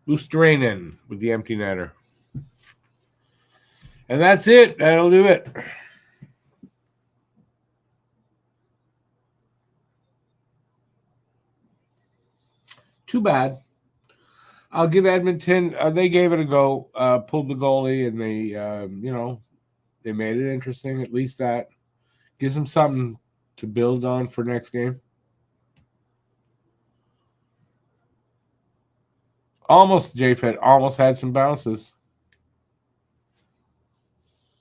Lustrainen with the empty netter. And that's it. That'll do it. Too bad. I'll give Edmonton. They gave it a go. Pulled the goalie, and they, they made it interesting. At least that gives them something to build on for next game. Almost, J-Fed almost had some bounces.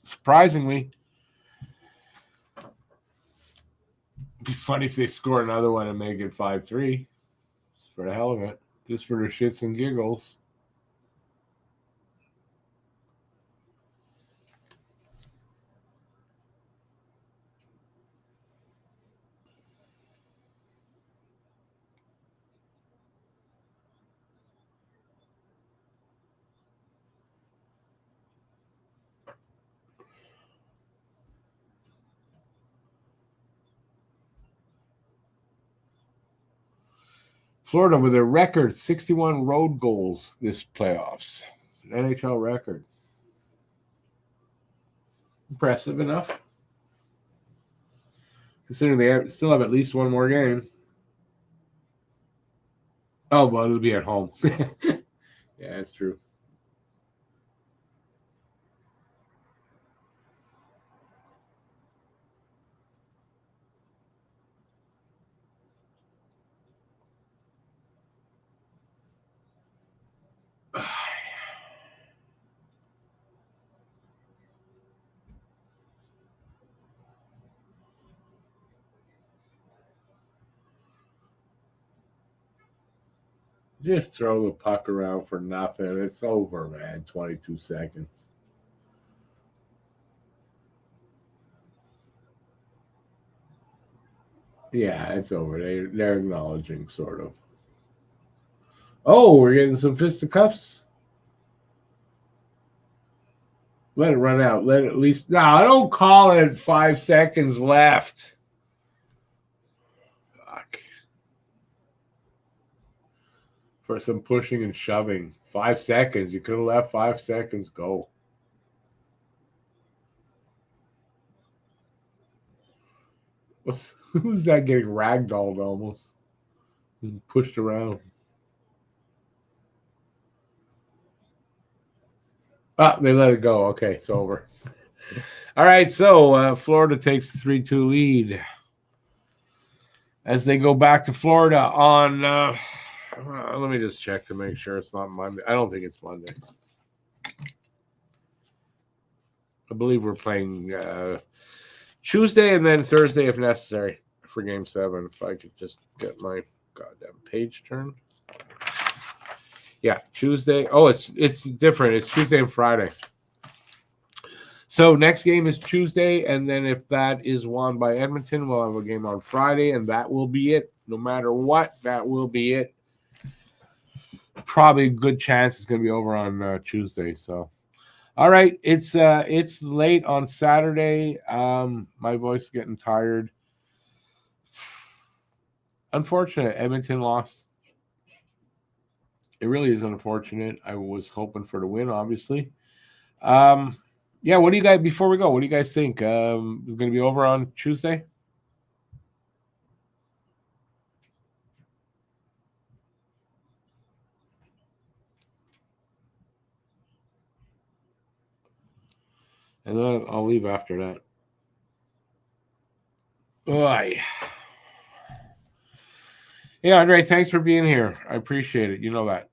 Surprisingly. It'd be funny if they score another one and make it 5-3. Just for the hell of it. Just for the shits and giggles. Florida with a record 61 road goals this playoffs. It's an NHL record. Impressive enough. Considering they still have at least one more game. Oh, well, it'll be at home. Yeah, that's true. Just throw the puck around for nothing. It's over, man. 22 seconds. Yeah, it's over. They're acknowledging, sort of. Oh, we're getting some fisticuffs. Let it run out. Let it at least. No, I don't call it 5 seconds left. Fuck. For some pushing and shoving. 5 seconds. You could have left 5 seconds. Go. Who's that getting ragdolled almost? Pushed around. Ah, they let it go. Okay, it's over. All right, so Florida takes the 3-2 lead as they go back to Florida on. Let me just check to make sure it's not Monday. I don't think it's Monday. I believe we're playing Tuesday and then Thursday if necessary for Game 7. If I could just get my goddamn page turned. Yeah, Tuesday. Oh, it's different. It's Tuesday and Friday. So next game is Tuesday, and then if that is won by Edmonton, we'll have a game on Friday, and that will be it. No matter what, that will be it. Probably a good chance it's going to be over on Tuesday. So, all right, it's late on Saturday. My voice is getting tired. Unfortunate, Edmonton lost. It really is unfortunate. I was hoping for the win, obviously. Yeah, what do you guys, before we go, what do you guys think? Is it going to be over on Tuesday? And then I'll leave after that. Oy. Yeah, Andre, thanks for being here. I appreciate it. You know that.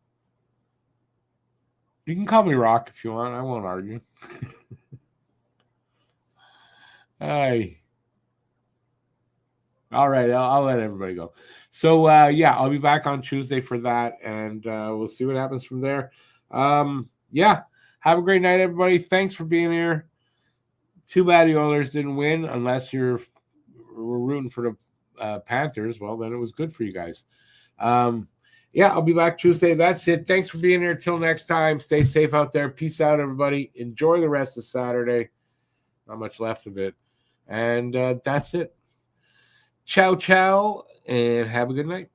You can call me Rock if you want. I won't argue. Hi. All right, I'll let everybody go. So, yeah, I'll be back on Tuesday for that, and we'll see what happens from there. Yeah, have a great night, everybody. Thanks for being here. Too bad the Oilers didn't win, unless we're rooting for the Panthers. Well, then it was good for you guys. Yeah, I'll be back Tuesday. That's it. Thanks for being here. Till next time. Stay safe out there. Peace out, everybody. Enjoy the rest of Saturday. Not much left of it. And that's it. Ciao, ciao, and have a good night.